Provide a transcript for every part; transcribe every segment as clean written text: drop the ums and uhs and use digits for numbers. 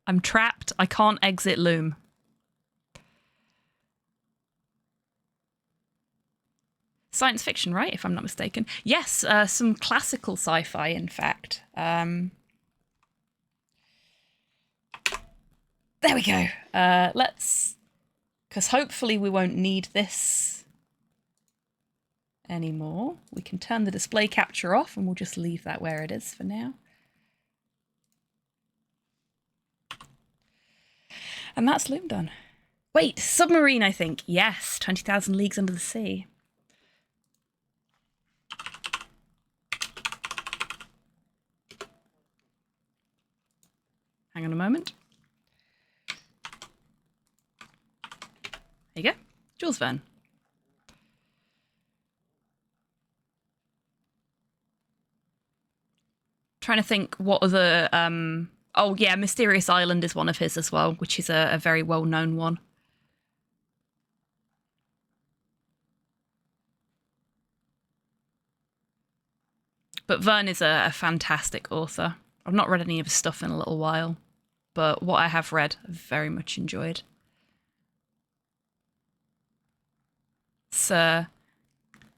I'm trapped. I can't exit Loom. Science fiction, right? If I'm not mistaken. Yes, some classical sci-fi, in fact. There we go. Let's... Because hopefully we won't need this anymore. We can turn the display capture off and we'll just leave that where it is for now. And that's Loom done. Wait, submarine, I think. Yes, 20,000 Leagues Under the Sea. Hang on a moment. There you go. Jules Verne. Trying to think what other... oh, yeah, Mysterious Island is one of his as well, which is a very well-known one. But Verne is a fantastic author. I've not read any of his stuff in a little while, but what I have read, I've very much enjoyed. It's sort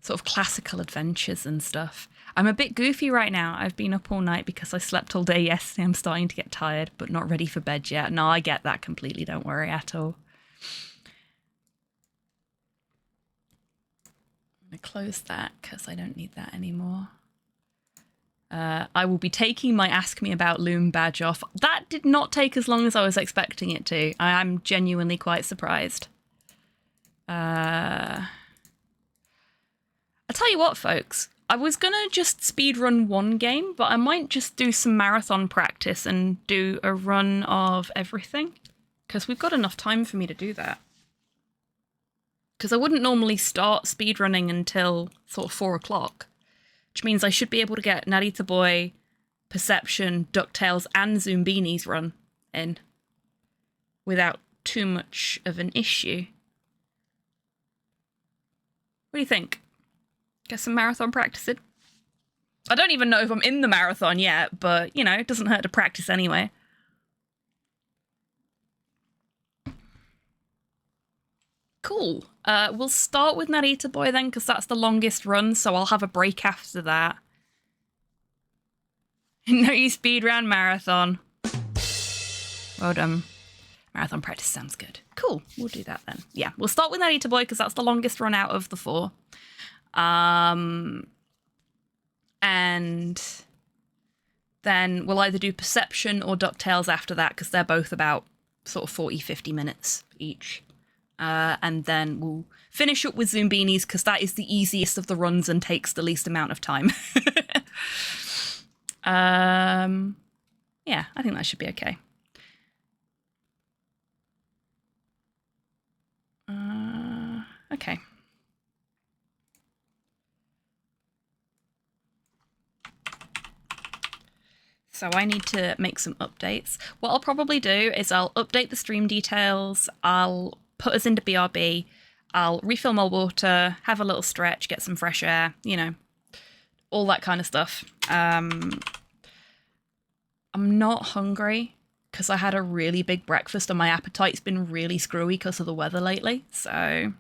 of classical adventures and stuff. I'm a bit goofy right now. I've been up all night because I slept all day yesterday. I'm starting to get tired, but not ready for bed yet. No, I get that completely. Don't worry at all. I'm going to close that because I don't need that anymore. I will be taking my Ask Me About Loom badge off. That did not take as long as I was expecting it to. I am genuinely quite surprised. I'll tell you what, folks. I was going to just speedrun one game, but I might just do some marathon practice and do a run of everything. Because we've got enough time for me to do that. Because I wouldn't normally start speedrunning until sort of 4 o'clock. Which means I should be able to get Narita Boy, Perception, DuckTales, and Zoombinis run in without too much of an issue. What do you think? Get some marathon practice in? I don't even know if I'm in the marathon yet, but, you know, it doesn't hurt to practice anyway. Cool. We'll start with Narita Boy then, because that's the longest run, so I'll have a break after that. No, you speed round marathon. Well done. Marathon practice sounds good. Cool, we'll do that then. Yeah, we'll start with Narita Boy, because that's the longest run out of the 4. And then we'll either do Perception or DuckTales after that, because they're both about sort of 40-50 minutes each. And then we'll finish up with Zoombinis because that is the easiest of the runs and takes the least amount of time. Yeah, I think that should be okay. Okay. So I need to make some updates. What I'll probably do is I'll update the stream details, I'll put us into BRB, I'll refill my water, have a little stretch, get some fresh air, you know, all that kind of stuff. I'm not hungry because I had a really big breakfast and my appetite's been really screwy because of the weather lately, so...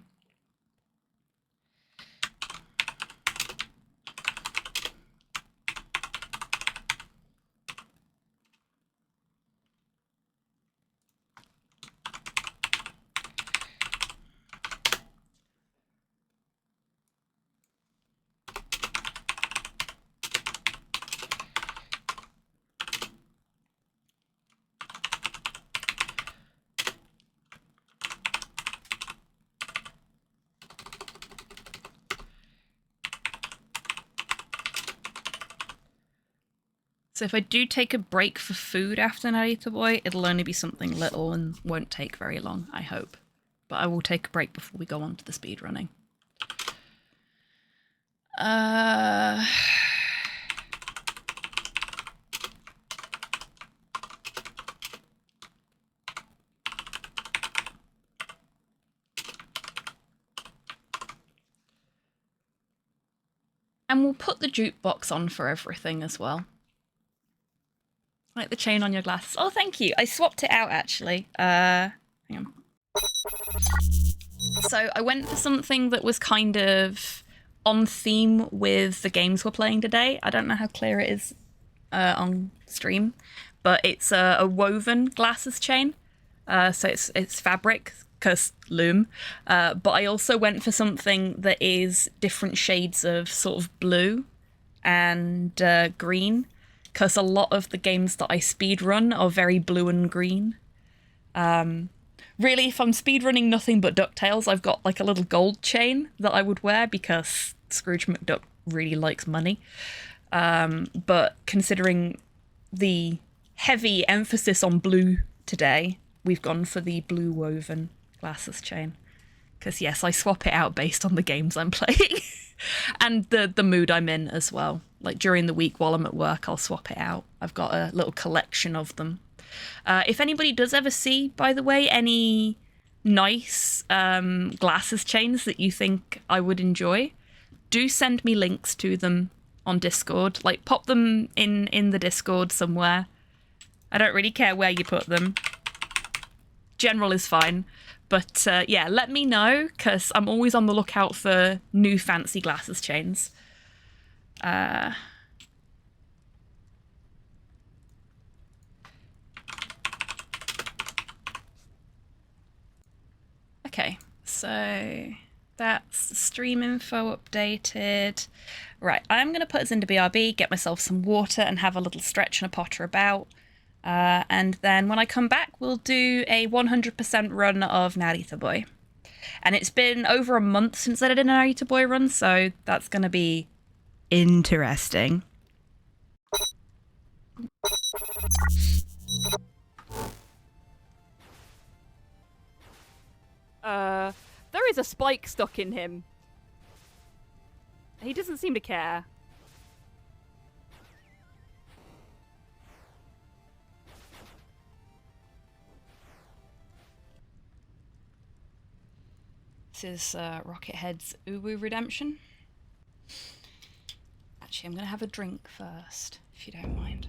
So if I do take a break for food after Narita Boy, it'll only be something little and won't take very long, I hope. But I will take a break before we go on to the speedrunning. And we'll put the jukebox on for everything as well. Like the chain on your glasses. Oh, thank you. I swapped it out, actually. Hang on. So I went for something that was kind of on theme with the games we're playing today. I don't know how clear it is on stream, but it's a woven glasses chain. So it's fabric, because loom. But I also went for something that is different shades of sort of blue and green, because a lot of the games that I speedrun are very blue and green. Really, if I'm speedrunning nothing but DuckTales, I've got like a little gold chain that I would wear because Scrooge McDuck really likes money. But considering the heavy emphasis on blue today, we've gone for the blue woven glasses chain. Because yes, I swap it out based on the games I'm playing and the mood I'm in as well. Like during the week while I'm at work, I'll swap it out. I've got a little collection of them. If anybody does ever see, by the way, any nice glasses chains that you think I would enjoy, do send me links to them on Discord. Like, pop them in the Discord somewhere. I don't really care where you put them. General is fine. But yeah, let me know, because I'm always on the lookout for new fancy glasses chains. Okay, so that's stream info updated. Right, I'm going to put us into BRB, get myself some water and have a little stretch and a potter about. And then when I come back, we'll do a 100% run of Narita Boy. And it's been over a month since I did a Narita Boy run, so that's going to be interesting. There is a spike stuck in him. He doesn't seem to care. This is Rockhead's Uwu Redemption. Actually, I'm going to have a drink first, if you don't mind.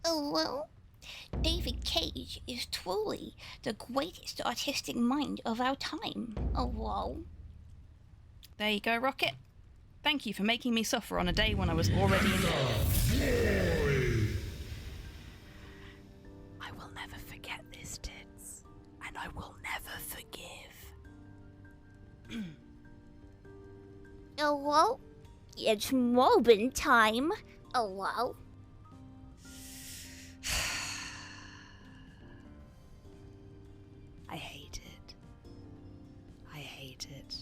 Oh, well, David Cage is truly the greatest artistic mind of our time. Oh, wow. There you go, Rocket. Thank you for making me suffer on a day when I was already in bed. I will never forget this, Tits. And I will never forgive. Oh, well, it's Robin time. Oh, wow. I hate it. I hate it.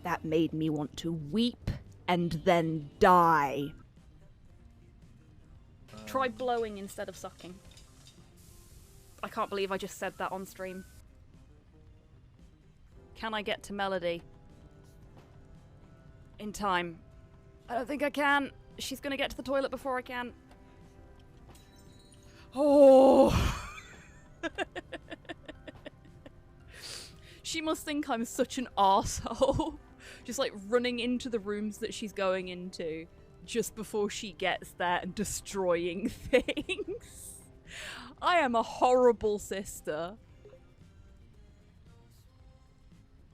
That made me want to weep and then die. Try blowing instead of sucking. I can't believe I just said that on stream. Can I get to melody? In time. I don't think I can. She's gonna get to the toilet before I can. Oh! She must think I'm such an arsehole. Just like running into the rooms that she's going into just before she gets there and destroying things. I am a horrible sister.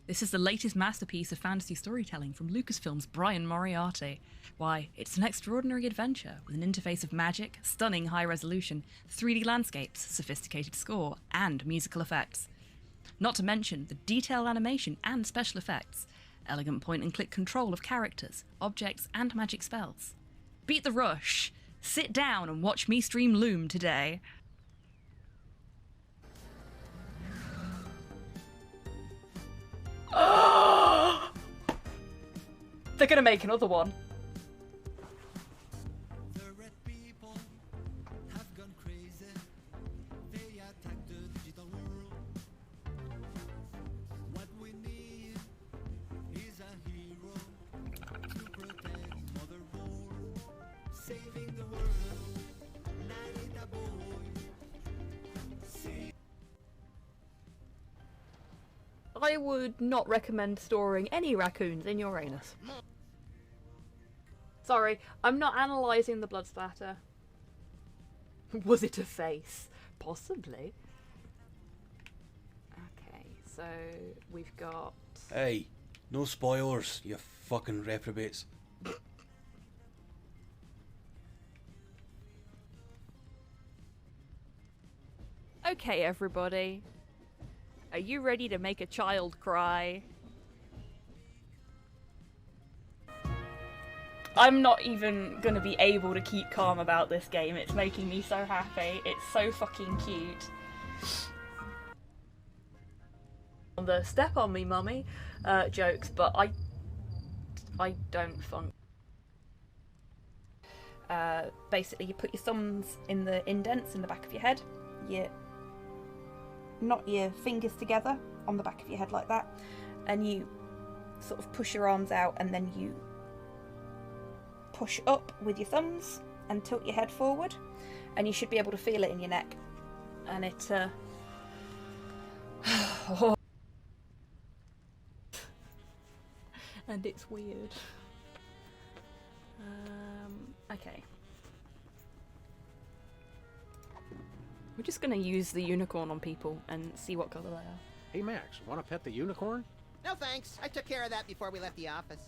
This is the latest masterpiece of fantasy storytelling from Lucasfilm's Brian Moriarty. Why, it's an extraordinary adventure with an interface of magic, stunning high resolution, 3D landscapes, sophisticated score, and musical effects. Not to mention the detailed animation and special effects, elegant point-and-click control of characters, objects, and magic spells. Beat the rush. Sit down and watch me stream Loom today. They're gonna make another one. I would not recommend storing any raccoons in your anus. Sorry, I'm not analysing the blood splatter. Was it a face? Possibly. Okay, so we've got... Hey, no spoilers, you fucking reprobates. Okay, everybody. Are you ready to make a child cry? I'm not even gonna be able to keep calm about this game. It's making me so happy. It's so fucking cute. The step on me, mummy jokes, but I don't funk. Basically, you put your thumbs in the indents in the back of your head. You knot your fingers together on the back of your head like that, and you sort of push your arms out, and then you push up with your thumbs and tilt your head forward, and you should be able to feel it in your neck. And it and it's weird. Okay. We're just gonna use the unicorn on people and see what colour they are. Hey Max, wanna pet the unicorn? No thanks. I took care of that before we left the office.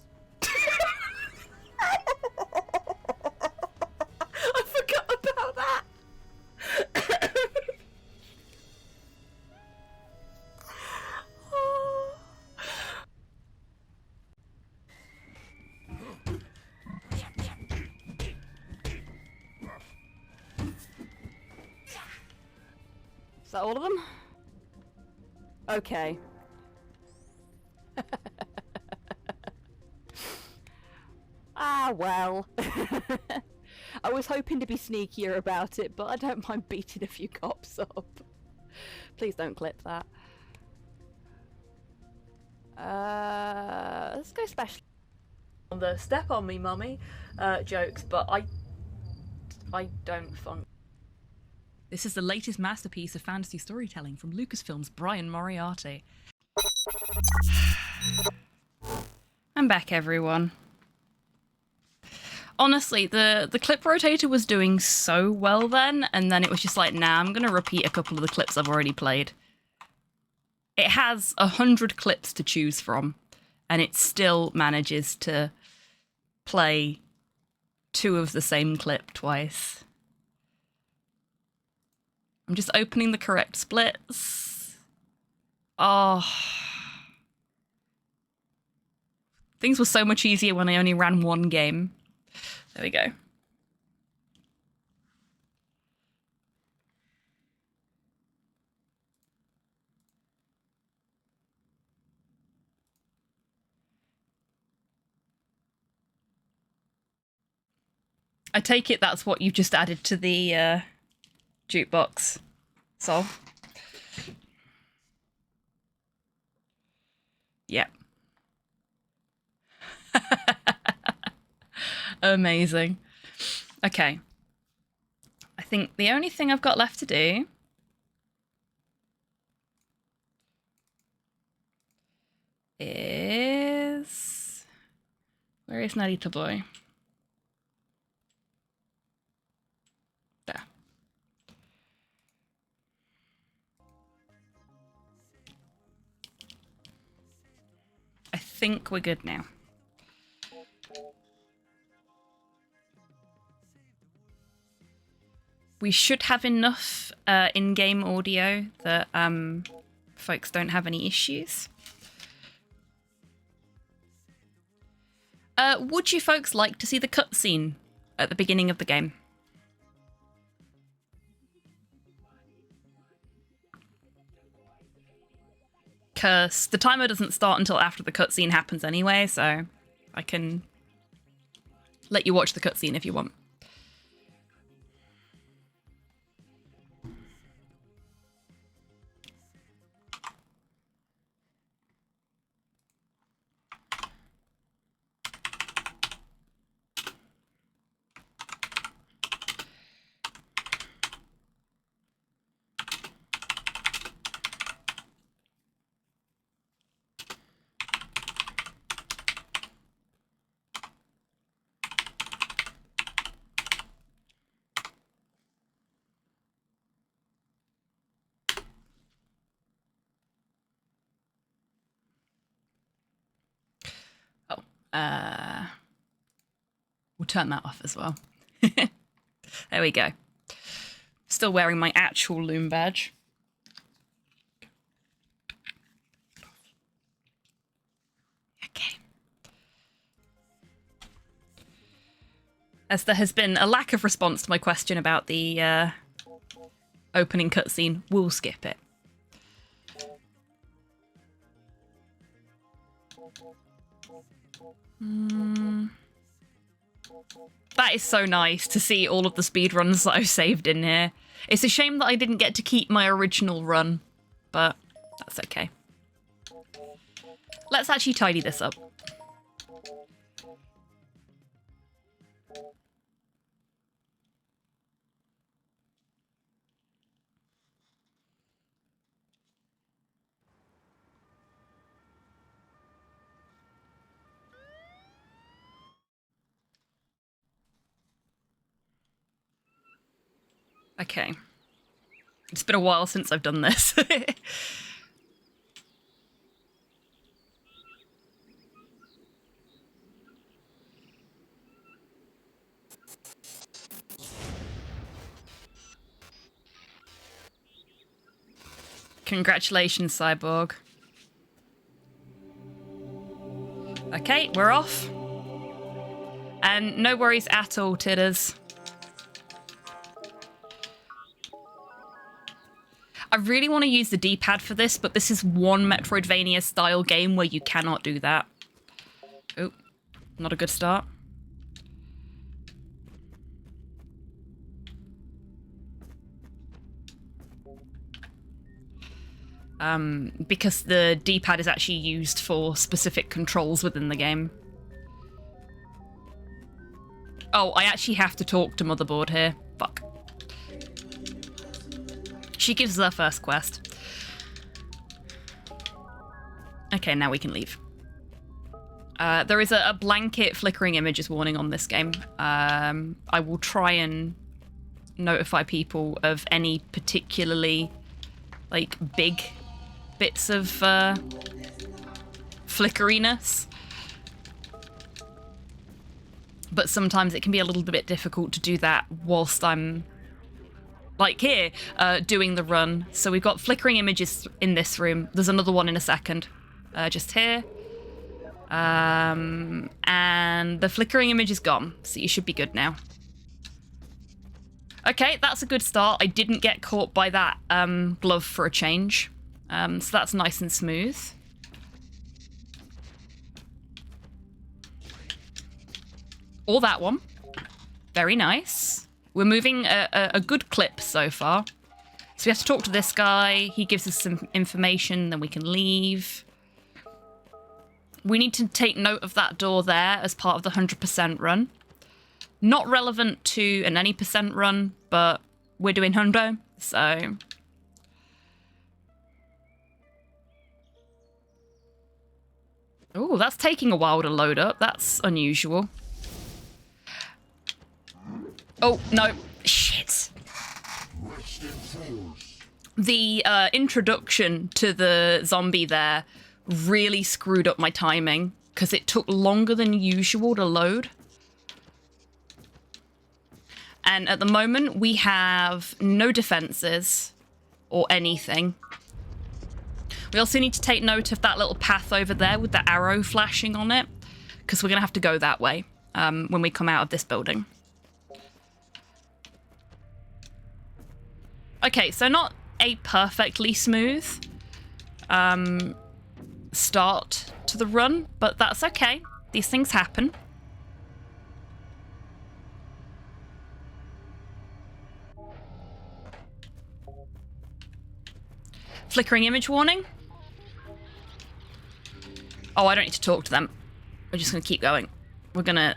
I forgot about that! Is that all of them? Okay. Ah, well. I was hoping to be sneakier about it, but I don't mind beating a few cops up. Please don't clip that. Let's go special. On the step on me, mummy jokes, but I don't funk. This is the latest masterpiece of fantasy storytelling from Lucasfilm's Brian Moriarty. I'm back, everyone. Honestly, the clip rotator was doing so well then, and then it was just like, nah, I'm gonna repeat a couple of the clips I've already played. It has 100 clips to choose from, and it still manages to play 2 of the same clip twice. I'm just opening the correct splits. Oh. Things were so much easier when I only ran one game. There we go. I take it that's what you've just added to the jukebox. So. Yeah. Amazing. Okay. I think the only thing I've got left to do is... Where is Narita boy? There. I think we're good now. We should have enough in-game audio that folks don't have any issues. Would you folks like to see the cutscene at the beginning of the game? Because the timer doesn't start until after the cutscene happens anyway, so I can let you watch the cutscene if you want. We'll turn that off as well. There we go. Still wearing my actual loom badge. Okay. As there has been a lack of response to my question about the opening cutscene, we'll skip it. That is so nice to see all of the speedruns that I've saved in here. It's a shame that I didn't get to keep my original run, but that's okay. Let's actually tidy this up. Okay. It's been a while since I've done this. Congratulations, Cyborg. Okay, we're off. And no worries at all, Tidders. I really want to use the D-pad for this, but this is one Metroidvania style game where you cannot do that. Oh, not a good start. Because the D-pad is actually used for specific controls within the game. Oh, I actually have to talk to Motherboard here. Fuck. She gives us our first quest. Okay, now we can leave. There is a blanket flickering images warning on this game. I will try and notify people of any particularly, like, big bits of flickeriness. But sometimes it can be a little bit difficult to do that whilst I'm, like here, doing the run. So we've got flickering images in this room. There's another one in a second. Just here. And the flickering image is gone, so you should be good now. Okay, that's a good start. I didn't get caught by that glove for a change. So that's nice and smooth. Or that one. Very nice. We're moving a good clip so far. So we have to talk to this guy. He gives us some information, then we can leave. We need to take note of that door there as part of the 100% run. Not relevant to an any percent run, but we're doing hundo, so... Oh, that's taking a while to load up. That's unusual. Oh, no. Shit. The introduction to the zombie there really screwed up my timing because it took longer than usual to load. And at the moment, we have no defenses or anything. We also need to take note of that little path over there with the arrow flashing on it, because we're going to have to go that way when we come out of this building. Okay, so not a perfectly smooth start to the run, but that's okay. These things happen. Flickering image warning. Oh, I don't need to talk to them. We're just going to keep going. We're going to...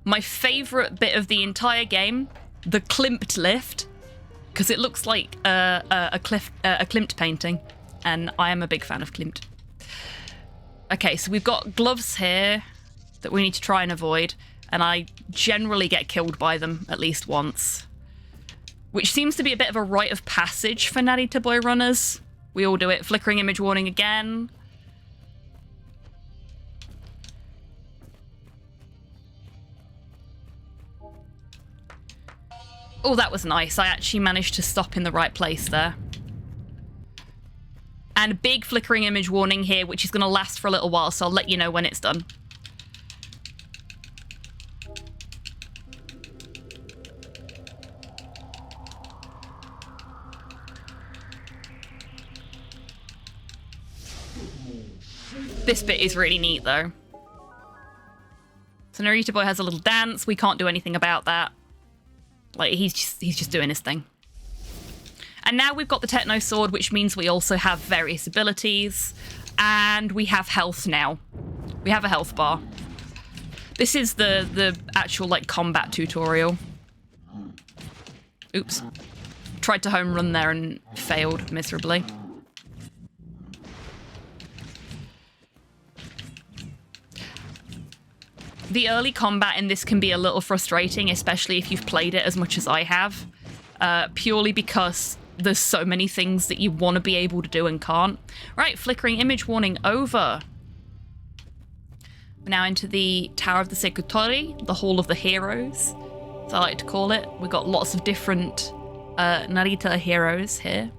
My favourite bit of the entire game, the Klimt lift, because it looks like a Klimt painting, and I am a big fan of Klimt. Okay, so we've got gloves here that we need to try and avoid, and I generally get killed by them at least once, which seems to be a bit of a rite of passage for Narita Boy runners. We all do it. Flickering image warning again. Oh, that was nice. I actually managed to stop in the right place there. And a big flickering image warning here, which is going to last for a little while, so I'll let you know when it's done. This bit is really neat, though. So Narita boy has a little dance. We can't do anything about that. Like, he's just doing his thing. And now we've got the Techno Sword, which means we also have various abilities. And we have health now. We have a health bar. This is the actual, like, combat tutorial. Oops. Tried to home run there and failed miserably. The early combat in this can be a little frustrating, especially if you've played it as much as I have, purely because there's so many things that you want to be able to do and can't. Right, flickering image warning over. We're now into the Tower of the Secutori, the Hall of the Heroes, as I like to call it. We've got lots of different Narita heroes here.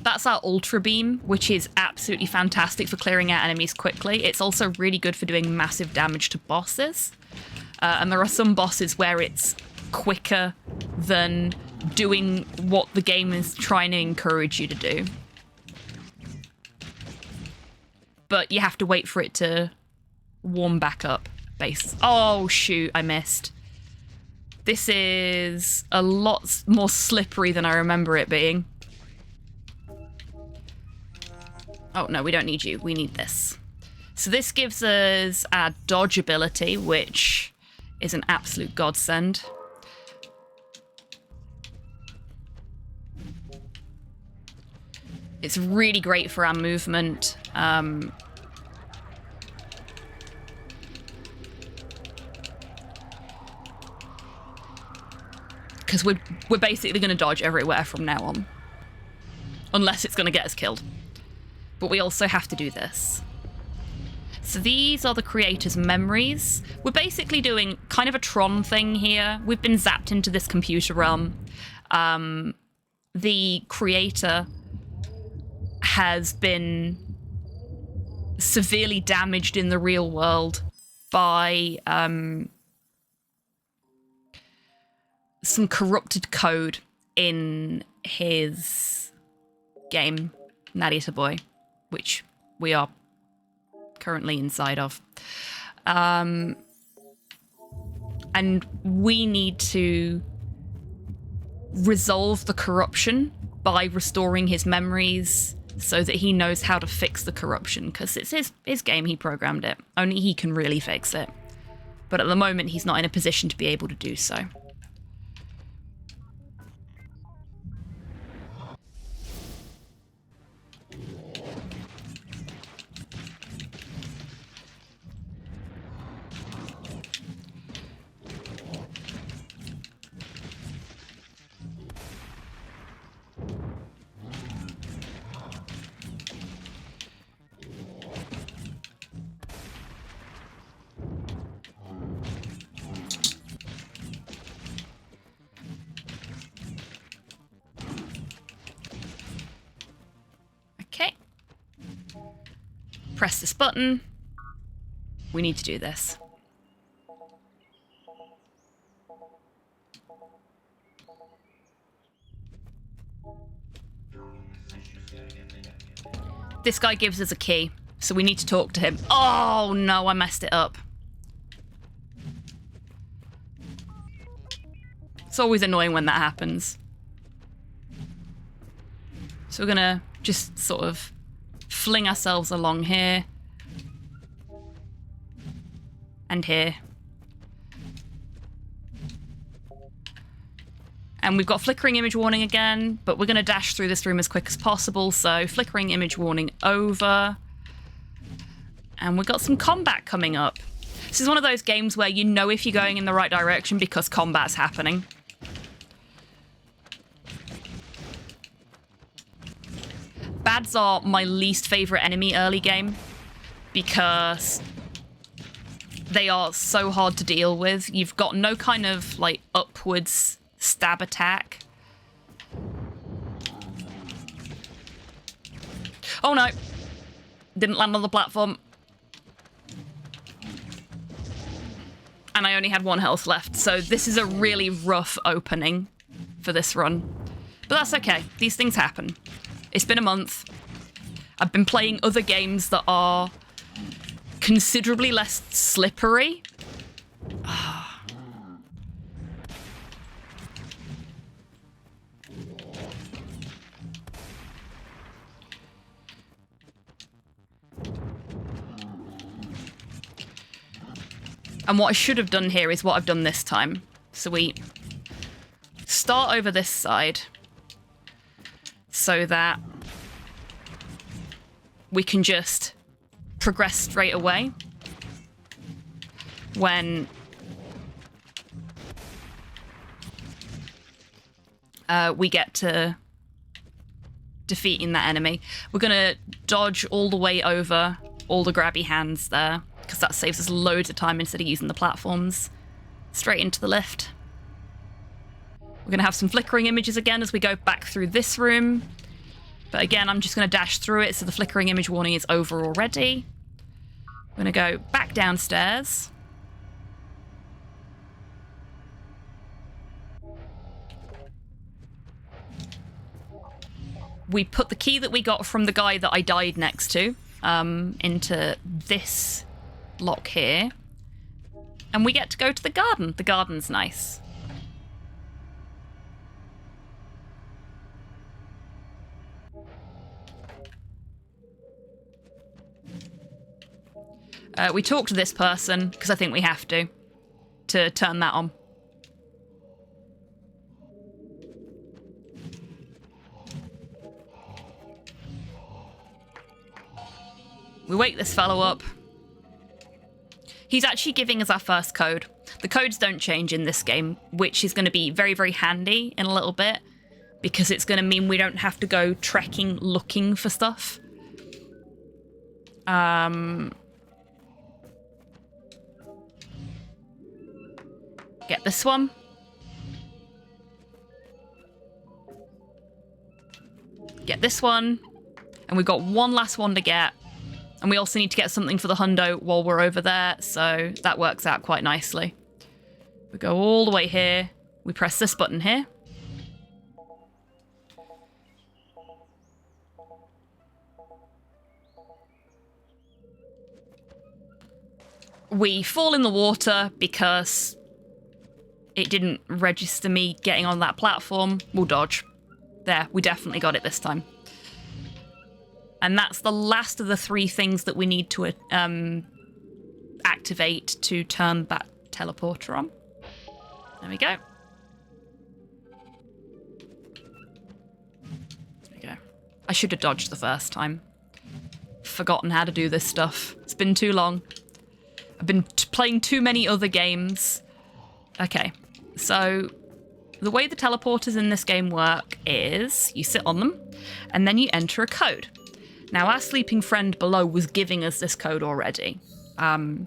That's our Ultra Beam, which is absolutely fantastic for clearing out enemies quickly. It's also really good for doing massive damage to bosses. And there are some bosses where it's quicker than doing what the game is trying to encourage you to do. But you have to wait for it to warm back up. Oh, shoot, I missed. This is a lot more slippery than I remember it being. Oh, no, we don't need you. We need this. So this gives us our dodge ability, which is an absolute godsend. It's really great for our movement. Because we're basically going to dodge everywhere from now on. Unless it's going to get us killed. But we also have to do this. So these are the creator's memories. We're basically doing kind of a Tron thing here. We've been zapped into this computer realm. The creator has been severely damaged in the real world by some corrupted code in his game, Narita Boy, which we are currently inside of. And we need to resolve the corruption by restoring his memories so that he knows how to fix the corruption, because it's his game, he programmed it. Only he can really fix it. But at the moment, he's not in a position to be able to do so. Press this button. We need to do this. This guy gives us a key, so we need to talk to him. Oh no, I messed it up. It's always annoying when that happens. So we're gonna just sort of fling ourselves along here. And here. And we've got flickering image warning again, but we're going to dash through this room as quick as possible. So flickering image warning over. And we've got some combat coming up. This is one of those games where you know if you're going in the right direction because combat's happening. Bads are my least favorite enemy early game because they are so hard to deal with. You've got no kind of, like, upwards stab attack. Oh no! Didn't land on the platform. And I only had 1 health left, so this is a really rough opening for this run. But that's okay. These things happen. It's been a month. I've been playing other games that are considerably less slippery. And what I should have done here is what I've done this time. So we start over this side so that we can just progress straight away when we get to defeating that enemy. We're going to dodge all the way over all the grabby hands there, because that saves us loads of time instead of using the platforms. Straight into the lift. We're going to have some flickering images again as we go back through this room. But again, I'm just going to dash through it so the flickering image warning is over already. We're going to go back downstairs. We put the key that we got from the guy that I died next to into this lock here. And we get to go to the garden. The garden's nice. We talk to this person, because I think we have to turn that on. We wake this fellow up. He's actually giving us our first code. The codes don't change in this game, which is going to be very, very handy in a little bit, because it's going to mean we don't have to go trekking looking for stuff. Get this one. Get this one. And we've got one last one to get. And we also need to get something for the hundo while we're over there, so that works out quite nicely. We go all the way here. We press this button here. We fall in the water because it didn't register me getting on that platform. We'll dodge. There, we definitely got it this time. And that's the last of the 3 things that we need to activate to turn that teleporter on. There we go. There we go. I should have dodged the first time. Forgotten how to do this stuff. It's been too long. I've been playing too many other games. Okay, so the way the teleporters in this game work is you sit on them and then you enter a code. Now, our sleeping friend below was giving us this code already. But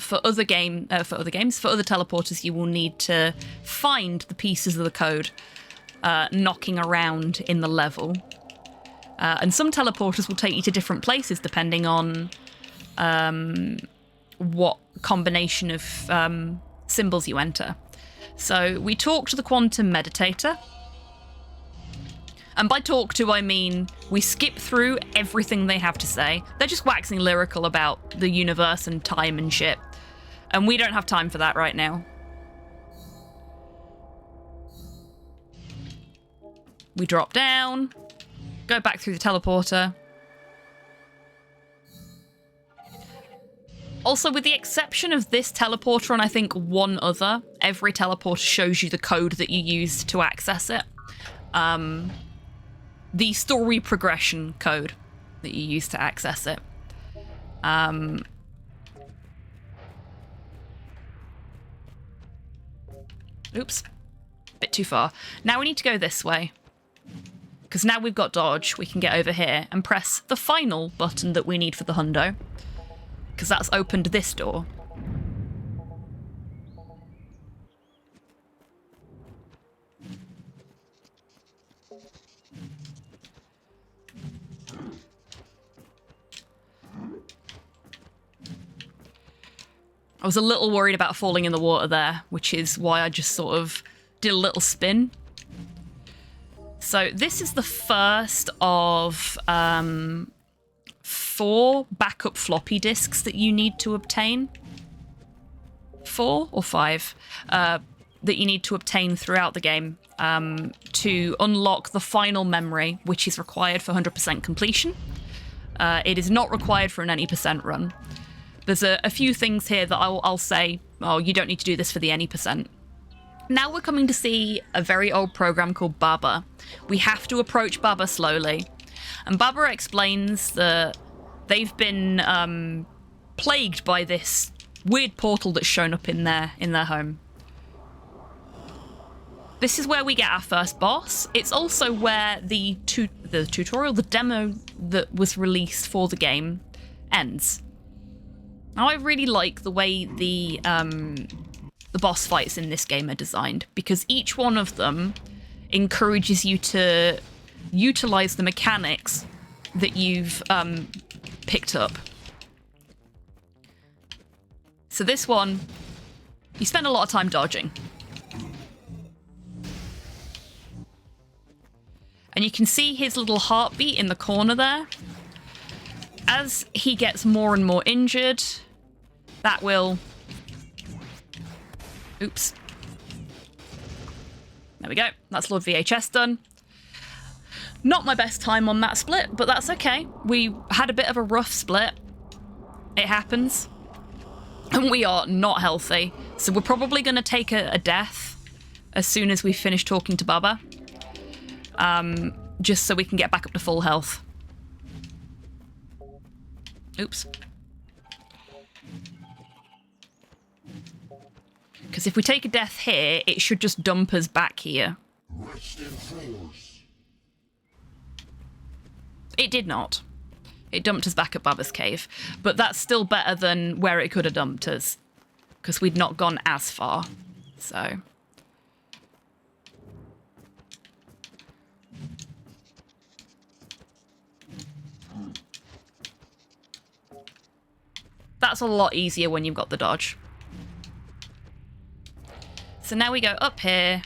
for other teleporters, you will need to find the pieces of the code knocking around in the level. And some teleporters will take you to different places depending on what combination of symbols you enter. So we talk to the quantum meditator. And by talk to, I mean we skip through everything they have to say. They're just waxing lyrical about the universe and time and shit. And we don't have time for that right now. We drop down, go back through the teleporter. Also, with the exception of this teleporter and I think one other, every teleporter shows you the code that you used to access it. The story progression code that you use to access it. Oops. Bit too far. Now we need to go this way. because now we've got dodge, we can get over here and press the final button that we need for the hundo, because that's opened this door. I was a little worried about falling in the water there, which is why I just sort of did a little spin. So this is the first of 4 backup floppy disks that you need to obtain. 4 or 5 that you need to obtain throughout the game to unlock the final memory, which is required for 100% completion. It is not required for an any % run. There's a few things here that I'll say, oh, you don't need to do this for the any %. Now we're coming to see a very old program called Baba. We have to approach Baba slowly. And Baba explains that they've been plagued by this weird portal that's shown up in their home. This is where we get our first boss. It's also where the tutorial, the demo that was released for the game ends. Now, I really like the way the boss fights in this game are designed, because each one of them encourages you to utilize the mechanics that you've picked up. So this one, you spend a lot of time dodging. And you can see his little heartbeat in the corner there. As he gets more and more injured, that will... Oops. There we go. That's Lord VHS done. Not my best time on that split, but that's okay. We had a bit of a rough split. It happens. And we are not healthy. So we're probably going to take a death as soon as we finish talking to Baba. Just so we can get back up to full health. Oops. Because if we take a death here, it should just dump us back here. It did not. It dumped us back at Baba's cave. But that's still better than where it could have dumped us. Because we'd not gone as far. So... that's a lot easier when you've got the dodge. So now we go up here.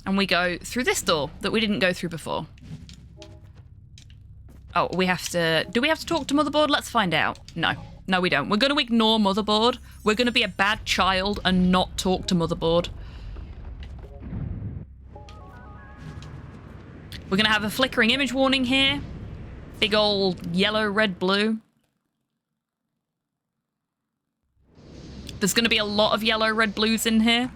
And we go through this door that we didn't go through before. Oh, we have to... do we have to talk to Motherboard? Let's find out. No. No, we don't. We're going to ignore Motherboard. We're going to be a bad child and not talk to Motherboard. We're going to have a flickering image warning here. Big old yellow, red, blue. There's going to be a lot of yellow, red, blues in here.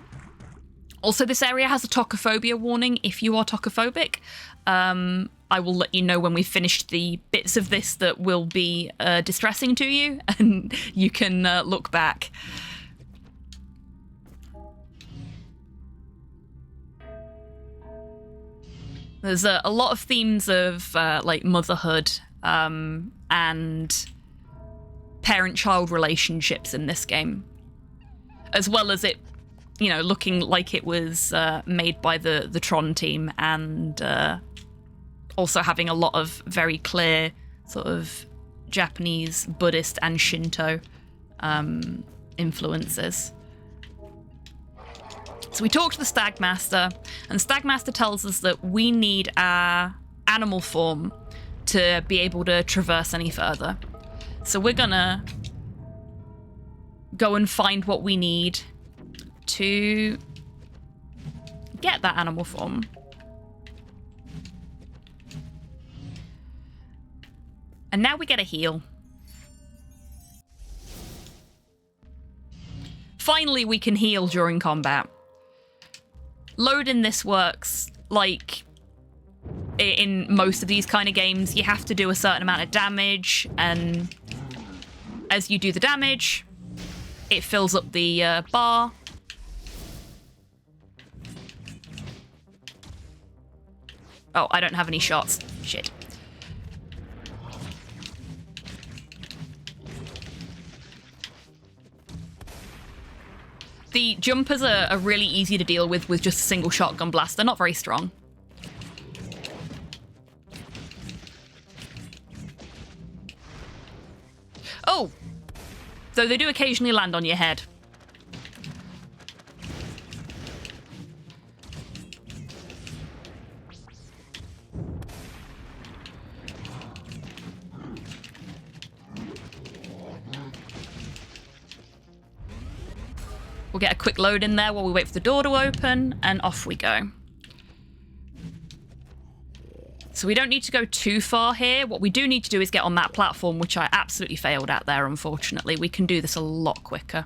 Also, this area has a tocophobia warning if you are tocophobic. I will let you know when we've finished the bits of this that will be distressing to you, and you can look back. There's a lot of themes of like motherhood and parent-child relationships in this game, as well as it, you know, looking like it was made by the Tron team, and also having a lot of very clear sort of Japanese, Buddhist, and Shinto influences. So we talk to the Stag Master, and Stag Master tells us that we need our animal form to be able to traverse any further. So we're gonna go and find what we need to get that animal form. And now we get a heal. Finally, we can heal during combat. Loading this works like in most of these kind of games. You have to do a certain amount of damage, and as you do the damage, it fills up the bar. Oh, I don't have any shots. Shit. The jumpers are really easy to deal with just a single shotgun blast. They're not very strong. Oh! Though they do occasionally land on your head. We'll get a quick load in there while we wait for the door to open, and off we go. So we don't need to go too far here. What we do need to do is get on that platform, which I absolutely failed at there, unfortunately. We can do this a lot quicker.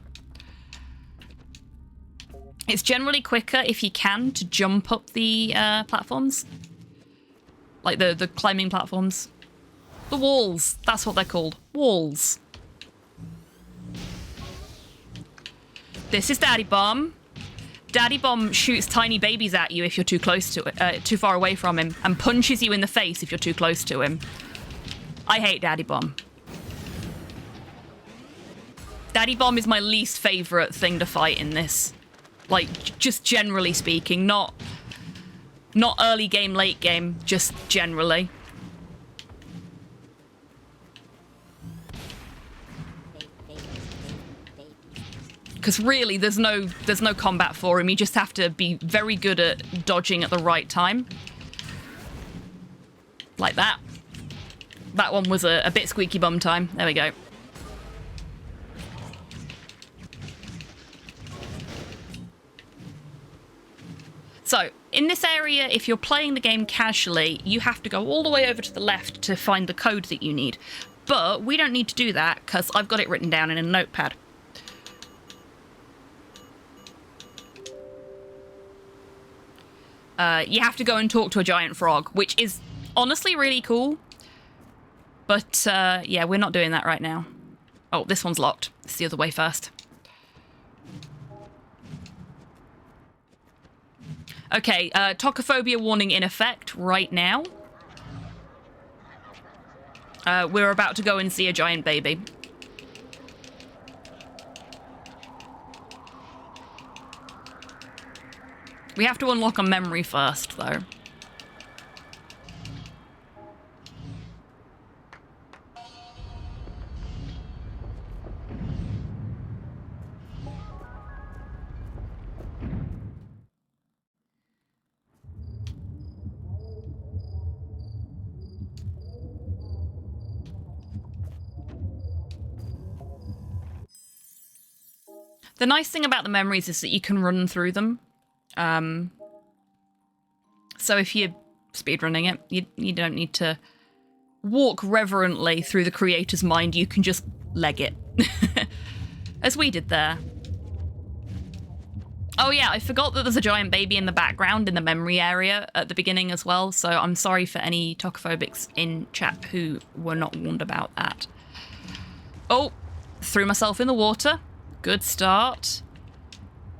It's generally quicker, if you can, to jump up the platforms. Like the climbing platforms. The walls, that's what they're called. Walls. This is Daddy Bomb. Daddy Bomb shoots tiny babies at you if you're too close to it, too far away from him, and punches you in the face if you're too close to him. I hate Daddy Bomb. Daddy Bomb is my least favorite thing to fight in this. Like, just generally speaking, not early game, late game, just generally. Because really, there's no combat for him. You just have to be very good at dodging at the right time. Like that. That one was a bit squeaky bum time. There we go. So, in this area, if you're playing the game casually, you have to go all the way over to the left to find the code that you need. But we don't need to do that, because I've got it written down in a notepad. You have to go and talk to a giant frog, which is honestly really cool. But, yeah, we're not doing that right now. Oh, this one's locked. It's the other way first. Okay, tocophobia warning in effect right now. We're about to go and see a giant baby. We have to unlock a memory first, though. The nice thing about the memories is that you can run through them. So if you're speedrunning it, you don't need to walk reverently through the creator's mind. You can just leg it. As we did there. Oh yeah, I forgot that there's a giant baby in the background in the memory area at the beginning as well, so I'm sorry for any tocophobics in chat who were not warned about that. Oh, threw myself in the water. Good start.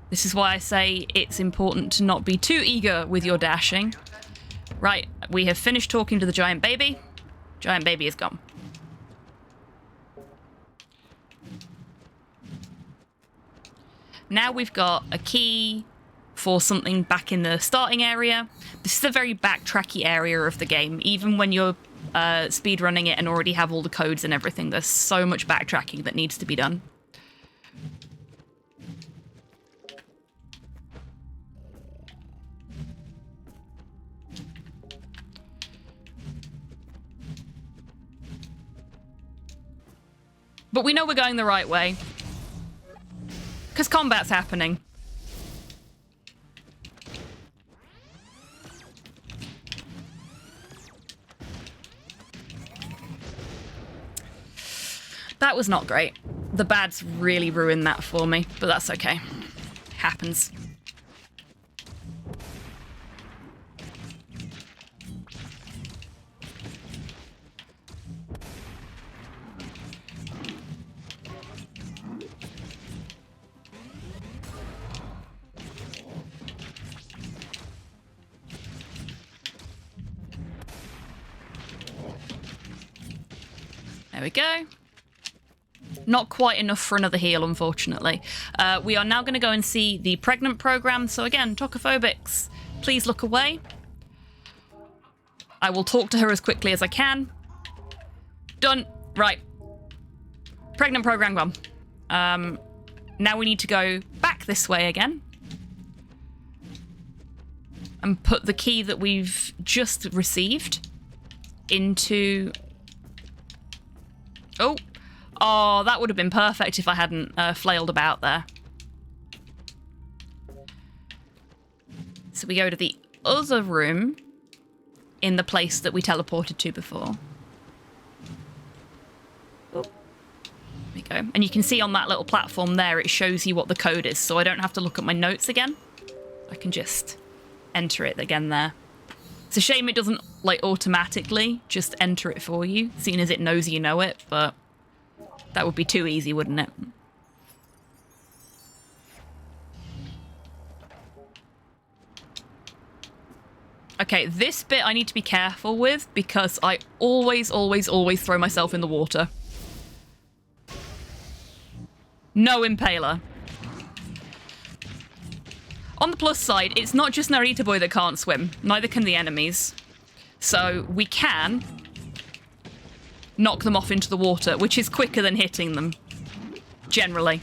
This is why I say it's important to not be too eager with your dashing. Right, we have finished talking to the giant baby. Giant baby is gone. Now we've got a key for something back in the starting area. This is a very backtracky area of the game. Even when you're speedrunning it and already have all the codes and everything, there's so much backtracking that needs to be done. But we know we're going the right way. Because combat's happening. That was not great. The bads really ruined that for me, but that's okay. Happens. There we go. Not quite enough for another heal, unfortunately. We are now going to go and see the pregnant program. So again, tocophobics, please look away. I will talk to her as quickly as I can. Done. Right. Pregnant program gone. Now we need to go back this way again. And put the key that we've just received into... Oh, that would have been perfect if I hadn't flailed about there. So we go to the other room in the place that we teleported to before. Oh, there we go. And you can see on that little platform there, it shows you what the code is, so I don't have to look at my notes again. I can just enter it again there. It's a shame it doesn't, like, automatically just enter it for you, seeing as it knows you know it, but that would be too easy, wouldn't it? Okay, this bit I need to be careful with because I always throw myself in the water. No impaler. On the plus side, it's not just Narita boy that can't swim. Neither can the enemies. So we can knock them off into the water, which is quicker than hitting them. Generally.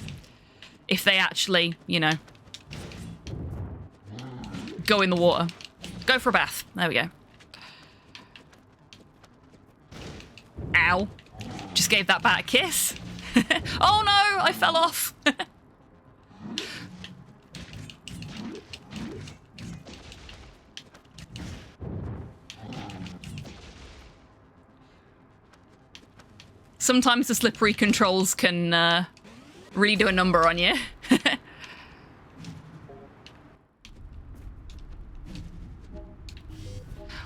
If they actually, you know, go in the water. Go for a bath. There we go. Ow. Just gave that bat a kiss. Oh no, I fell off. Sometimes the slippery controls can really do a number on you.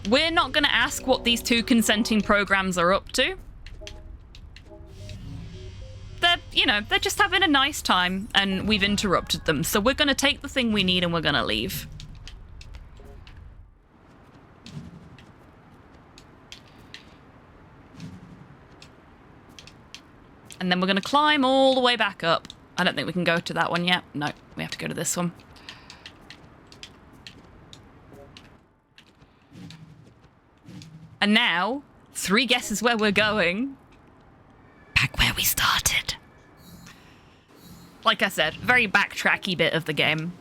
We're not going to ask what these two consenting programs are up to. They're, you know, they're just having a nice time and we've interrupted them. So we're going to take the thing we need and we're going to leave. And then we're going to climb all the way back up. I don't think we can go to that one yet. No, we have to go to this one. And now, 3 guesses where we're going. Back where we started. Like I said, very backtracky bit of the game.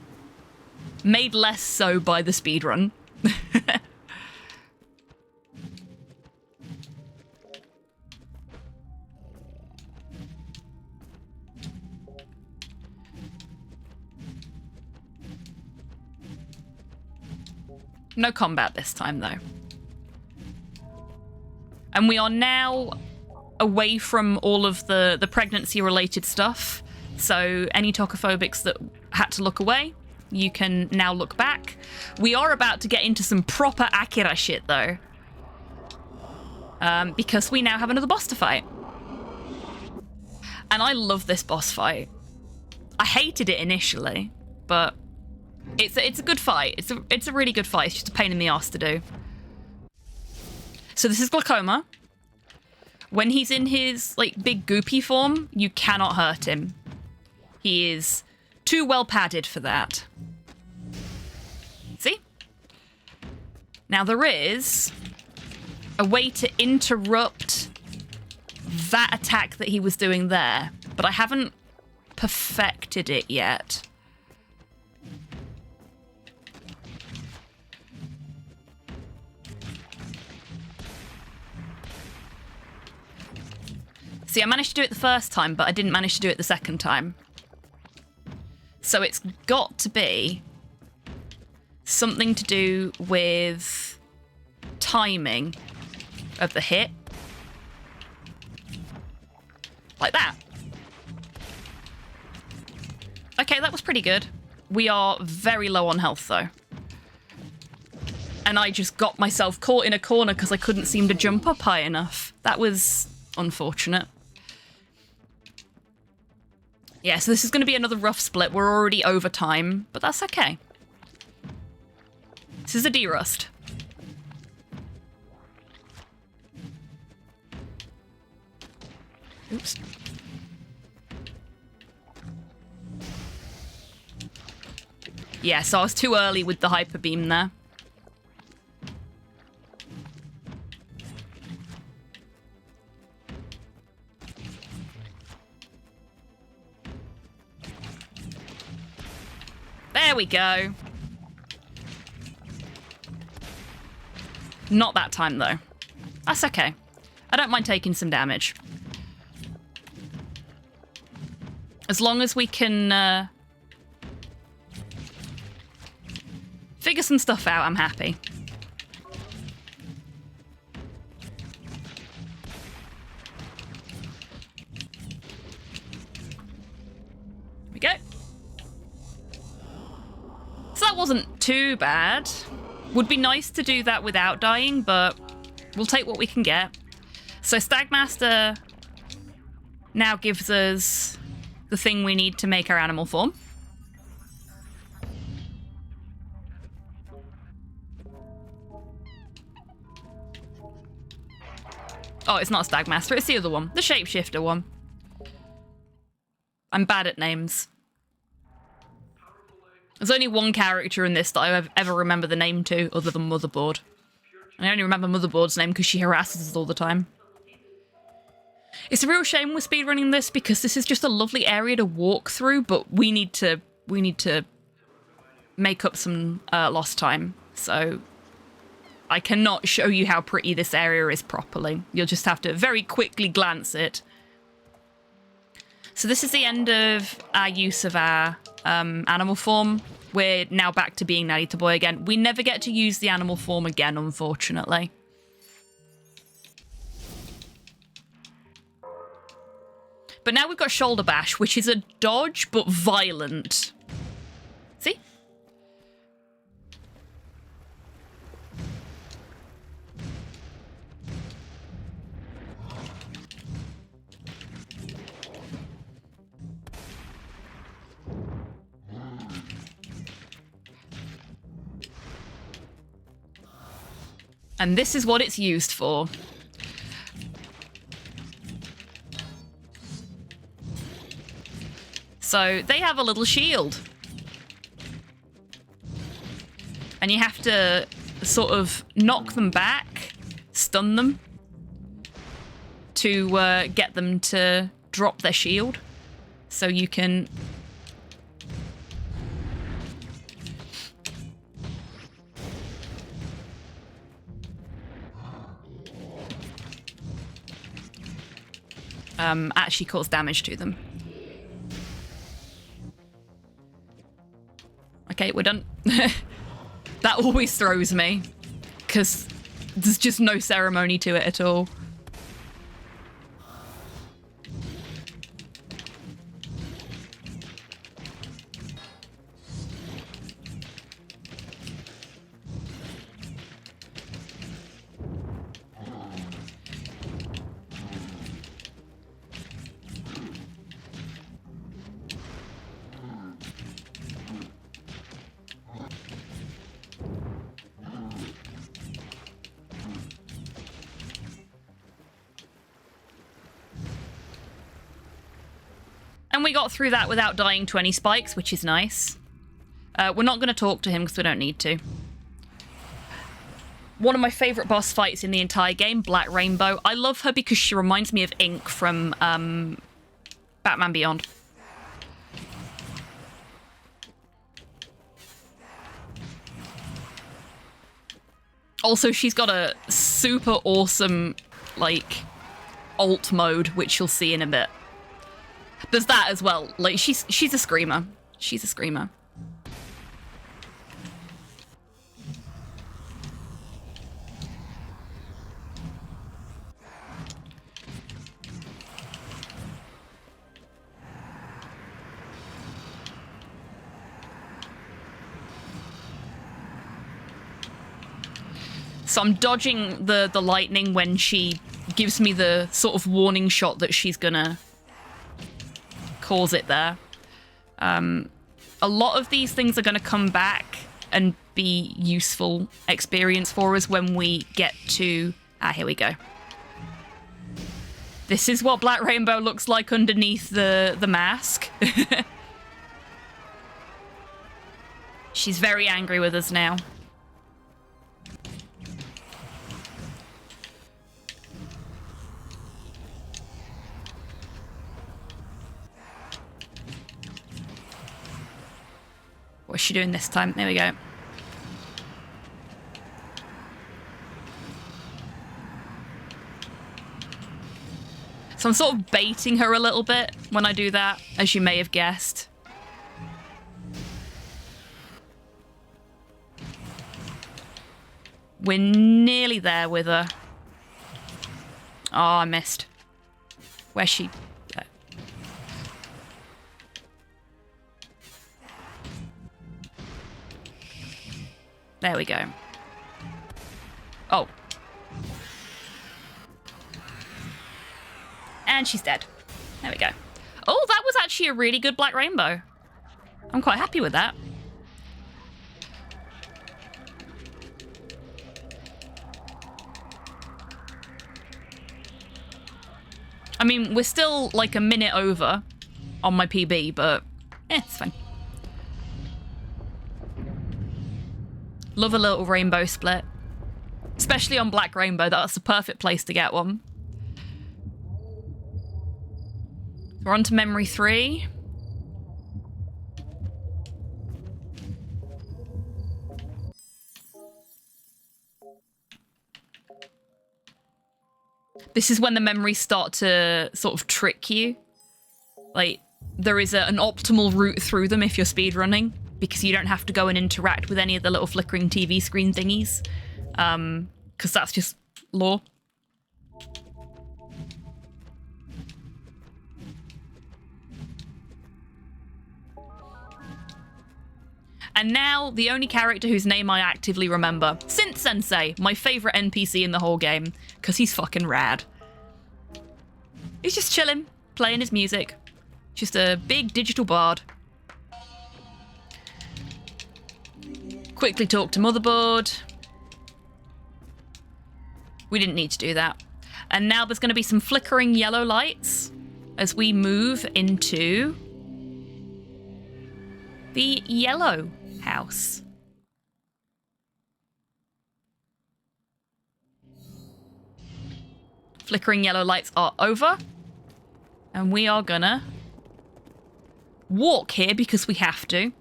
Made less so by the speedrun. No combat this time, though. And we are now away from all of the pregnancy-related stuff. So any tocophobics that had to look away, you can now look back. We are about to get into some proper Akira shit, though. Because we now have another boss to fight. And I love this boss fight. I hated it initially, but it's a good fight. It's a really good fight. It's just a pain in the arse to do. So this is Glaucoma. When he's in his, like, big goopy form, you cannot hurt him. He is too well padded for that. See? Now there is a way to interrupt that attack that he was doing there, but I haven't perfected it yet. See, I managed to do it the first time, but I didn't manage to do it the second time. So it's got to be something to do with timing of the hit. Like that. Okay, that was pretty good. We are very low on health, though. And I just got myself caught in a corner because I couldn't seem to jump up high enough. That was unfortunate. Yeah, so this is going to be another rough split. We're already over time, but that's okay. This is a D-Rust. Oops. Yeah, so I was too early with the hyper beam there. There we go. Not that time, though. That's okay. I don't mind taking some damage. As long as we can figure some stuff out, I'm happy. There we go. So that wasn't too bad. Would be nice to do that without dying, but we'll take what we can get. So Stagmaster now gives us the thing we need to make our animal form. Oh, it's not Stagmaster, it's the other one. The Shapeshifter one. I'm bad at names. There's only one character in this that I ever remember the name to, other than Motherboard. And I only remember Motherboard's name because she harasses us all the time. It's a real shame we're speedrunning this because this is just a lovely area to walk through, but we need to make up some lost time. So I cannot show you how pretty this area is properly. You'll just have to very quickly glance it. So this is the end of our use of our animal form. We're now back to being Narita Boy again. We never get to use the animal form again, unfortunately. But now we've got Shoulder Bash, which is a dodge, but violent. See? And this is what it's used for. So they have a little shield. And you have to sort of knock them back, stun them, to get them to drop their shield. So you can... actually cause damage to them. Okay, we're done. That always throws me, because there's just no ceremony to it at all. And we got through that without dying to any spikes, which is nice. We're not going to talk to him because we don't need to. One of my favourite boss fights in the entire game, Black Rainbow. I love her because she reminds me of Ink from Batman Beyond. Also, she's got a super awesome, like, alt mode, which you'll see in a bit. There's that as well. Like, she's a screamer. She's a screamer. So I'm dodging the lightning when she gives me the sort of warning shot that she's gonna cause it there. A lot of these things are going to come back and be useful experience for us when we get to... Ah, here we go. This is what Black Rainbow looks like underneath the mask. She's very angry with us now. What's she doing this time? There we go. So I'm sort of baiting her a little bit when I do that, as you may have guessed. We're nearly there with her. Oh, I missed. Where's she? There we go. Oh. And she's dead. There we go. Oh, that was actually a really good Black Rainbow. I'm quite happy with that. I mean, we're still like a minute over on my PB, but it's fine. Love a little rainbow split. Especially on Black Rainbow, that's the perfect place to get one. We're on to memory 3. This is when the memories start to sort of trick you. Like, there is an optimal route through them if you're speedrunning, because you don't have to go and interact with any of the little flickering TV screen thingies. Because that's just lore. And now, the only character whose name I actively remember. Synth Sensei, my favourite NPC in the whole game, because he's fucking rad. He's just chilling, playing his music. Just a big digital bard. Quickly talk to Motherboard. We didn't need to do that. And now there's going to be some flickering yellow lights as we move into the yellow house. Flickering yellow lights are over. And we are gonna walk here because we have to.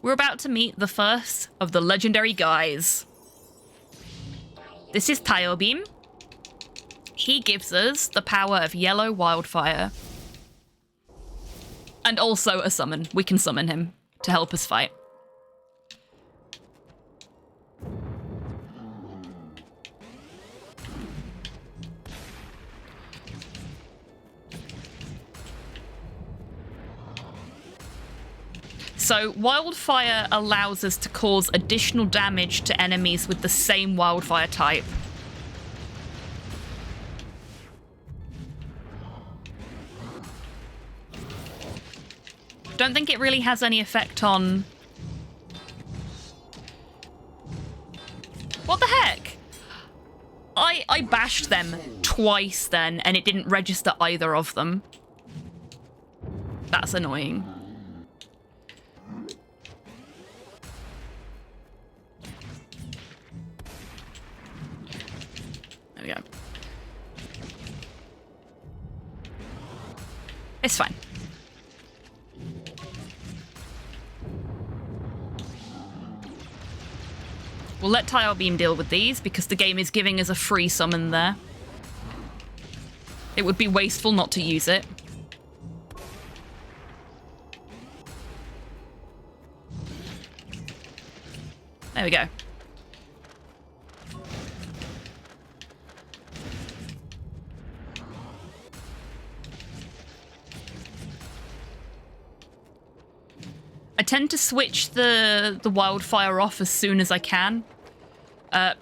We're about to meet the first of the legendary guys. This is Tail Beam. He gives us the power of yellow wildfire. And also a summon. We can summon him to help us fight. So wildfire allows us to cause additional damage to enemies with the same wildfire type. Don't think it really has any effect on... What the heck? I bashed them twice then, and it didn't register either of them. That's annoying. There we go. It's fine. We'll let Tile Beam deal with these because the game is giving us a free summon there. It would be wasteful not to use it. There we go. I tend to switch the wildfire off as soon as I can,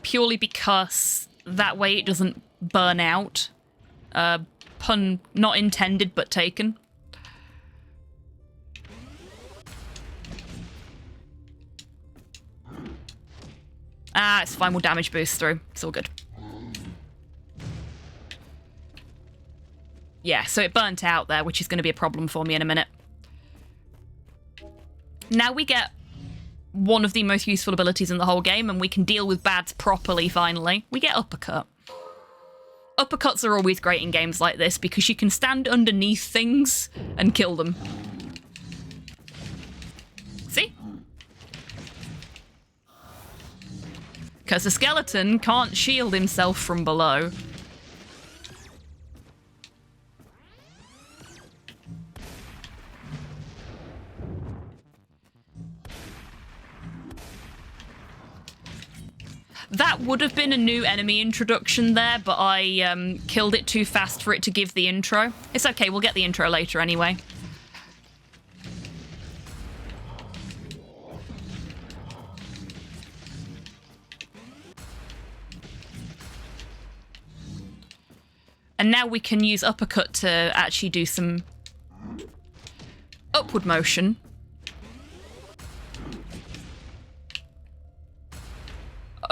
purely because that way it doesn't burn out. Pun not intended, but taken. Ah, it's fine, we'll damage boost through. It's all good. Yeah, so it burnt out there, which is going to be a problem for me in a minute. Now we get one of the most useful abilities in the whole game, and we can deal with bads properly, finally. We get Uppercut. Uppercuts are always great in games like this because you can stand underneath things and kill them. See? Because the skeleton can't shield himself from below. That would have been a new enemy introduction there, but I killed it too fast for it to give the intro. It's okay, we'll get the intro later anyway. And now we can use Uppercut to actually do some upward motion.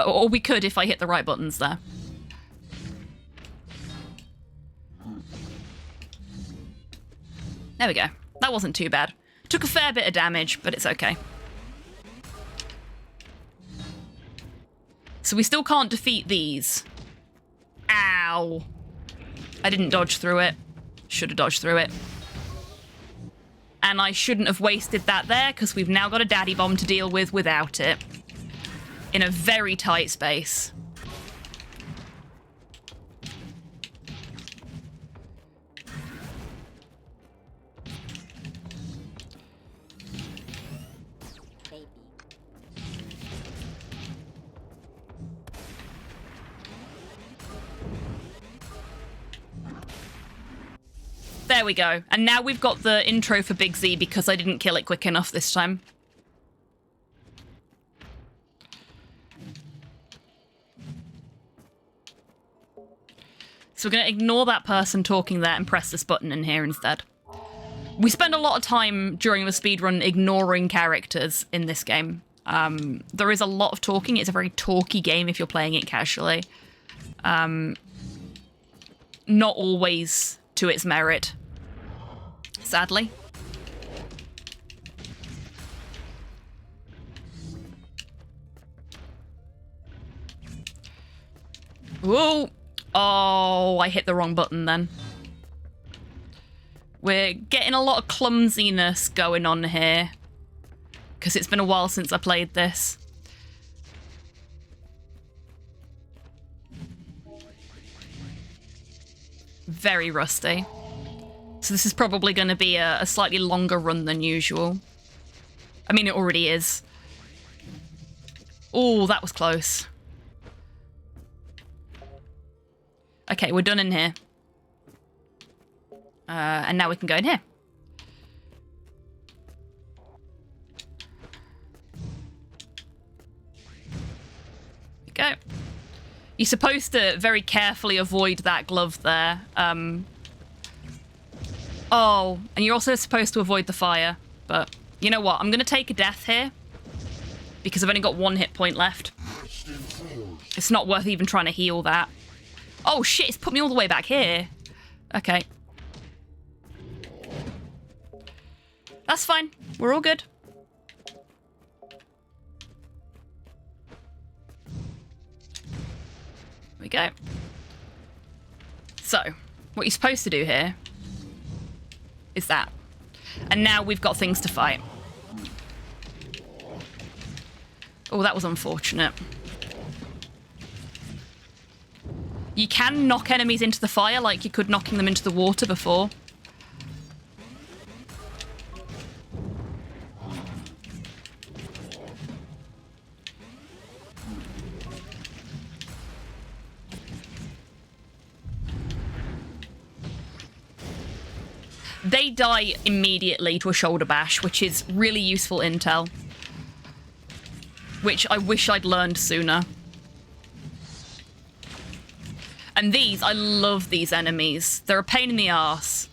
Or we could if I hit the right buttons there. There we go. That wasn't too bad. Took a fair bit of damage, but it's okay. So we still can't defeat these. Ow. I didn't dodge through it. Should have dodged through it. And I shouldn't have wasted that there, because we've now got a daddy bomb to deal with without it. In a very tight space. There we go. And now we've got the intro for Big Z because I didn't kill it quick enough this time. So we're going to ignore that person talking there and press this button in here instead. We spend a lot of time during the speedrun ignoring characters in this game. There is a lot of talking. It's a very talky game if you're playing it casually. Not always to its merit, sadly. Whoa! Oh, I hit the wrong button then. We're getting a lot of clumsiness going on here. Because it's been a while since I played this. Very rusty. So this is probably going to be a slightly longer run than usual. I mean, it already is. Oh, that was close. Okay, we're done in here. And now we can go in here. There we go. You're supposed to very carefully avoid that glove there. Oh, and you're also supposed to avoid the fire. But you know what? I'm going to take a death here. Because I've only got one hit point left. It's not worth even trying to heal that. Oh shit, it's put me all the way back here. Okay. That's fine. We're all good. There we go. So, what you're supposed to do here is that. And now we've got things to fight. Oh, that was unfortunate. You can knock enemies into the fire like you could knocking them into the water before. They die immediately to a shoulder bash, which is really useful intel. Which I wish I'd learned sooner. And these, I love these enemies. They're a pain in the arse.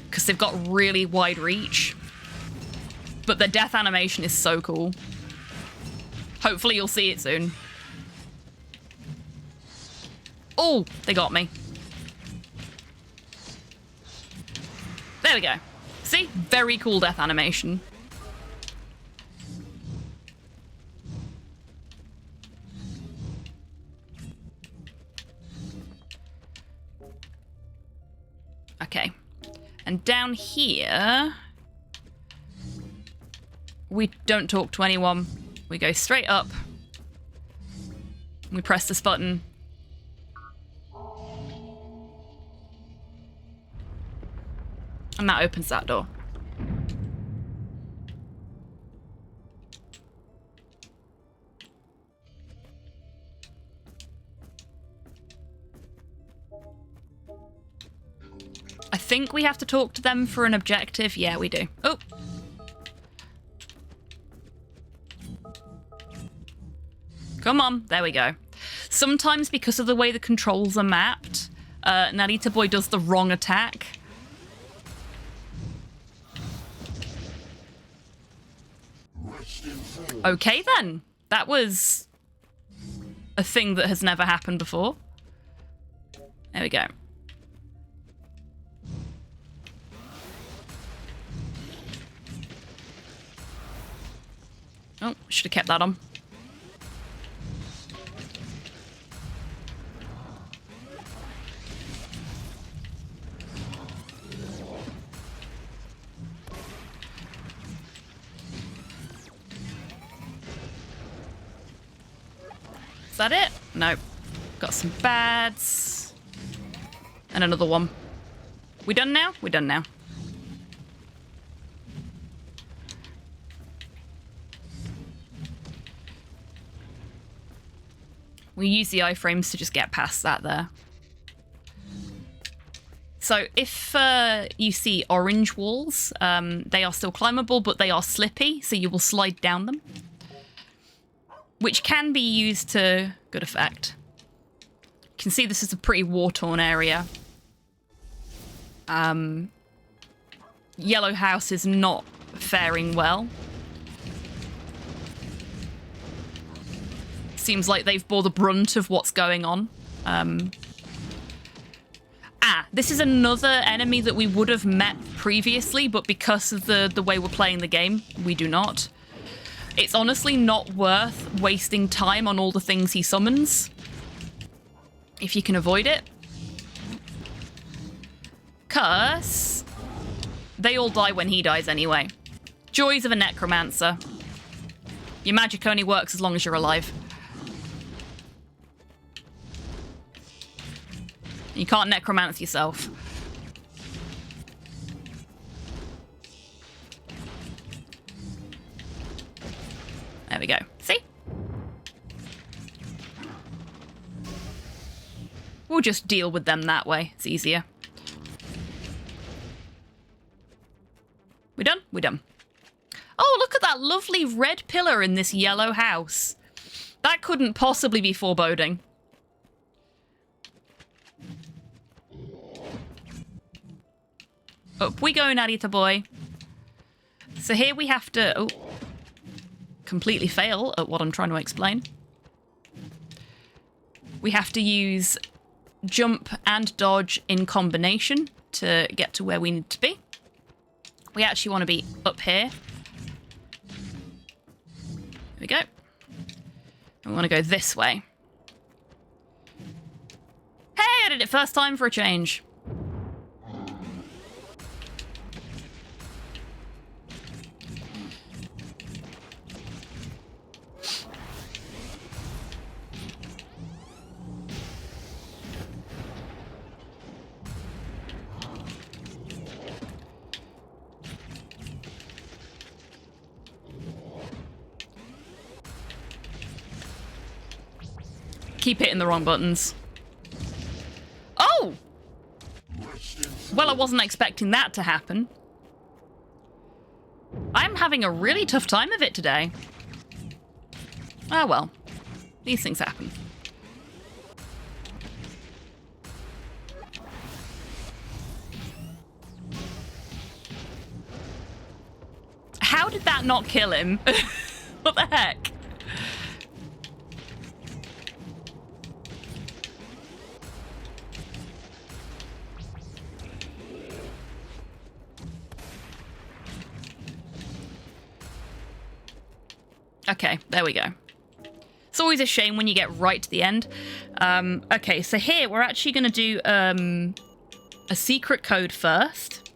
Because they've got really wide reach. But their death animation is so cool. Hopefully you'll see it soon. Oh, they got me. There we go. See? Very cool death animation. Okay. And down here... we don't talk to anyone. We go straight up. We press this button. And that opens that door. I think we have to talk to them for an objective. Yeah, we do. Oh. Come on. There we go. Sometimes because of the way the controls are mapped, Narita Boy does the wrong attack. Okay then. That was a thing that has never happened before. There we go. Oh, should have kept that on. Is that it? Nope. Got some bads. And another one. We done now? We done now. We use the iframes to just get past that there. So if you see orange walls, they are still climbable, but they are slippy, so you will slide down them. Which can be used to good effect. You can see this is a pretty war-torn area. Yellow House is not faring well. Seems like they've bore the brunt of what's going on. This is another enemy that we would have met previously, but because of the way we're playing the game, we do not. It's honestly not worth wasting time on all the things he summons, if you can avoid it. 'Cause they all die when he dies anyway. Joys of a necromancer. Your magic only works as long as you're alive. You can't necromance yourself. There we go. See? We'll just deal with them that way. It's easier. We done? We done. Oh, look at that lovely red pillar in this yellow house. That couldn't possibly be foreboding. Up we go, Narita boy. So here we have to... Oh, completely fail at what I'm trying to explain. We have to use jump and dodge in combination to get to where we need to be. We actually want to be up here. There we go. And we want to go this way. Hey, I did it first time for a change. Keep hitting the wrong buttons. Oh! Well, I wasn't expecting that to happen. I'm having a really tough time of it today. Ah, well. These things happen. How did that not kill him? What the heck? Okay, there we go. It's always a shame when you get right to the end. Okay, so here we're actually going to do a secret code first,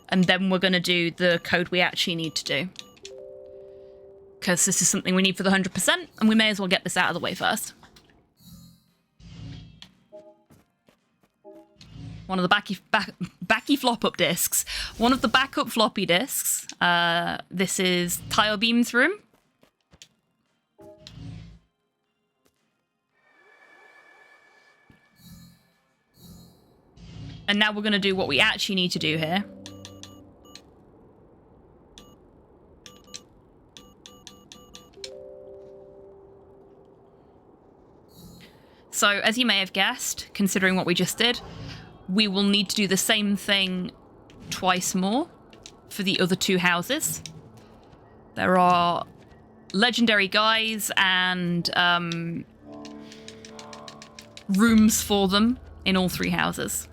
and then we're going to do the code we actually need to do. Because this is something we need for the 100%, and we may as well get this out of the way first. One of the backy flop-up discs. One of the backup floppy disks. This is Tile Beam's room. And now we're going to do what we actually need to do here. So, as you may have guessed, considering what we just did, we will need to do the same thing twice more for the other two houses. There are legendary guys and rooms for them in all three houses.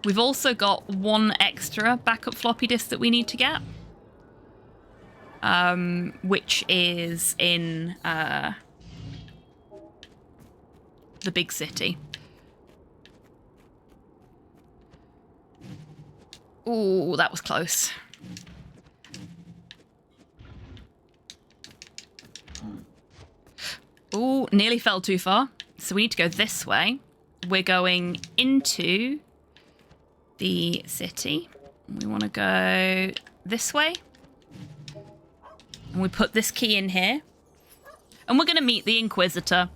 We've also got one extra backup floppy disk that we need to get. Which is in the big city. Ooh, that was close. Ooh, nearly fell too far. So we need to go this way. We're going into the city. We want to go this way. And we put this key in here. And we're going to meet the Inquisitor.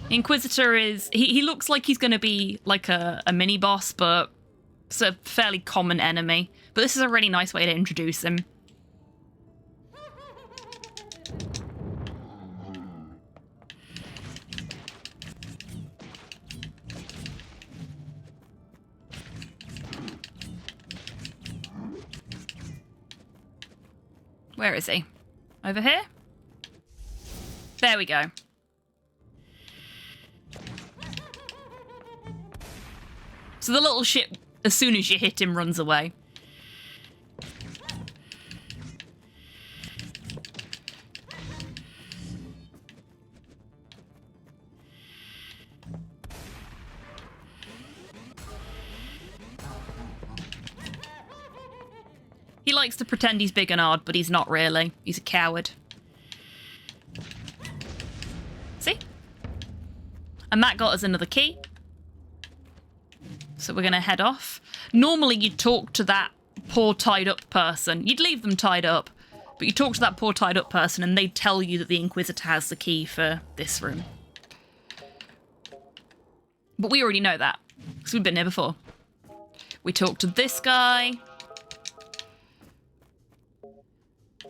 The Inquisitor is... He looks like he's going to be like a mini-boss, but it's a fairly common enemy. But this is a really nice way to introduce him. Where is he? Over here? There we go. So the little ship, as soon as you hit him, runs away. He likes to pretend he's big and hard, but he's not really. He's a coward. See? And that got us another key. So we're going to head off. Normally you'd talk to that poor tied up person. You'd leave them tied up, but you talk to that poor tied up person and they'd tell you that the Inquisitor has the key for this room. But we already know that, because we've been here before. We talked to this guy.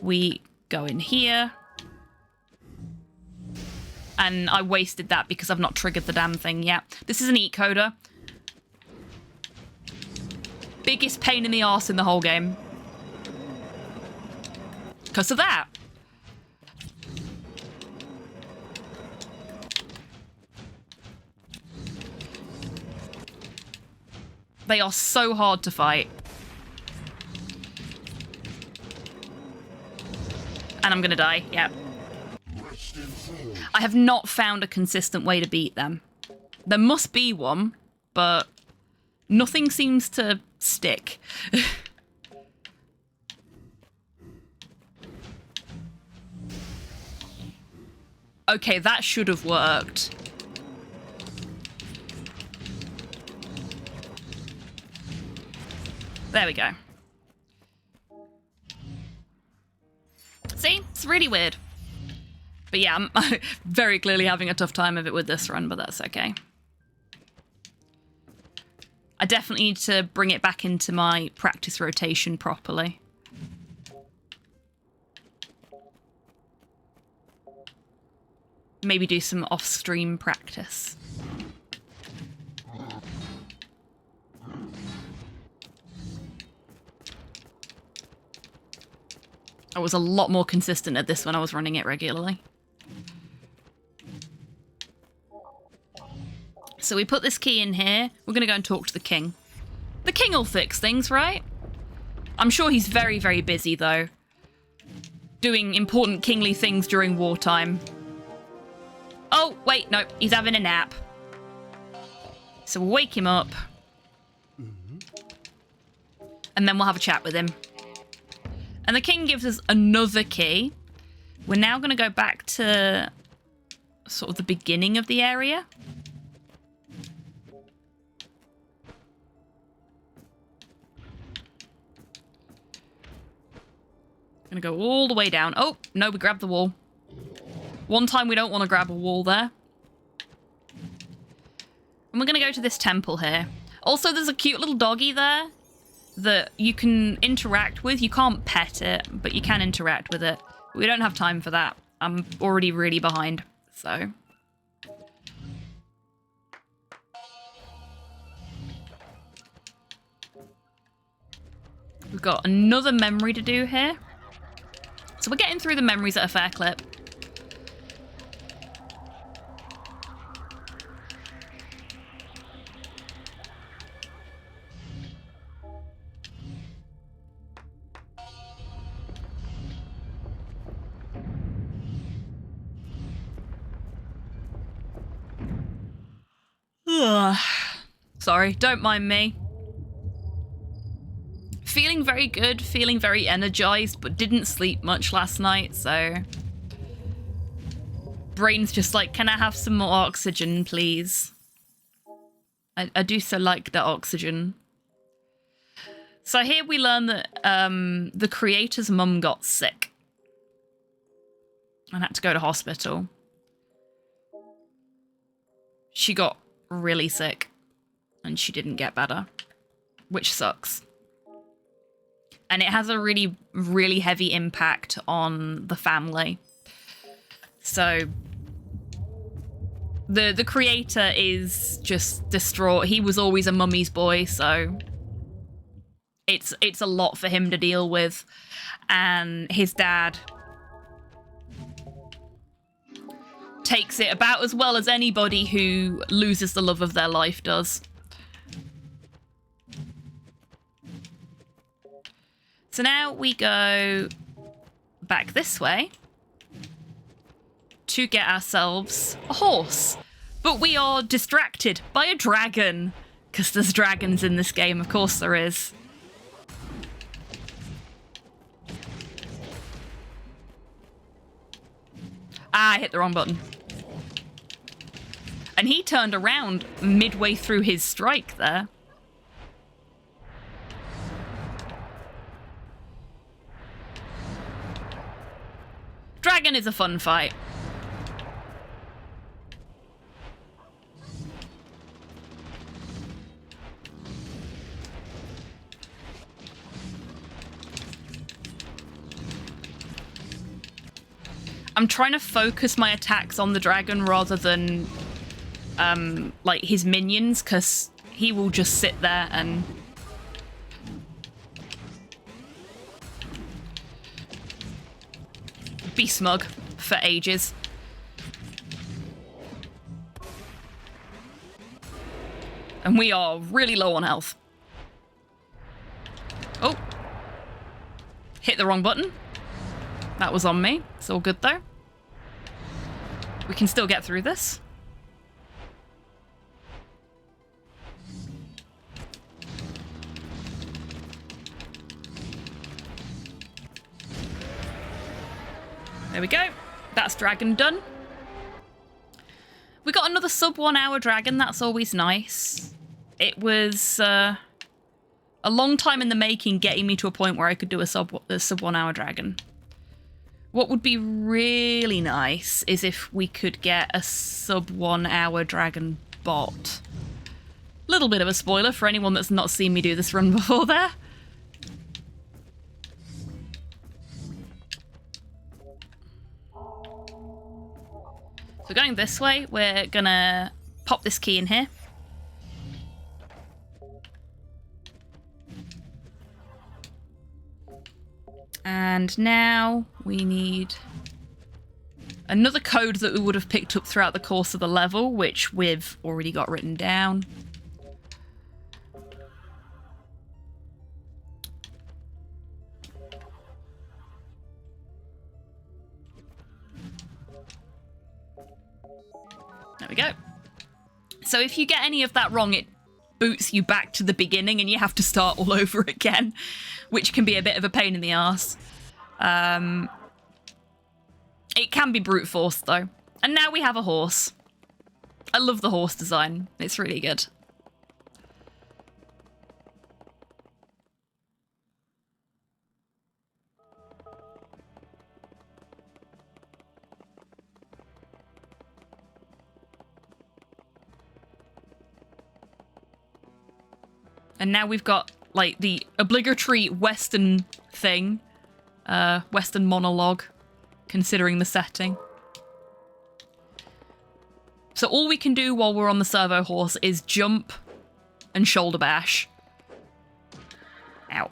We go in here. And I wasted that because I've not triggered the damn thing yet. This is an ecoder. Biggest pain in the arse in the whole game. Because of that. They are so hard to fight. And I'm gonna die, yeah. I have not found a consistent way to beat them. There must be one, but nothing seems to stick. Okay, that should have worked. There we go. See? It's really weird. But yeah, I'm very clearly having a tough time of it with this run, but that's okay. I definitely need to bring it back into my practice rotation properly. Maybe do some off-stream practice. I was a lot more consistent at this when I was running it regularly. So we put this key in here. We're going to go and talk to the king. The king will fix things, right? I'm sure he's very, very busy, though. doing important kingly things during wartime. Oh, wait, no, he's having a nap. So we'll wake him up. And then we'll have a chat with him. And the king gives us another key. We're now going to go back to sort of the beginning of the area. Going to go all the way down. Oh, no, we grabbed the wall. One time we don't want to grab a wall there. And we're going to go to this temple here. Also, there's a cute little doggy there that you can interact with. You can't pet it, but you can interact with it. We don't have time for that. I'm already really behind, so... We've got another memory to do here. So we're getting through the memories at a fair clip. Ugh. Sorry, don't mind me. Feeling very good, feeling very energized, but didn't sleep much last night, so... Brain's just like, can I have some more oxygen, please? I do so like the oxygen. So here we learn that the creator's mum got sick and had to go to hospital. She got really sick and she didn't get better, which sucks. And it has a really, really heavy impact on the family. So the creator is just distraught. He was always a mummy's boy, so it's a lot for him to deal with. And his dad takes it about as well as anybody who loses the love of their life does. So now we go back this way to get ourselves a horse. But we are distracted by a dragon. Because there's dragons in this game, of course there is. Ah, I hit the wrong button. And he turned around midway through his strike there. Dragon is a fun fight. I'm trying to focus my attacks on the dragon rather than like his minions, because he will just sit there and be smug for ages. And we are really low on health. Oh. Hit the wrong button. That was on me. It's all good though. We can still get through this. There we go. That's dragon done. We got another sub 1 hour dragon. That's always nice. It was a long time in the making getting me to a point where I could do a sub 1 hour dragon. What would be really nice is if we could get a sub 1 hour dragon bot. Little bit of a spoiler for anyone that's not seen me do this run before there. So going this way, we're gonna pop this key in here. And now we need another code that we would have picked up throughout the course of the level, which we've already got written down. So if you get any of that wrong, it boots you back to the beginning and you have to start all over again, which can be a bit of a pain in the arse. It can be brute force, though. And now we have a horse. I love the horse design. It's really good. And now we've got, like, the obligatory Western thing. Western monologue, considering the setting. So all we can do while we're on the servo horse is jump and shoulder bash. Ow.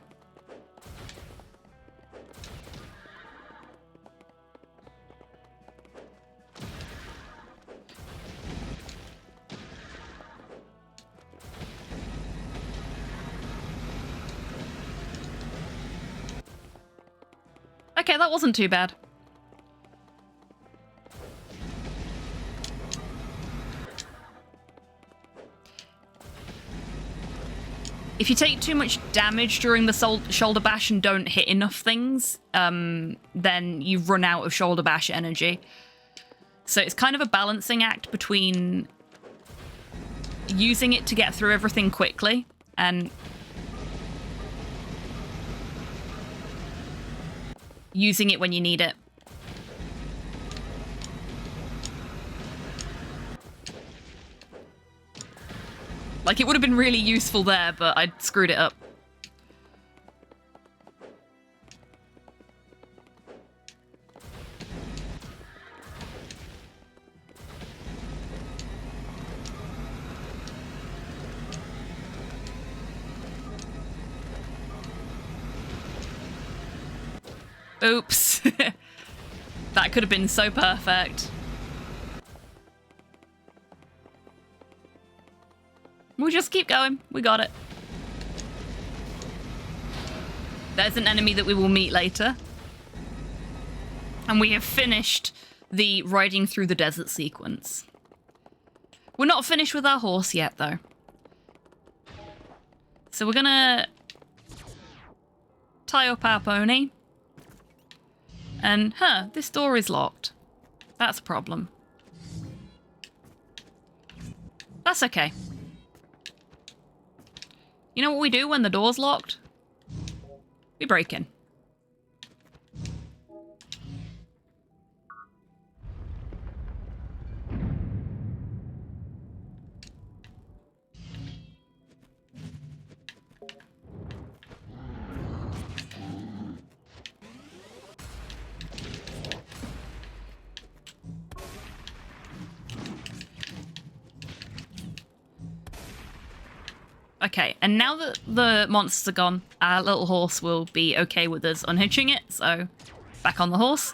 Okay, that wasn't too bad. If you take too much damage during the shoulder bash and don't hit enough things, then you run out of shoulder bash energy. So it's kind of a balancing act between using it to get through everything quickly and using it when you need it. Like, it would have been really useful there, but I screwed it up. Oops. That could have been so perfect. We'll just keep going. We got it. There's an enemy that we will meet later. And we have finished the riding through the desert sequence. We're not finished with our horse yet, though. So we're gonna tie up our pony. And, this door is locked. That's a problem. That's okay. You know what we do when the door's locked? We break in. Okay, and now that the monsters are gone, our little horse will be okay with us unhitching it, so back on the horse.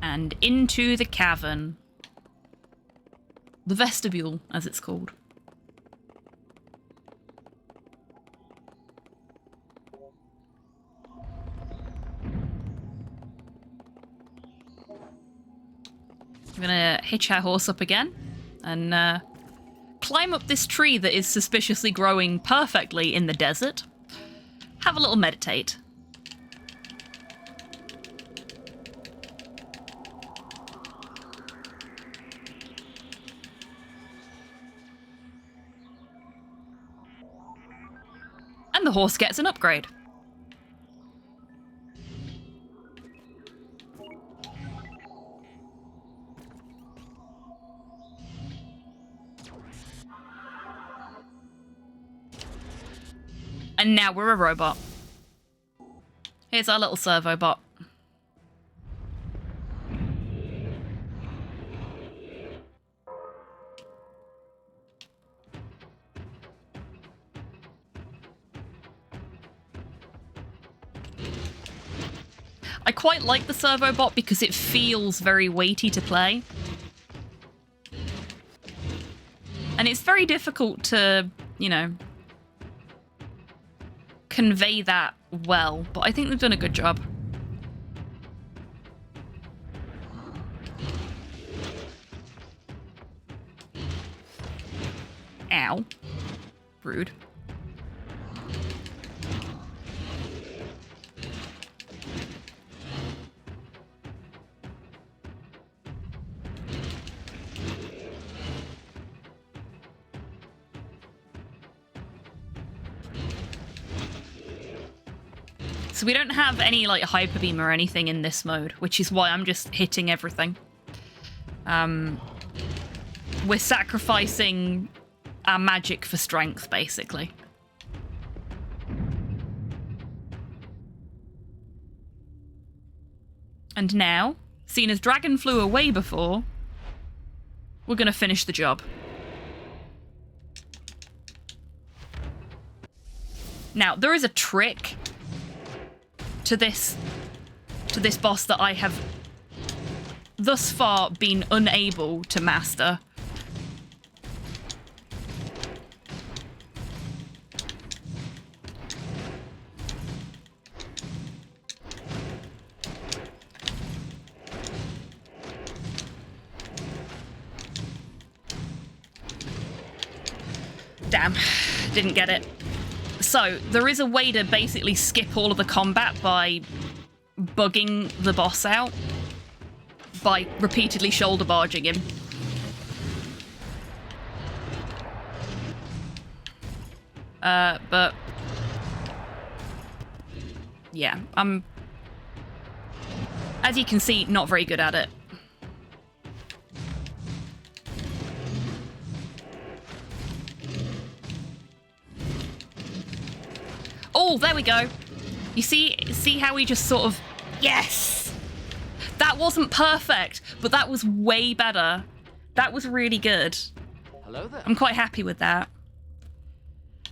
And into the cavern. The vestibule, as it's called. I'm gonna hitch our horse up again. And climb up this tree that is suspiciously growing perfectly in the desert. Have a little meditate. And the horse gets an upgrade. And now we're a robot. Here's our little servo bot. I quite like the servo bot because it feels very weighty to play. And it's very difficult to, you know, convey that well, but I think they've done a good job. Ow. Rude. So we don't have any like hyper beam or anything in this mode, which is why I'm just hitting everything. We're sacrificing our magic for strength, basically. And now, seeing as Dragon flew away before, we're gonna finish the job. Now, there is a trick to this boss that I have thus far been unable to master. Damn, didn't get it. So, there is a way to basically skip all of the combat by bugging the boss out, by repeatedly shoulder barging him. But yeah, I'm, as you can see, not very good at it. Oh, there we go. You see how we just sort of... Yes! That wasn't perfect, but that was way better. That was really good. Hello there. I'm quite happy with that.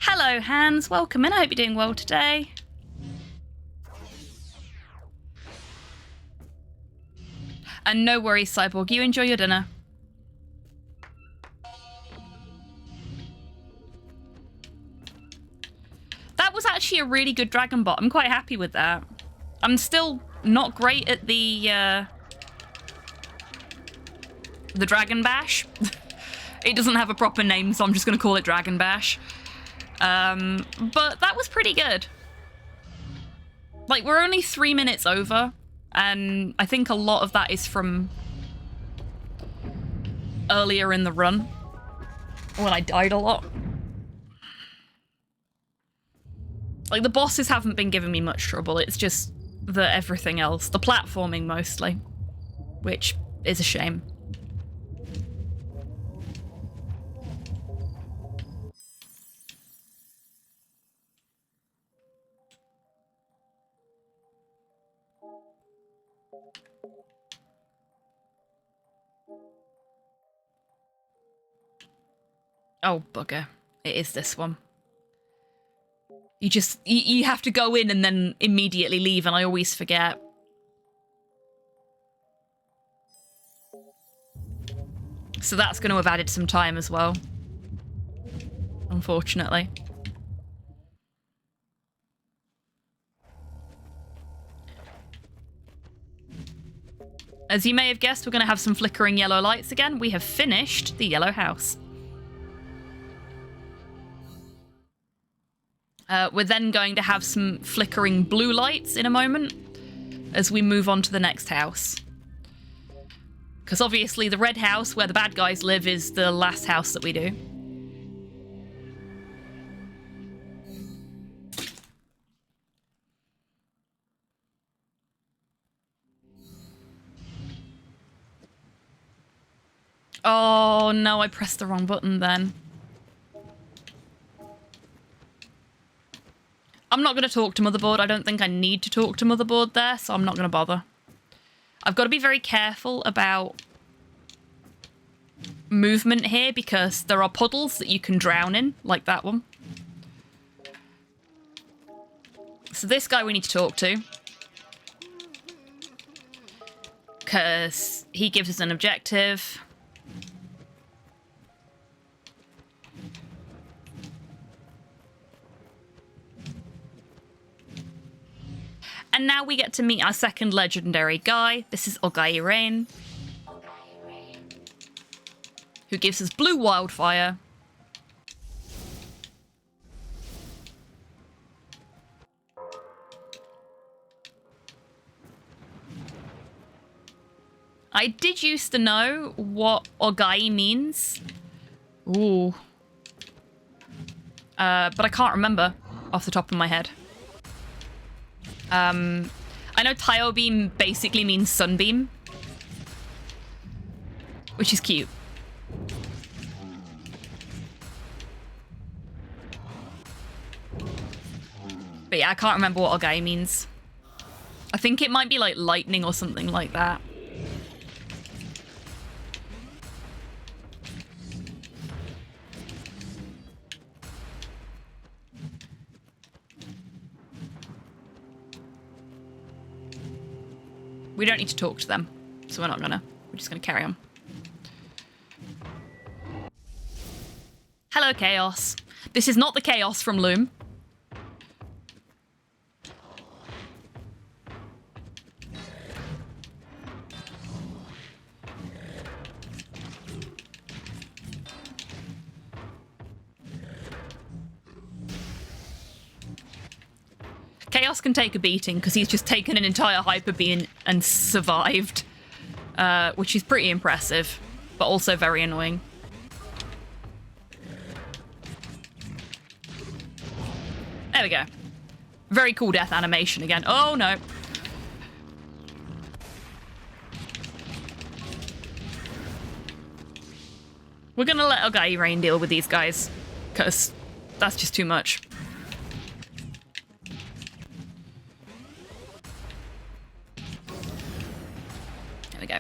Hello, Hans. Welcome in. I hope you're doing well today. And no worries, Cyborg. You enjoy your dinner. That was actually a really good Dragon Bot. I'm quite happy with that. I'm still not great at the Dragon Bash. It doesn't have a proper name, so I'm just going to call it Dragon Bash. But that was pretty good. Like, we're only 3 minutes over, and I think a lot of that is from earlier in the run, when I died a lot. Like, the bosses haven't been giving me much trouble, it's just the everything else. The platforming, mostly. Which is a shame. Oh, bugger. It is this one. You have to go in and then immediately leave, and I always forget. So that's going to have added some time as well. Unfortunately. As you may have guessed, we're going to have some flickering yellow lights again. We have finished the yellow house. We're then going to have some flickering blue lights in a moment as we move on to the next house. Because obviously the red house where the bad guys live is the last house that we do. Oh no, I pressed the wrong button then. I'm not going to talk to Motherboard. I don't think I need to talk to Motherboard there, so I'm not going to bother. I've got to be very careful about movement here because there are puddles that you can drown in, like that one. So this guy we need to talk to. Because he gives us an objective. And now we get to meet our second legendary guy. This is Ogai Rain, who gives us blue wildfire. I did used to know what ogai means. Ooh. But I can't remember off the top of my head. I know Taiyo beam basically means sunbeam, which is cute. But yeah, I can't remember what ogai means. I think it might be like lightning or something like that. We don't need to talk to them, so we're not gonna. We're just gonna carry on. Hello, Chaos. This is not the Chaos from Loom. Chaos can take a beating because he's just taken an entire Hyper Beam and survived, which is pretty impressive, but also very annoying. There we go. Very cool death animation again. Oh no. We're gonna let Ogai Rain deal with these guys, because that's just too much. There we go.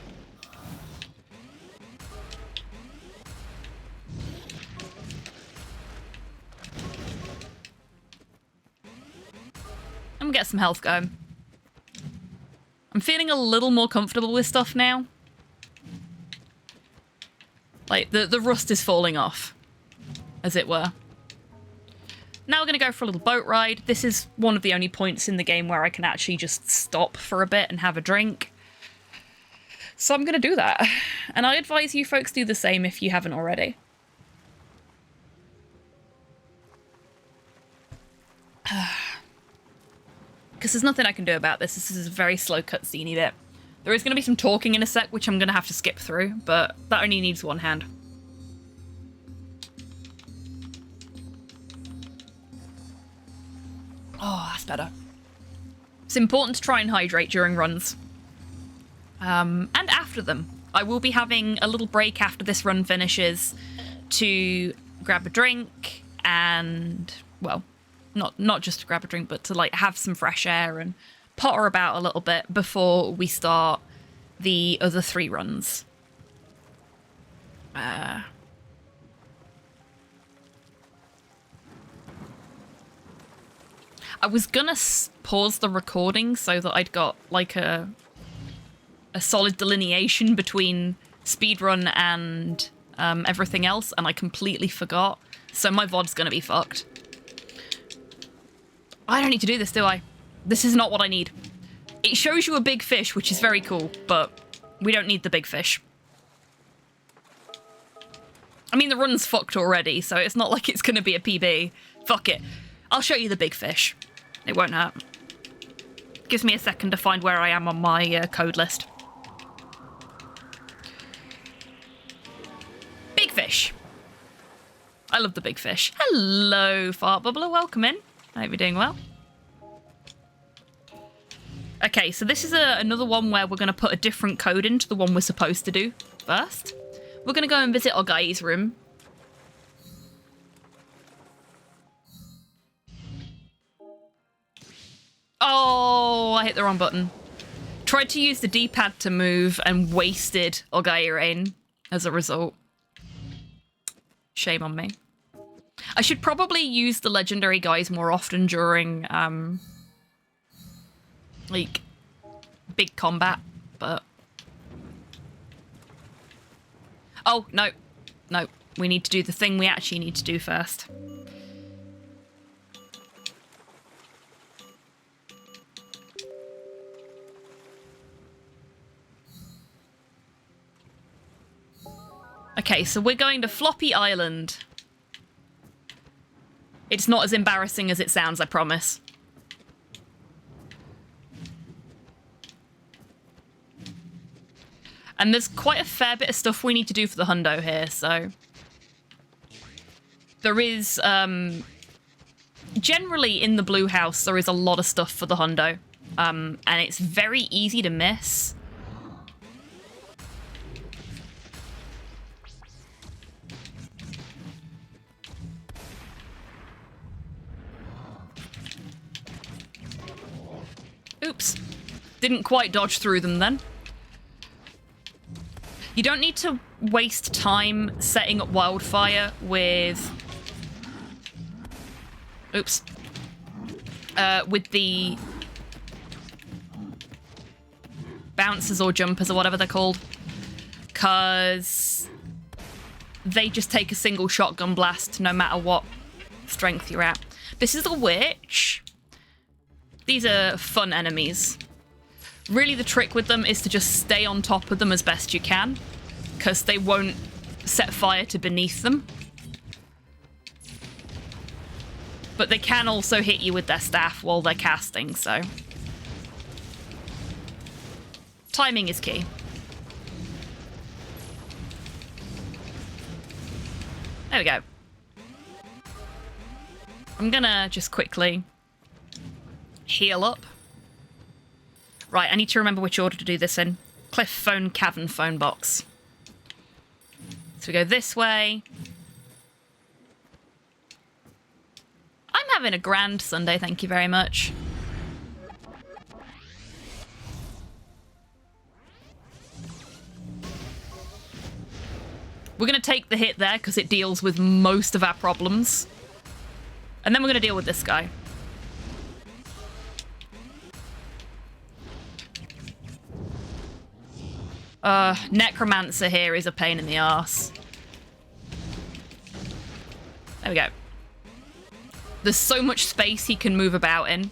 I'm gonna get some health going. I'm feeling a little more comfortable with stuff now. Like, the rust is falling off, as it were. Now we're going to go for a little boat ride. This is one of the only points in the game where I can actually just stop for a bit and have a drink. So I'm going to do that. And I advise you folks do the same if you haven't already. Because there's nothing I can do about this. This is a very slow cutscene bit. There is going to be some talking in a sec, which I'm going to have to skip through, but that only needs one hand. Oh, that's better. It's important to try and hydrate during runs. And after them. I will be having a little break after this run finishes to grab a drink and, well, not just to grab a drink, but to like have some fresh air and potter about a little bit before we start the other 3 runs. I was gonna pause the recording so that I'd got like a solid delineation between speedrun and everything else, and I completely forgot. So my VOD's gonna be fucked. I don't need to do this, do I? This is not what I need. It shows you a big fish, which is very cool, but we don't need the big fish. I mean, the run's fucked already, so it's not like it's going to be a PB. Fuck it. I'll show you the big fish. It won't hurt. Gives me a second to find where I am on my code list. Big fish. I love the big fish. Hello, Fart Bubbler. Welcome in. I hope you're doing well. Okay, so this is another one where we're going to put a different code into the one we're supposed to do first. We're going to go and visit Ogai's room. Oh, I hit the wrong button. Tried to use the D-pad to move and wasted Ogai Rain as a result. Shame on me. I should probably use the legendary guys more often during, like, big combat, but... Oh, no. No. We need to do the thing we actually need to do first. Okay, so we're going to Floppy Island. It's not as embarrassing as it sounds, I promise. And there's quite a fair bit of stuff we need to do for the hundo here, so... There is, generally in the blue house, there is a lot of stuff for the hundo. And it's very easy to miss. Oops. Didn't quite dodge through them then. You don't need to waste time setting up wildfire with... Oops. With the... bouncers or jumpers or whatever they're called. Because... they just take a single shotgun blast no matter what strength you're at. This is a witch. These are fun enemies. Really, the trick with them is to just stay on top of them as best you can, because they won't set fire to beneath them. But they can also hit you with their staff while they're casting, so... timing is key. There we go. I'm gonna just quickly heal up. Right, I need to remember which order to do this in. Cliff phone, cavern phone box. So we go this way. I'm having a grand Sunday, thank you very much. We're going to take the hit there because it deals with most of our problems. And then we're going to deal with this guy. Necromancer here is a pain in the arse. There we go. There's so much space he can move about in.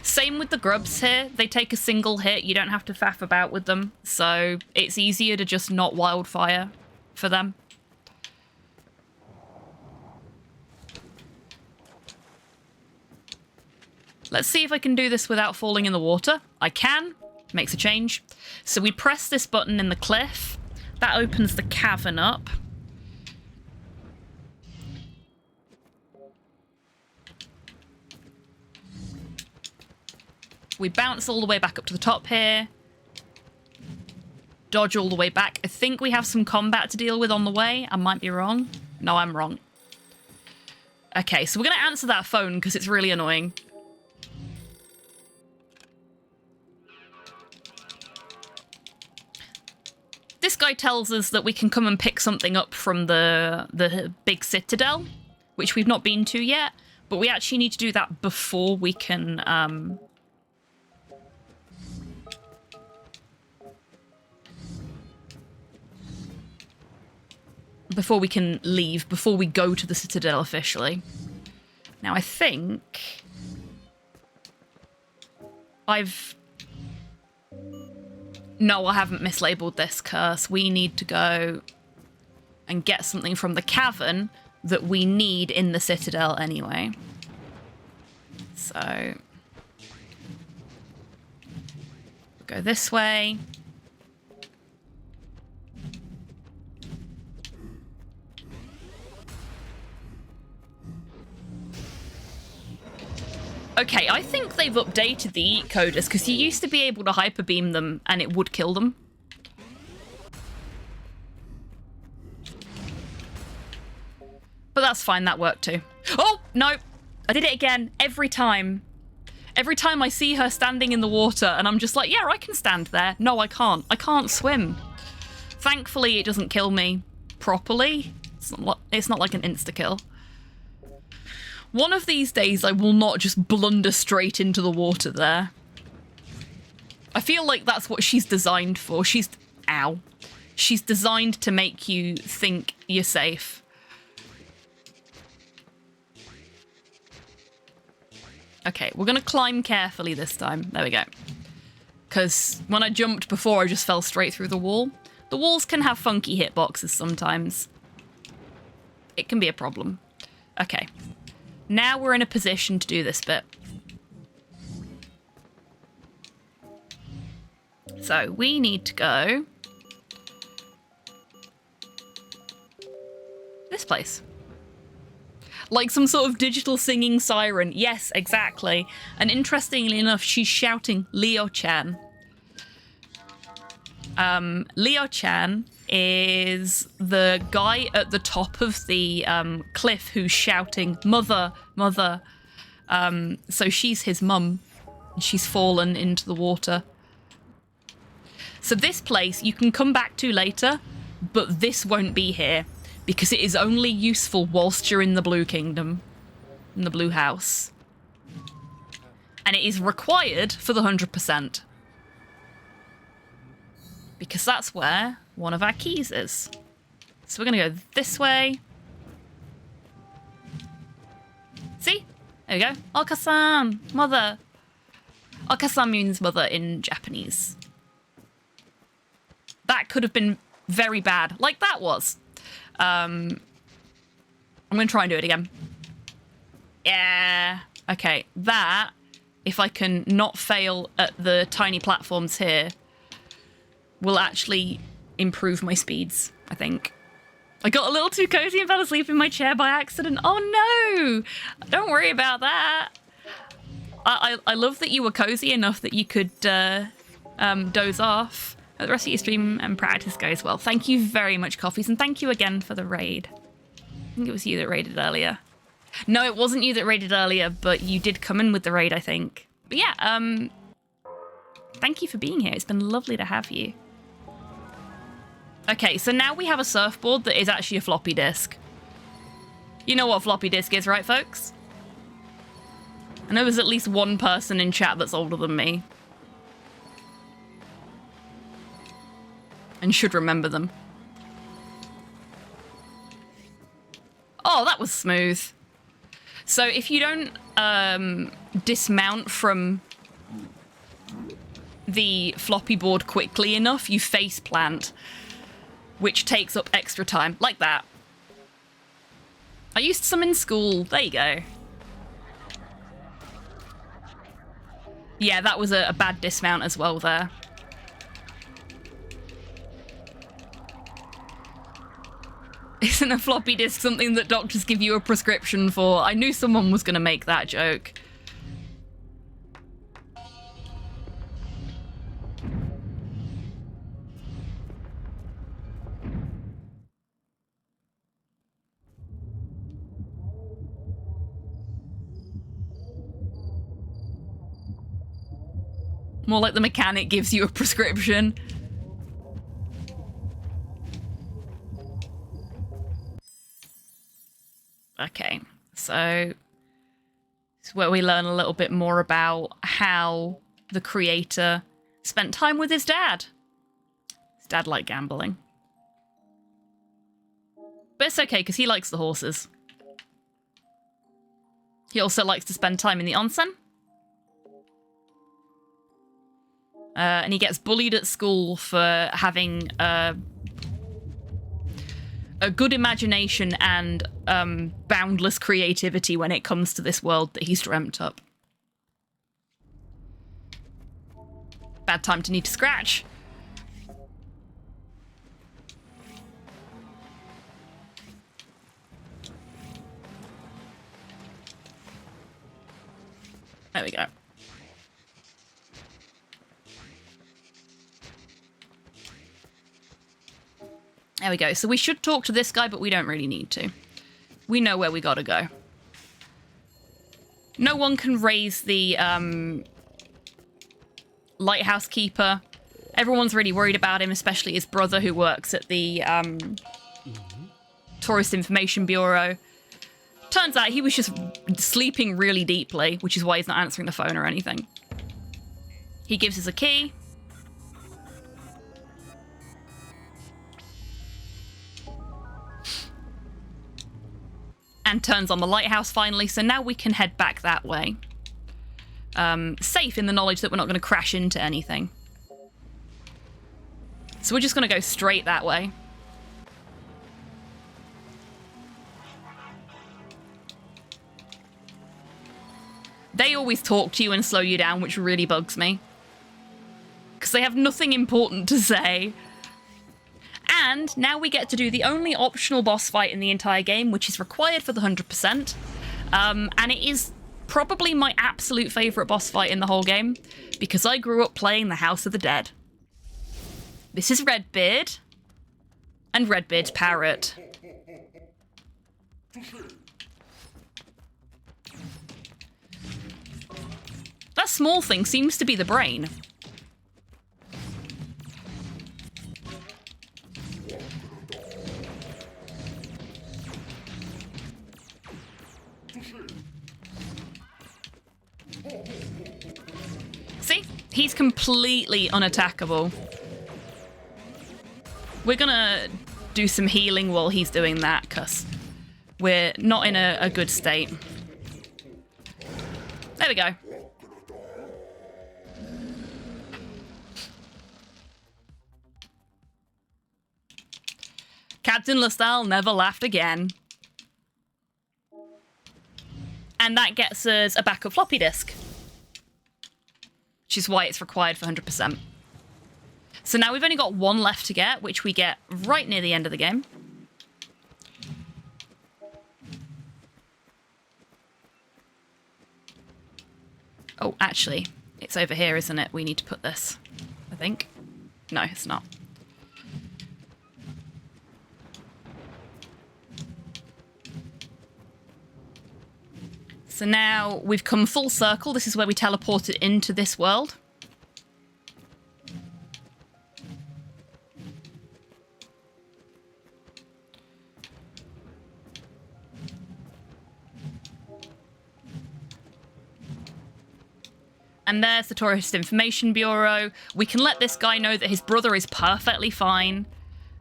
Same with the grubs here. They take a single hit. You don't have to faff about with them. So it's easier to just not wildfire for them. Let's see if I can do this without falling in the water. I can. Makes a change. So we press this button in the cliff. That opens the cavern up. We bounce all the way back up to the top here. Dodge all the way back. I think we have some combat to deal with on the way. I might be wrong. No, I'm wrong. Okay, so we're going to answer that phone because it's really annoying. This guy tells us that we can come and pick something up from the big citadel, which we've not been to yet, but we actually need to do that before we can... before we can leave, before we go to the citadel officially. Now, I think... No, I haven't mislabeled this curse. We need to go and get something from the cavern that we need in the citadel anyway. So... go this way. Okay, I think they've updated the eat coders because you used to be able to hyper beam them and it would kill them. But that's fine, that worked too. Oh, no, I did it again every time. Every time I see her standing in the water and I'm just like, yeah, I can stand there. No, I can't. I can't swim. Thankfully, it doesn't kill me properly. It's not like an insta-kill. One of these days, I will not just blunder straight into the water there. I feel like that's what she's designed for. Ow. She's designed to make you think you're safe. Okay, we're going to climb carefully this time. There we go. Because when I jumped before, I just fell straight through the wall. The walls can have funky hitboxes sometimes. It can be a problem. Okay. Now we're in a position to do this bit. So we need to go this place. Like some sort of digital singing siren. Yes, exactly. And interestingly enough, she's shouting Leo-chan. Leo-chan is the guy at the top of the cliff who's shouting, "Mother, mother." So she's his mum. And she's fallen into the water. So this place you can come back to later, but this won't be here. Because it is only useful whilst you're in the Blue Kingdom. In the Blue House. And it is required for the 100%. Because that's where one of our keys is. So we're going to go this way. See? There we go. Okasan, mother. Okasan means mother in Japanese. That could have been very bad, like that was. I'm going to try and do it again. Yeah. Okay, that, if I can not fail at the tiny platforms here, will actually improve my speeds, I think. I got a little too cozy and fell asleep in my chair by accident. Oh no! Don't worry about that. I love that you were cozy enough that you could doze off. The rest of your stream and practice goes well. Thank you very much, Coffees, and thank you again for the raid. I think it was you that raided earlier. No, it wasn't you that raided earlier, but you did come in with the raid, I think. But yeah, thank you for being here. It's been lovely to have you. Okay, so now we have a surfboard that is actually a floppy disk. You know what a floppy disk is, right, folks? I know there's at least one person in chat that's older than me. And should remember them. Oh, that was smooth. So if you don't dismount from the floppy board quickly enough, you face plant, which takes up extra time, like that. I used some in school. There you go. Yeah, that was a bad dismount as well there. Isn't a floppy disk something that doctors give you a prescription for? I knew someone was going to make that joke. More like the mechanic gives you a prescription. Okay, so it's where we learn a little bit more about how the creator spent time with his dad. His dad liked gambling. But it's okay, because he likes the horses. He also likes to spend time in the onsen. And he gets bullied at school for having a good imagination and boundless creativity when it comes to this world that he's dreamt up. Bad time to need to scratch. There we go. There we go. So we should talk to this guy, but we don't really need to. We know where we gotta go. No one can raise the lighthouse keeper. Everyone's really worried about him, especially his brother who works at the Tourist Information Bureau. Turns out he was just sleeping really deeply, which is why he's not answering the phone or anything. He gives us a key. And turns on the lighthouse finally, so now we can head back that way. Safe in the knowledge that we're not going to crash into anything. So we're just going to go straight that way. They always talk to you and slow you down, which really bugs me. because they have nothing important to say. And now we get to do the only optional boss fight in the entire game, which is required for the 100%. And it is probably my absolute favourite boss fight in the whole game, because I grew up playing the House of the Dead. This is Redbeard, and Redbeard's parrot. That small thing seems to be the brain. See? He's completely unattackable. We're gonna do some healing while he's doing that, because we're not in a good state. There we go. Captain LaSalle never laughed again. And that gets us a backup floppy disk, which is why it's required for 100%. So now we've only got one left to get, which we get right near the end of the game. Oh, actually, it's over here, isn't it? We need to put this, I think. No, it's not. So now we've come full circle. This is where we teleported into this world. And there's the Tourist Information Bureau. We can let this guy know that his brother is perfectly fine.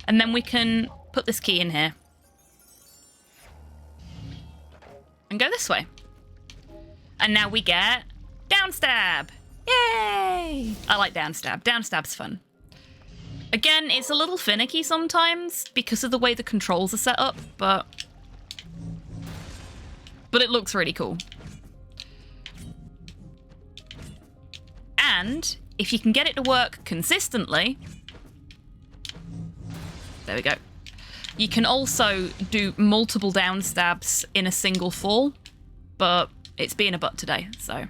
And then we can put this key in here. And go this way. And now we get downstab. Yay! I like downstab. Downstab's fun. Again, it's a little finicky sometimes because of the way the controls are set up, but it looks really cool. And if you can get it to work consistently, there we go. You can also do multiple downstabs in a single fall, but it's being a butt today, so.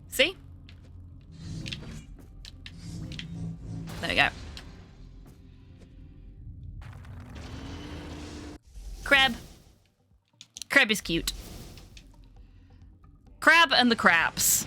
See? There we go. Crab. Crab is cute. Crab and the Crabs.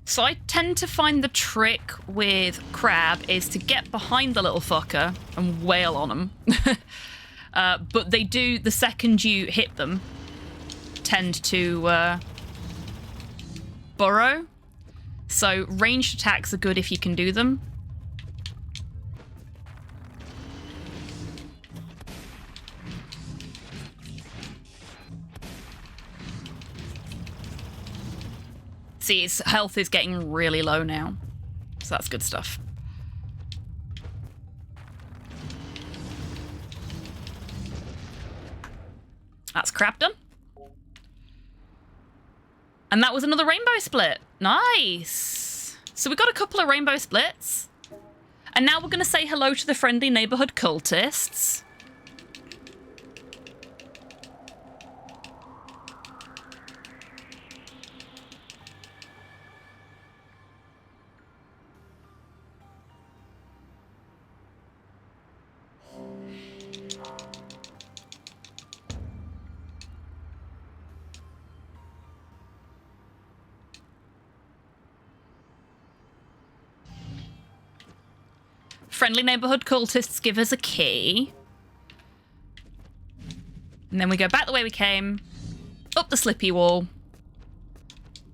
So I tend to find the trick with Crab is to get behind the little fucker and wail on him. But they do, the second you hit them, tend to burrow. So ranged attacks are good if you can do them. See, its health is getting really low now. So that's good stuff. That's Crab done. And that was another rainbow split. Nice. So we got a couple of rainbow splits. And now we're going to say hello to the friendly neighborhood cultists. Friendly neighborhood cultists give us a key. And then we go back the way we came, up the slippy wall,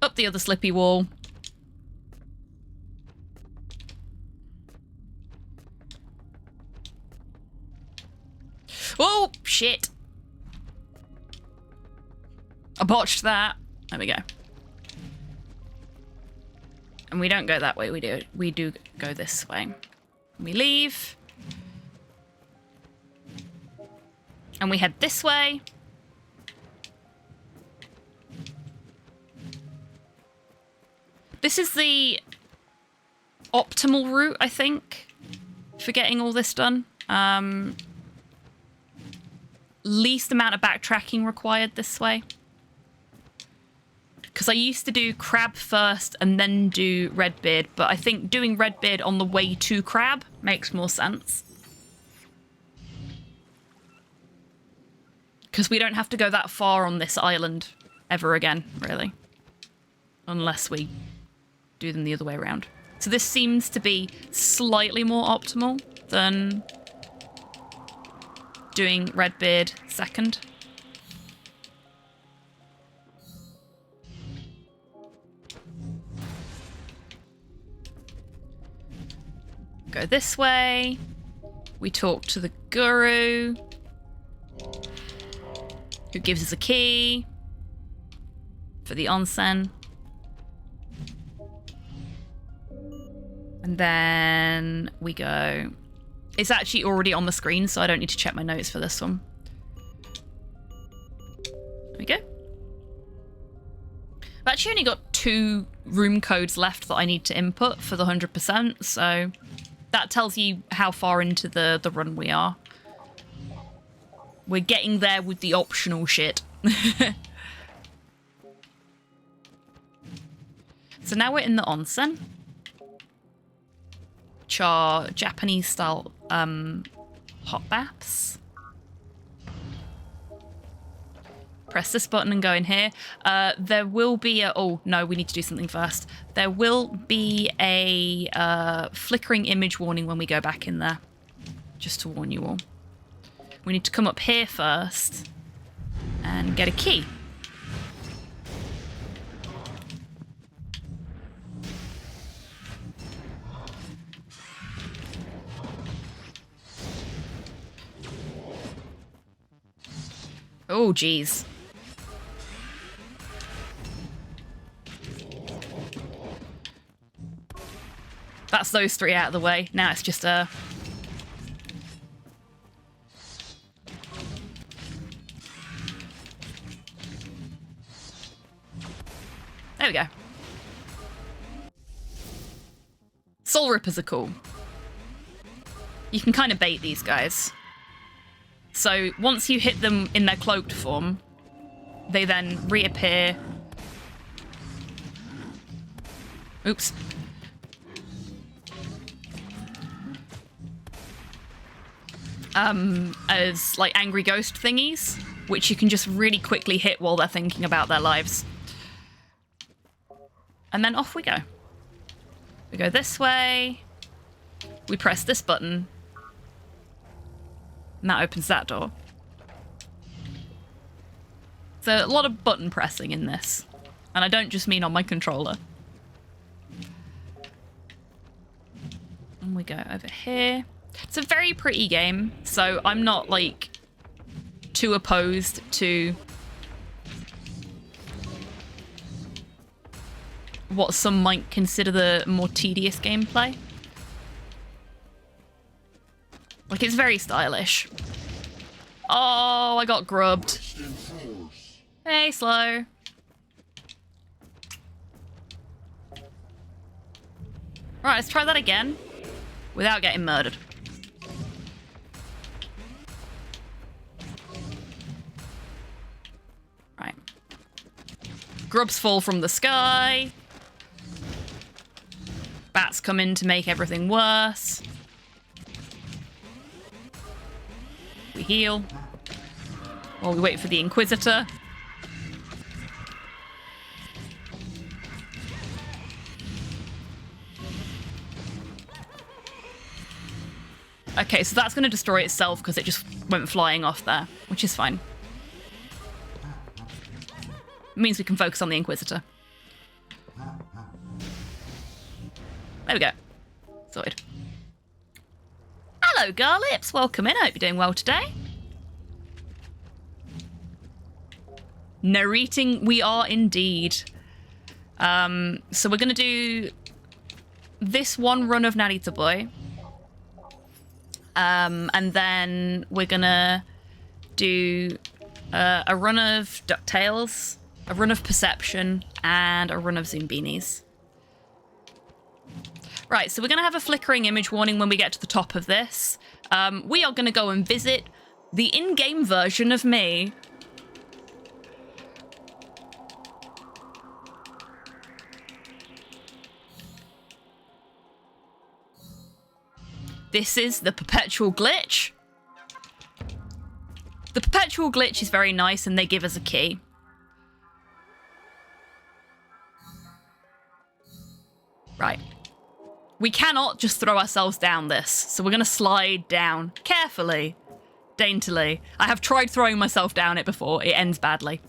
up the other slippy wall. Oh, shit. I botched that. There we go. And we don't go that way. We do go this way. We leave. And we head this way. This is the optimal route, I think, for getting all this done. Least amount of backtracking required this way. Because I used to do Crab first and then do Redbeard, but I think doing Redbeard on the way to Crab makes more sense. Because we don't have to go that far on this island ever again, really. Unless we do them the other way around. So this seems to be slightly more optimal than doing Redbeard second. Go this way. We talk to the guru, who gives us a key for the onsen. And then we go... It's actually already on the screen, so I don't need to check my notes for this one. There we go. I've actually only got 2 room codes left that I need to input for the 100%, so that tells you how far into the run we are. We're getting there with the optional shit. So now we're in the onsen, which are Japanese-style hot baths. Press this button and go in here. There will be a... Oh, no, we need to do something first. There will be a flickering image warning when we go back in there. Just to warn you all. We need to come up here first and get a key. Oh, geez. That's those 3 out of the way. Now it's just There we go. Soul Rippers are cool. You can kind of bait these guys. So once you hit them in their cloaked form, they then reappear. Oops. As like angry ghost thingies, which you can just really quickly hit while they're thinking about their lives. And then off we go. We go this way. We press this button. And that opens that door. So a lot of button pressing in this. And I don't just mean on my controller. And we go over here. It's a very pretty game, so I'm not, like, too opposed to what some might consider the more tedious gameplay. Like, it's very stylish. Oh, I got grubbed. Hey, Slow. Right, let's try that again without getting murdered. Right. Grubs fall from the sky. Bats come in to make everything worse. We heal. While we wait for the Inquisitor. Okay, so that's going to destroy itself because it just went flying off there, which is fine. It means we can focus on the Inquisitor. There we go. Sorted. Hello, Garlips. Welcome in. I hope you're doing well today. Narrating we are indeed. So we're going to do this one run of Narita Boy. And then we're going to do a run of DuckTales, a run of Perception, and a run of Zoombeanies. Right, so we're going to have a flickering image warning when we get to the top of this. We are going to go and visit the in-game version of me. This is the Perpetual Glitch. The Perpetual Glitch is very nice, and they give us a key. Right. We cannot just throw ourselves down this, so we're going to slide down carefully, daintily. I have tried throwing myself down it before. It ends badly.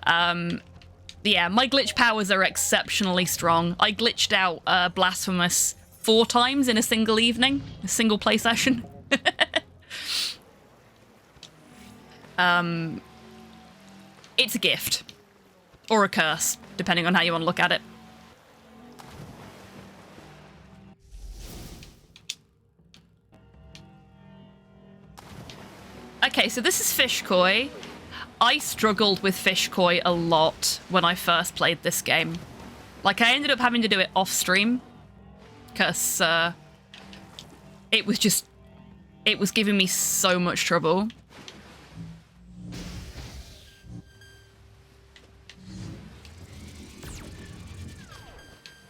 Yeah, my glitch powers are exceptionally strong. I glitched out Blasphemous 4 times in a single evening, a single play session. It's a gift. Or a curse, depending on how you want to look at it. Okay, so this is Fish Koi. I struggled with Fish Koi a lot when I first played this game. Like, I ended up having to do it off stream. Because it was giving me so much trouble.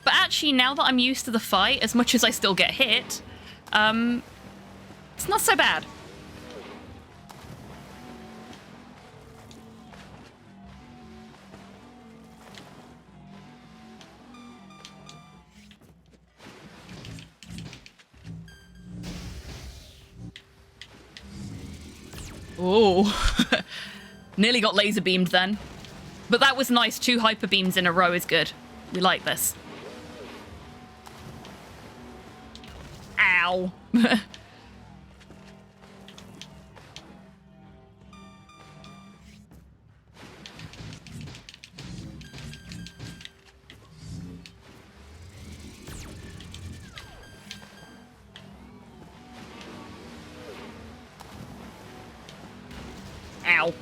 But actually, now that I'm used to the fight, as much as I still get hit, it's not so bad. Oh, nearly got laser beamed then. But that was nice. 2 hyper beams in a row is good. We like this. Ow. Ow.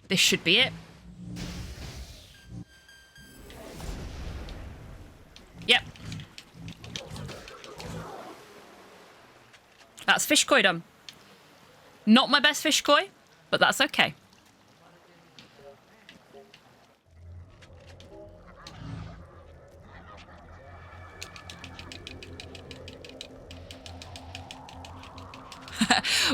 This should be it. Yep. That's Fish Koi done. Not my best Fish Koi, but that's okay.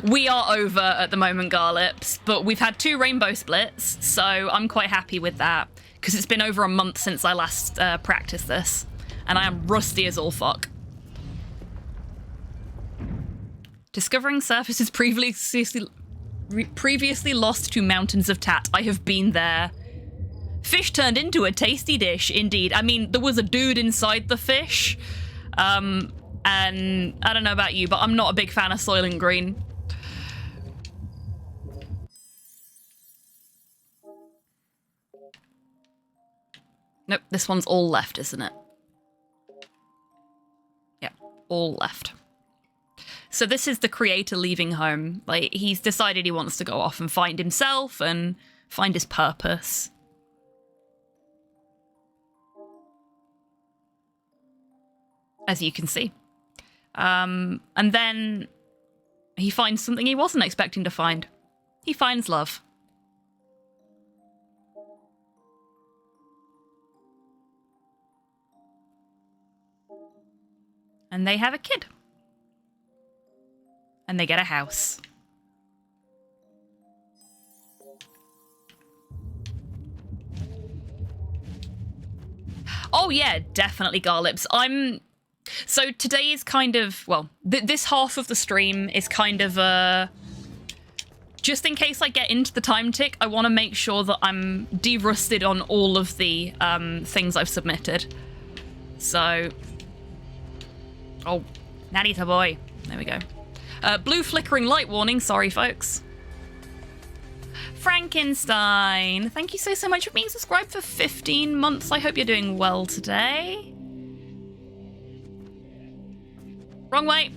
We are over at the moment, Garlips, but we've had 2 rainbow splits, so I'm quite happy with that, because it's been over a month since I last practiced this, and I am rusty as all fuck. Discovering surfaces previously lost to mountains of tat. I have been there. Fish turned into a tasty dish, indeed. I mean, there was a dude inside the fish, and I don't know about you, but I'm not a big fan of Soylent Green. Nope, this one's all left, isn't it? Yeah, all left. So this is the creator leaving home. Like, he's decided he wants to go off and find himself and find his purpose. As you can see. And then he finds something he wasn't expecting to find. He finds love. And they have a kid. And they get a house. Oh yeah, definitely Garlips. So today is kind of, well, this half of the stream is kind of just in case I get into the time tick, I want to make sure that I'm de-rusted on all of the things I've submitted. So Oh, Narita boy. There we go. Blue flickering light warning. Sorry, folks. Frankenstein. Thank you so much for being subscribed for 15 months. I hope you're doing well today. Wrong way.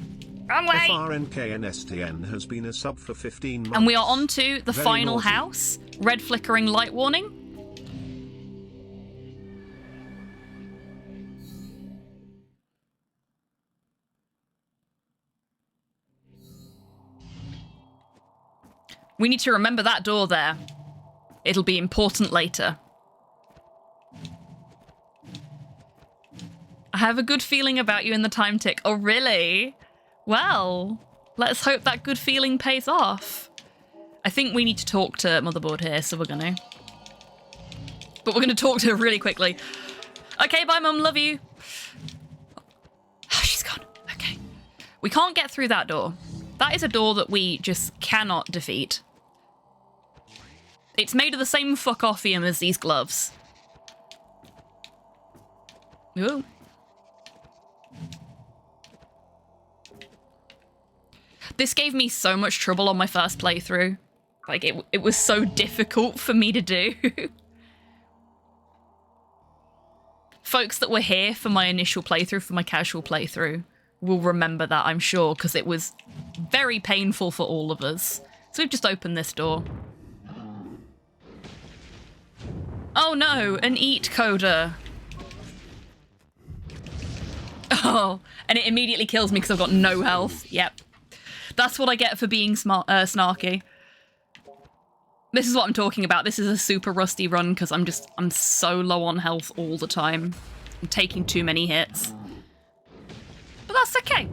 Wrong way. FRNKNSTN has been a sub for 15 months. And we are on to the Very final naughty. house. Red flickering light warning. We need to remember that door there. It'll be important later. I have a good feeling about you in the time tick. Oh, really? Well, let's hope that good feeling pays off. I think we need to talk to Motherboard here, so we're gonna. But we're gonna talk to her really quickly. Okay, bye, Mum. Love you. Oh, she's gone. Okay. We can't get through that door. That is a door that we just cannot defeat. It's made of the same fuck-offium as these gloves. Ooh. This gave me so much trouble on my first playthrough. Like, it was so difficult for me to do. Folks that were here for my initial playthrough, for my casual playthrough, will remember that, I'm sure, because it was very painful for all of us. So we've just opened this door. Oh no, an eat coder. Oh, and it immediately kills me because I've got no health. Yep. That's what I get for being snarky. This is what I'm talking about. This is a super rusty run because I'm so low on health all the time. I'm taking too many hits. But that's okay.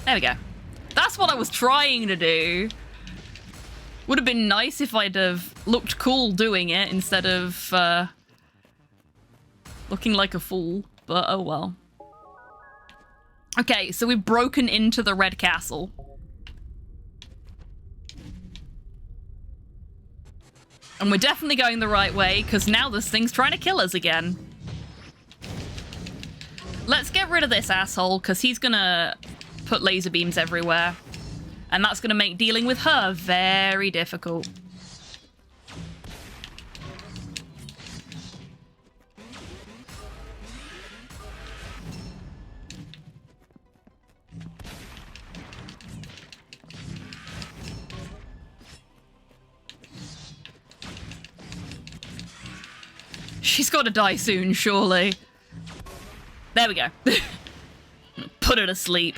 There we go. That's what I was trying to do. Would have been nice if I'd have looked cool doing it instead of looking like a fool, but oh well. Okay, so we've broken into the Red Castle. And we're definitely going the right way, because now this thing's trying to kill us again. Let's get rid of this asshole, because he's gonna put laser beams everywhere. And that's gonna make dealing with her very difficult. She's got to die soon, surely. There we go. Put her to sleep.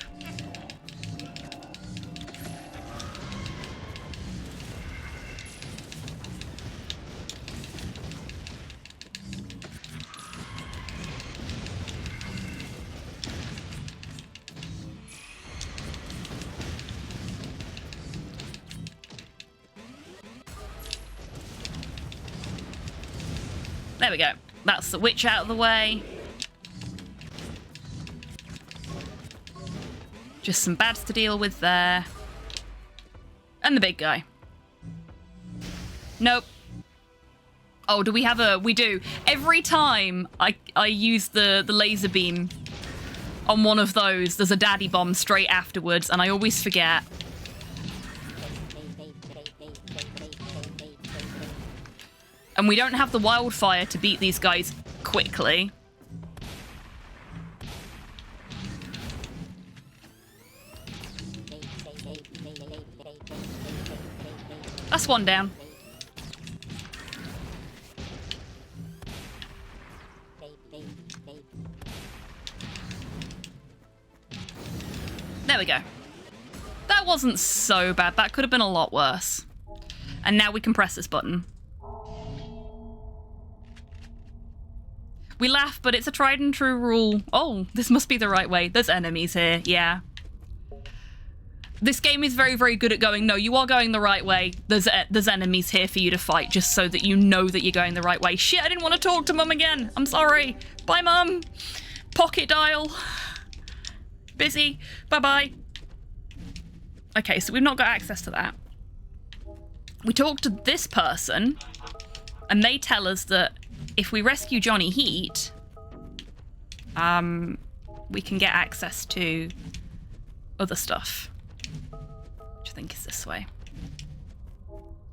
There we go. That's the witch out of the way. Just some bads to deal with there. And the big guy. Nope. Oh, do we have a... We do. Every time I use the laser beam on one of those, there's a daddy bomb straight afterwards, and I always forget. And we don't have the wildfire to beat these guys quickly. That's one down. There we go. That wasn't so bad. That could have been a lot worse. And now we can press this button. We laugh, but it's a tried and true rule. Oh, this must be the right way. There's enemies here, yeah. This game is very, very good at going, no, you are going the right way. There's enemies here for you to fight, just so that you know that you're going the right way. Shit, I didn't want to talk to Mum again. I'm sorry. Bye, Mum. Pocket dial. Busy. Bye-bye. Okay, so we've not got access to that. We talk to this person, and they tell us that if we rescue Johnny Heat, we can get access to other stuff. Which I think is this way.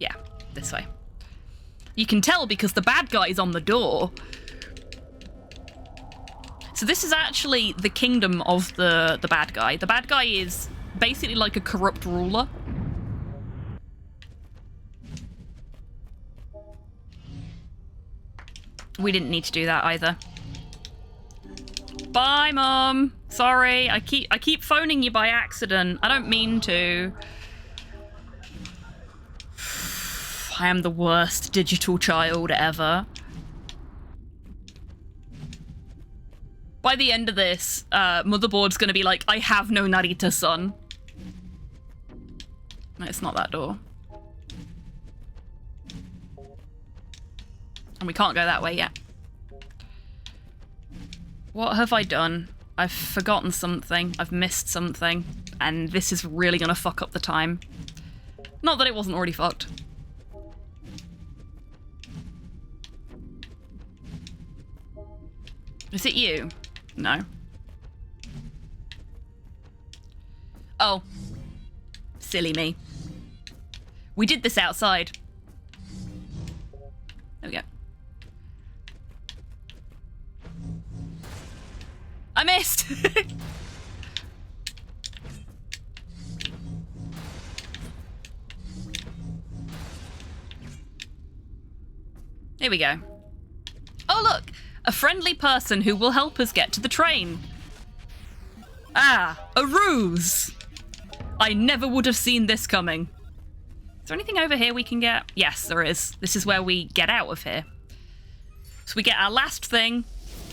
Yeah, this way. You can tell because the bad guy's on the door. So this is actually the kingdom of the bad guy. The bad guy is basically like a corrupt ruler. We didn't need to do that either. Bye, Mum. Sorry, I keep phoning you by accident. I don't mean to. I am the worst digital child ever. By the end of this, Motherboard's gonna be like, I have no Narita, son. No, it's not that door. And we can't go that way yet. What have I done? I've forgotten something. I've missed something. And this is really gonna fuck up the time. Not that it wasn't already fucked. Is it you? No. Oh. Silly me. We did this outside. There we go. I missed! Here we go. Oh look! A friendly person who will help us get to the train. Ah, a ruse! I never would have seen this coming. Is there anything over here we can get? Yes, there is. This is where we get out of here. So we get our last thing.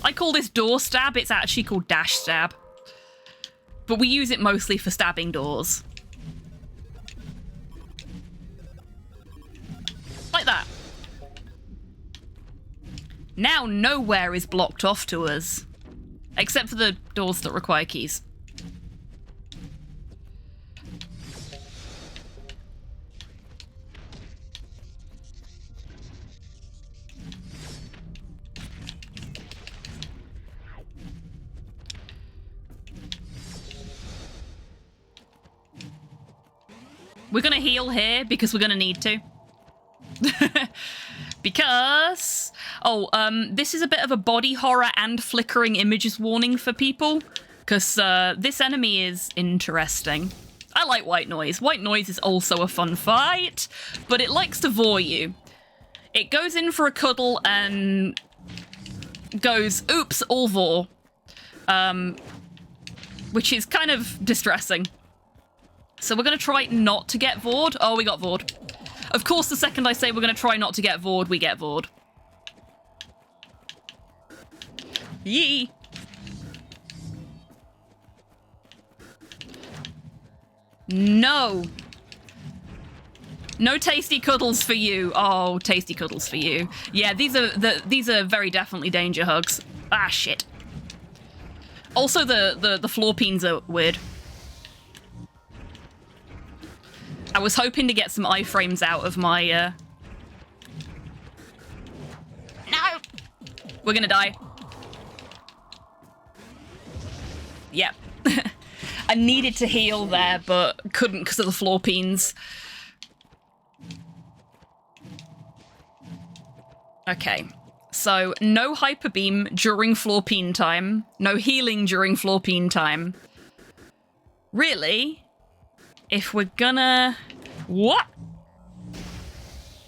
I call this door stab. It's actually called dash stab. But we use it mostly for stabbing doors. Like that. Now nowhere is blocked off to us. Except for the doors that require keys. We're gonna heal here because we're gonna need to. Because... Oh, this is a bit of a body horror and flickering images warning for people. Because this enemy is interesting. I like white noise. White noise is also a fun fight, but it likes to vor you. It goes in for a cuddle and goes, oops, all vor. Which is kind of distressing. So we're going to try not to get vored. Oh, we got vored. Of course, the second I say we're going to try not to get vored, we get vored. Yee! No! No tasty cuddles for you. Oh, tasty cuddles for you. Yeah, these are very definitely danger hugs. Ah, shit. Also, the floor peens are weird. I was hoping to get some iframes out of my, No! We're gonna die. Yep. I needed to heal there, but couldn't because of the floor peens. Okay. So, no hyper beam during floor peen time. No healing during floor peen time. Really? If we're gonna... What?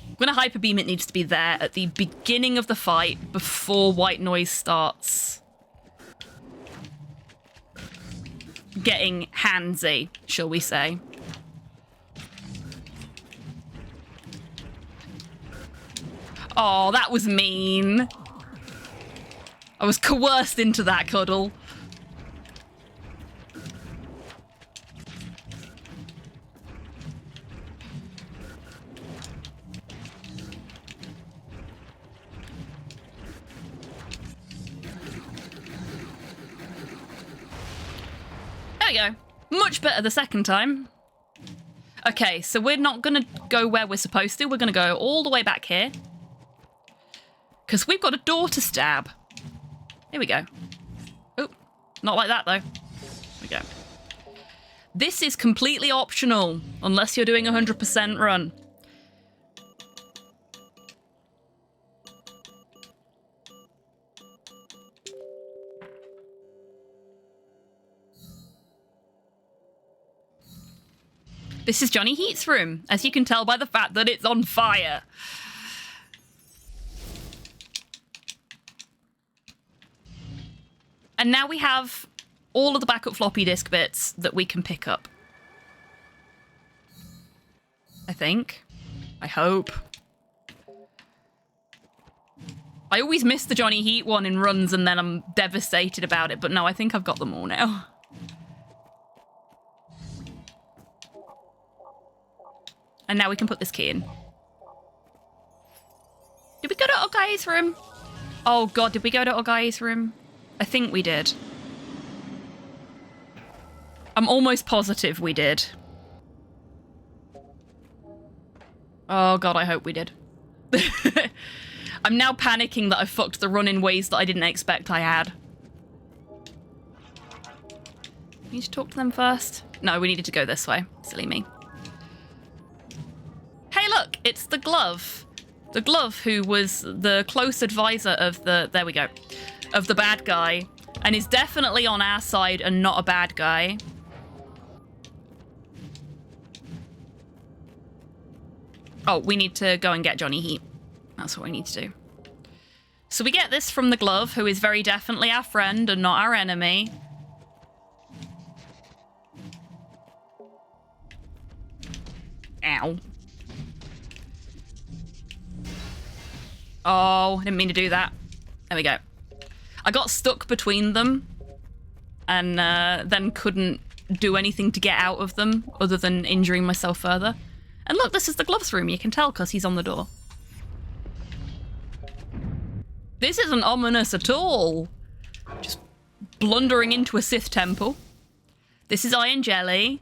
We're gonna hyper beam, it needs to be there at the beginning of the fight before white noise starts getting handsy, shall we say. Oh, that was mean. I was coerced into that cuddle. There we go. Much better the second time. Okay, so we're not gonna go where we're supposed to. We're gonna go all the way back here. Because we've got a door to stab. Here we go. Not like that, though. There we go. This is completely optional, unless you're doing 100% run. This is Johnny Heat's room, as you can tell by the fact that it's on fire. And now we have all of the backup floppy disk bits that we can pick up. I think. I hope. I always miss the Johnny Heat one in runs and then I'm devastated about it, but no, I think I've got them all now. And now we can put this key in. Did we go to Ogai's room? Oh god, did we go to Ogai's room? I think we did. I'm almost positive we did. Oh god, I hope we did. I'm now panicking that I fucked the run in ways that I didn't expect I had. Need to talk to them first? No, we needed to go this way. Silly me. Hey look, it's the glove. The glove who was the close advisor of the, there we go, of the bad guy, and is definitely on our side and not a bad guy. Oh, we need to go and get Johnny Heat. That's what we need to do. So we get this from the glove, who is very definitely our friend and not our enemy. Ow. Oh, I didn't mean to do that. There we go. I got stuck between them and then couldn't do anything to get out of them other than injuring myself further. And look, this is the gloves room. You can tell because he's on the door. This isn't ominous at all. Just blundering into a Sith temple. This is Iron Jelly.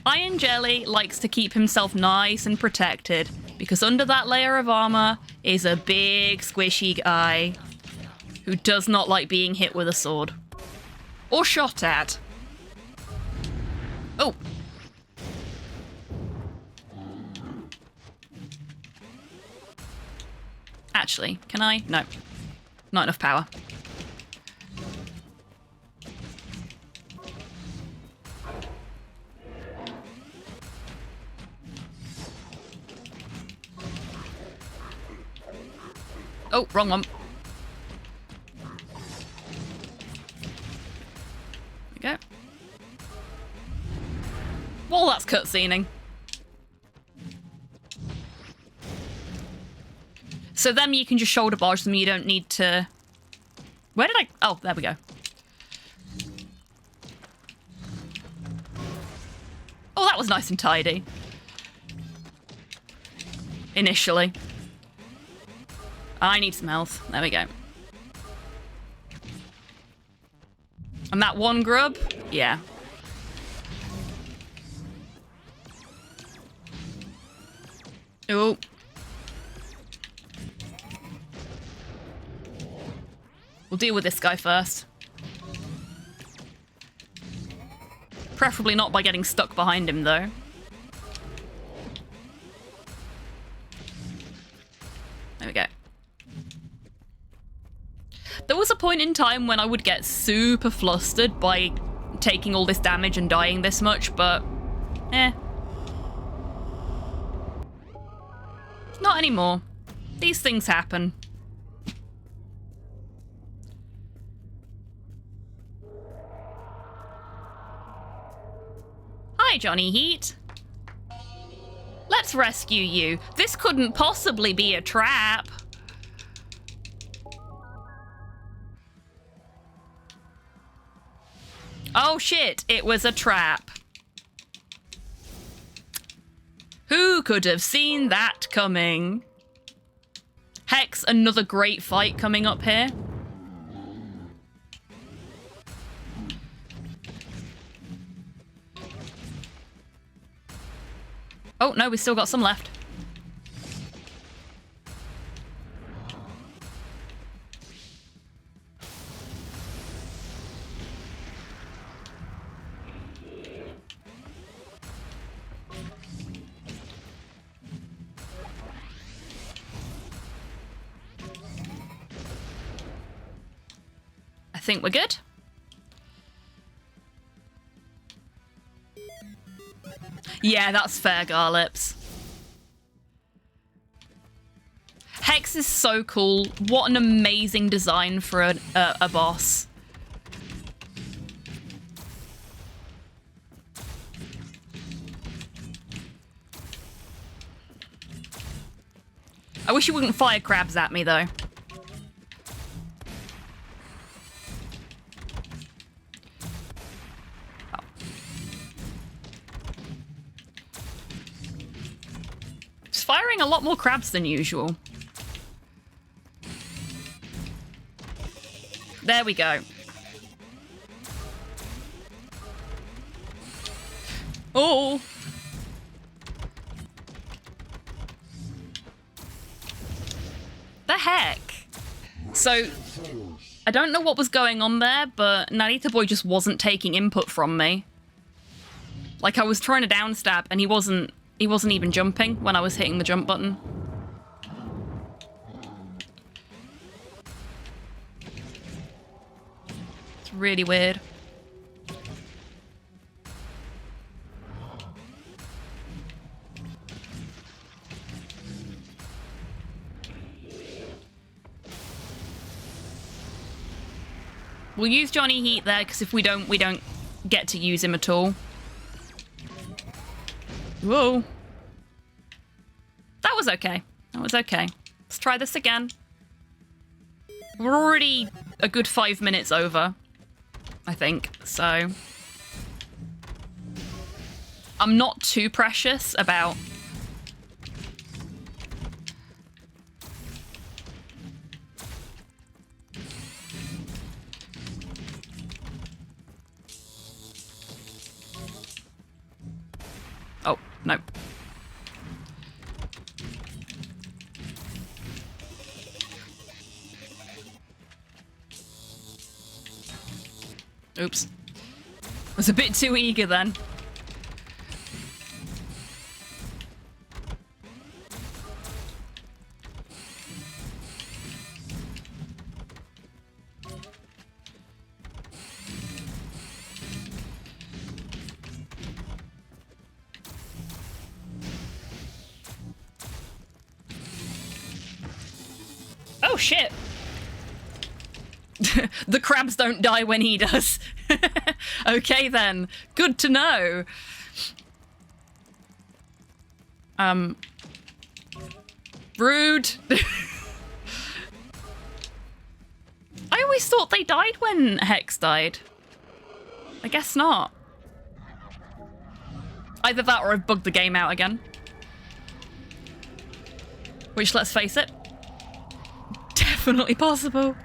Iron Jelly likes to keep himself nice and protected because under that layer of armor is a big squishy guy who does not like being hit with a sword. Or shot at. Oh. Actually, can I? No. Not enough power. Oh, wrong one. There we go. Well, that's cutscening. So them you can just shoulder barge them, you don't need to... Where did I... Oh, there we go. Oh, that was nice and tidy. Initially. I need some health. There we go. And that one grub? Yeah. Oh. We'll deal with this guy first. Preferably not by getting stuck behind him, though. There we go. There was a point in time when I would get super flustered by taking all this damage and dying this much, but... Not anymore. These things happen. Hi, Johnny Heat. Let's rescue you. This couldn't possibly be a trap. Oh shit, it was a trap. Who could have seen that coming? Hex, another great fight coming up here. Oh, no, we've still got some left. think we're good. Yeah, that's fair, Garlips. Hex is so cool. What an amazing design for a boss. I wish you wouldn't fire crabs at me, though. Oh. It's firing a lot more crabs than usual. There we go. Oh! The heck? So, I don't know what was going on there, but Narita Boy just wasn't taking input from me. Like, I was trying to downstab, and he wasn't even jumping when I was hitting the jump button. It's really weird. We'll use Johnny Heat there, because if we don't get to use him at all. Whoa. That was okay. That was okay. Let's try this again. We're already a good 5 minutes over, I think, so... I'm not too precious about... Oh, no. Oops. I was a bit too eager then. Oh shit! The crabs don't die when he does. Okay then, good to know. Rude. I always thought they died when Hex died. I guess not. Either that or I've bugged the game out again. Which, let's face it, definitely possible.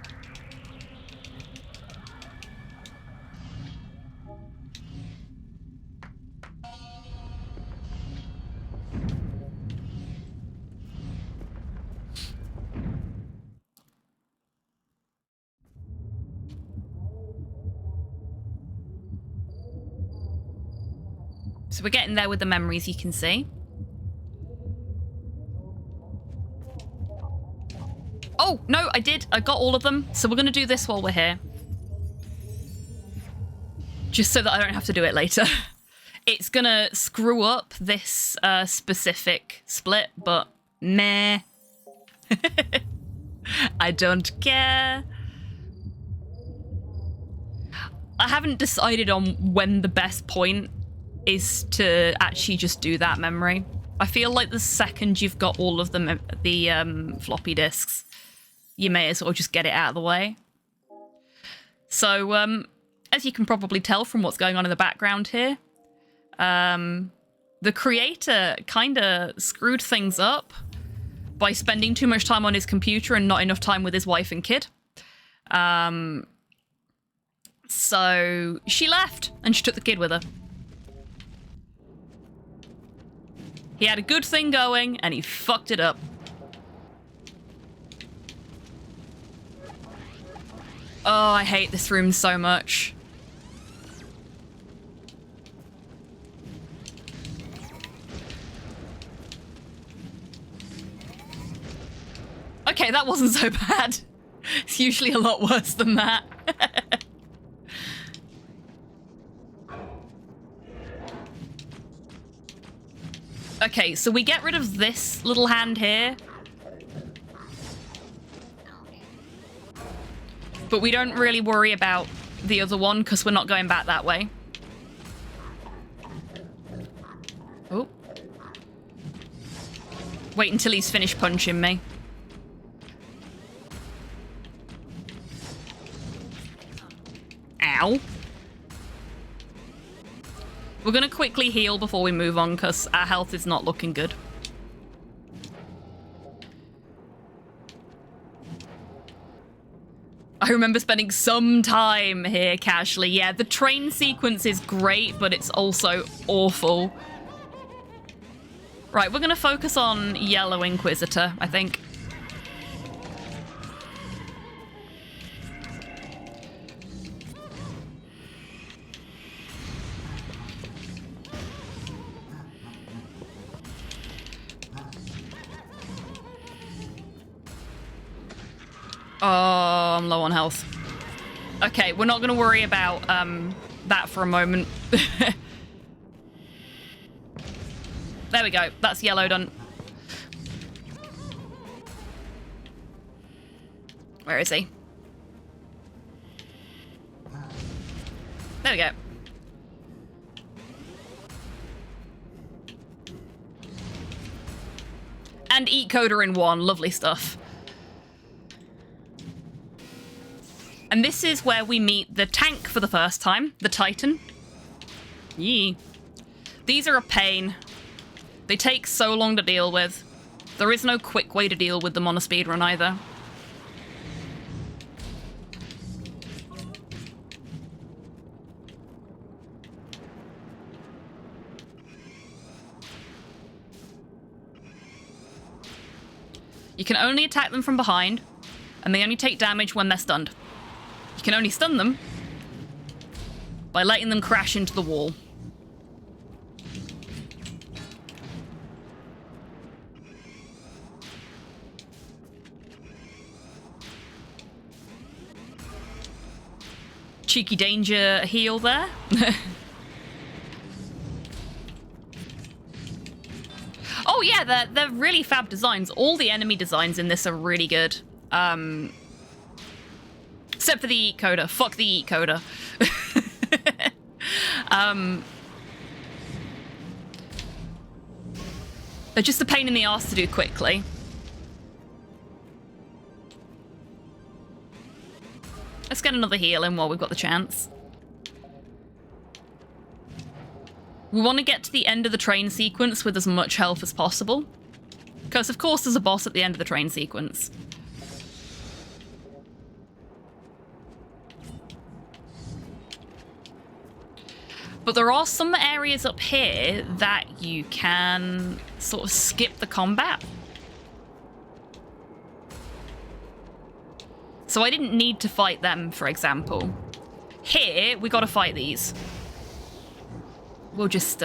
So we're getting there with the memories, you can see. Oh, no, I did. I got all of them. So we're going to do this while we're here. Just so that I don't have to do it later. It's going to screw up this specific split, but meh. I don't care. I haven't decided on when the best point is to actually just do that memory. I feel like the second you've got all of the floppy disks, you may as well just get it out of the way. So, as you can probably tell from what's going on in the background here, the creator kind of screwed things up by spending too much time on his computer and not enough time with his wife and kid. So she left and she took the kid with her. He had a good thing going, and he fucked it up. Oh, I hate this room so much. Okay, that wasn't so bad. It's usually a lot worse than that. Okay, so we get rid of this little hand here. But we don't really worry about the other one because we're not going back that way. Oh. Wait until he's finished punching me. Ow. We're going to quickly heal before we move on because our health is not looking good. I remember spending some time here casually. Yeah, the train sequence is great, but it's also awful. Right, we're going to focus on Yellow Inquisitor, I think. Oh, I'm low on health. Okay, we're not going to worry about that for a moment. There we go. That's yellow done. Where is he? There we go. And eat coda in one. Lovely stuff. And this is where we meet the tank for the first time, the Titan. Yee. These are a pain. They take so long to deal with. There is no quick way to deal with them on a speedrun either. You can only attack them from behind, and they only take damage when they're stunned. You can only stun them by letting them crash into the wall. Cheeky danger heal there. Oh yeah, they're really fab designs. All the enemy designs in this are really good. Except for the eat coda. Fuck the eat coda. They're just a pain in the arse to do quickly. Let's get another heal in while we've got the chance. We want to get to the end of the train sequence with as much health as possible. Because of course there's a boss at the end of the train sequence. But there are some areas up here that you can sort of skip the combat. So I didn't need to fight them, for example. Here, we gotta fight these. We'll just,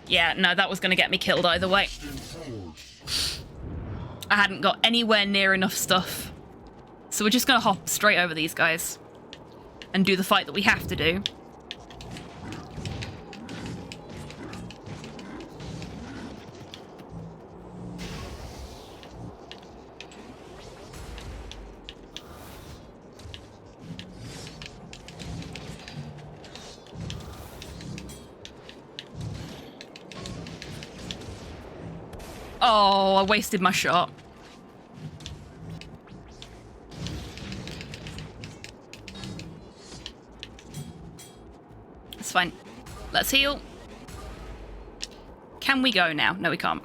Yeah, no, that was gonna get me killed either way. I hadn't got anywhere near enough stuff. So we're just gonna hop straight over these guys and do the fight that we have to do. Oh, I wasted my shot. It's fine. Let's heal. Can we go now? No, we can't.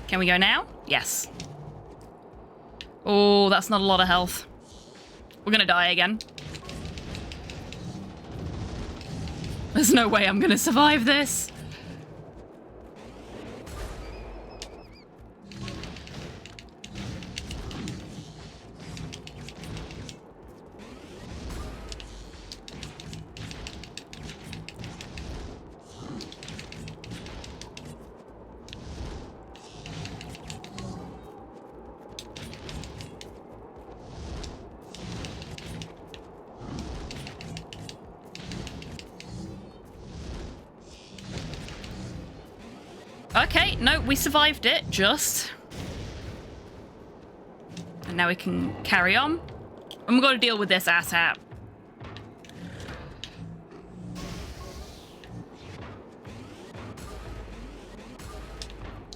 Can we go now? Yes. Oh, that's not a lot of health. We're gonna die again. There's no way I'm gonna survive this. Okay, no, we survived it, just. And now we can carry on. And we've got to deal with this asshat.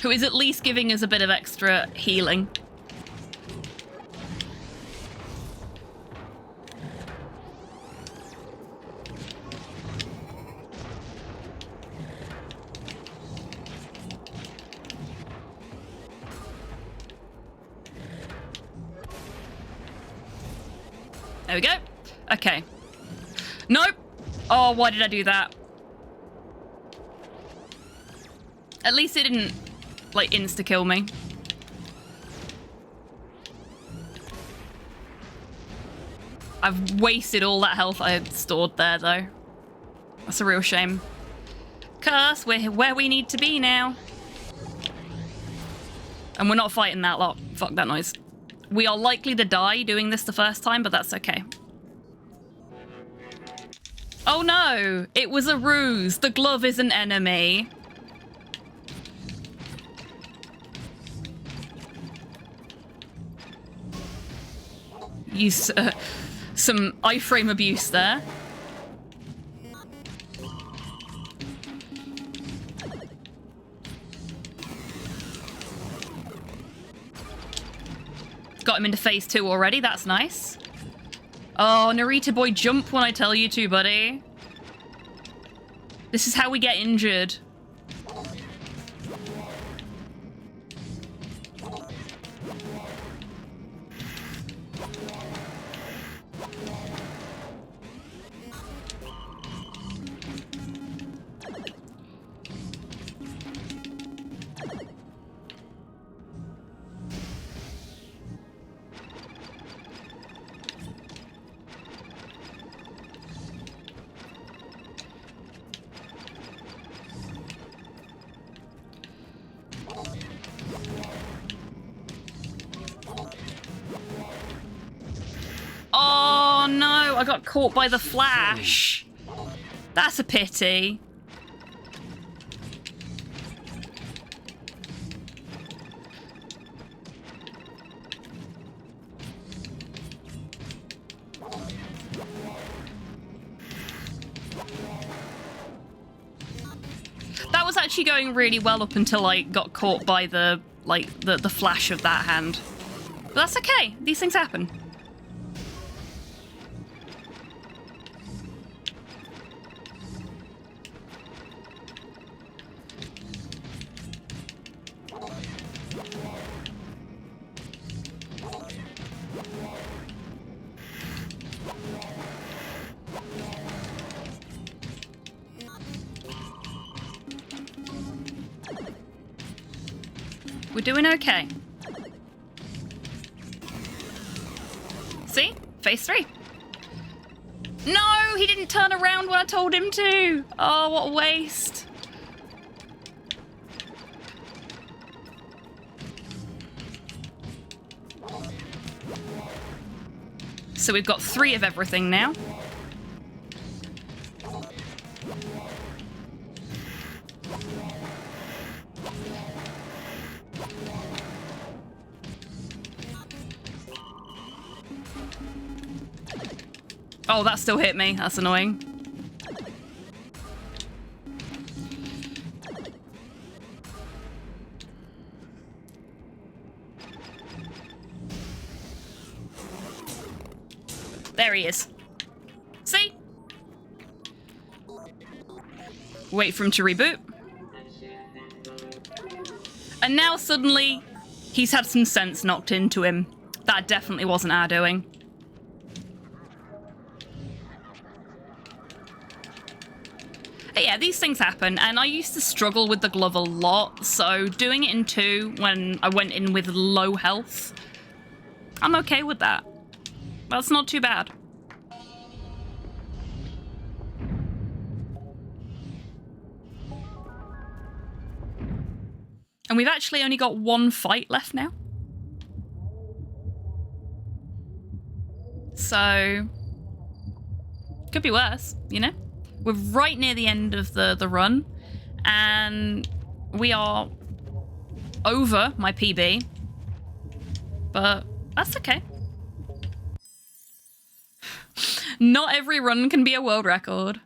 Who is at least giving us a bit of extra healing. There we go. Okay. Nope. Oh, why did I do that? At least it didn't, like, insta-kill me. I've wasted all that health I had stored there, though. That's a real shame. 'Cause we're where we need to be now. And we're not fighting that lot. Fuck that noise. We are likely to die doing this the first time, but that's okay. Oh no! It was a ruse. The glove is an enemy. Use some iframe abuse there. Got him into phase 2 already, that's nice. Oh, Narita boy, jump when I tell you to, buddy. This is how we get injured. Oh no, I got caught by the flash. That's a pity. That was actually going really well up until I got caught by the flash of that hand. But that's okay. These things happen. We're doing okay. See? Phase 3. No, he didn't turn around when I told him to. Oh, what a waste. So we've got 3 of everything now. Oh, that still hit me. That's annoying. There he is. See? Wait for him to reboot. And now suddenly, he's had some sense knocked into him. That definitely wasn't our doing. But yeah, these things happen, and I used to struggle with the glove a lot, so doing it in 2 when I went in with low health, I'm okay with that. That's not too bad. And we've actually only got 1 fight left now. So, could be worse, you know? We're right near the end of the run, and we are over my PB, but that's okay. Not every run can be a world record.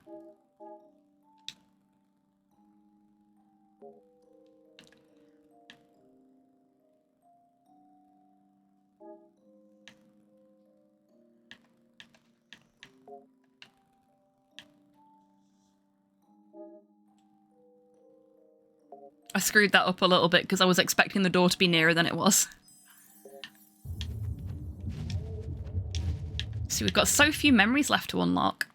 I screwed that up a little bit because I was expecting the door to be nearer than it was. See, we've got so few memories left to unlock.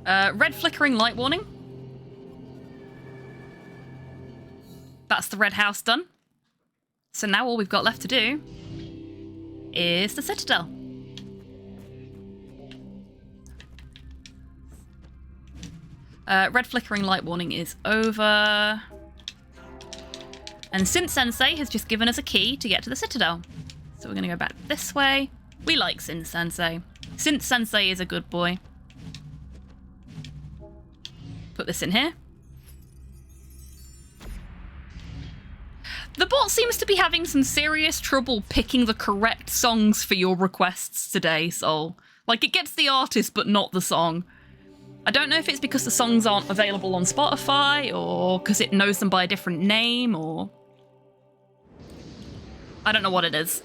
Red flickering light warning. That's the red house done. So now all we've got left to do is the Citadel. Red flickering light warning is over. And Synth Sensei has just given us a key to get to the Citadel. So we're going to go back this way. We like Synth Sensei. Synth Sensei is a good boy. Put this in here. The bot seems to be having some serious trouble picking the correct songs for your requests today, Sol. Like, it gets the artist, but not the song. I don't know if it's because the songs aren't available on Spotify, or because it knows them by a different name, or... I don't know what it is.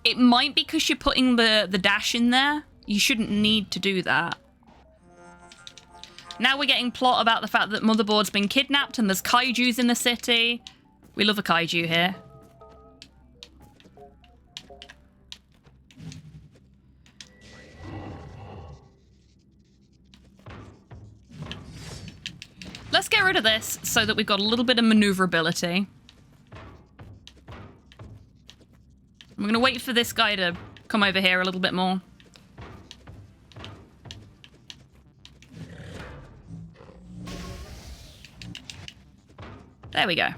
It might be because you're putting the dash in there. You shouldn't need to do that. Now we're getting plot about the fact that Motherboard's been kidnapped and there's kaijus in the city. We love a kaiju here. Let's get rid of this so that we've got a little bit of maneuverability. I'm going to wait for this guy to come over here a little bit more. There we go.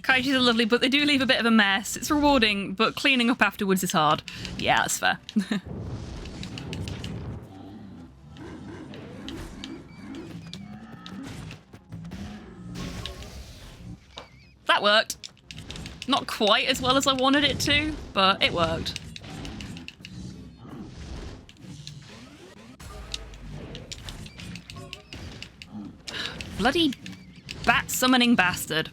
Kaijus are lovely, but they do leave a bit of a mess. It's rewarding, but cleaning up afterwards is hard. Yeah, that's fair. That worked. Not quite as well as I wanted it to, but it worked. Bloody bat summoning bastard.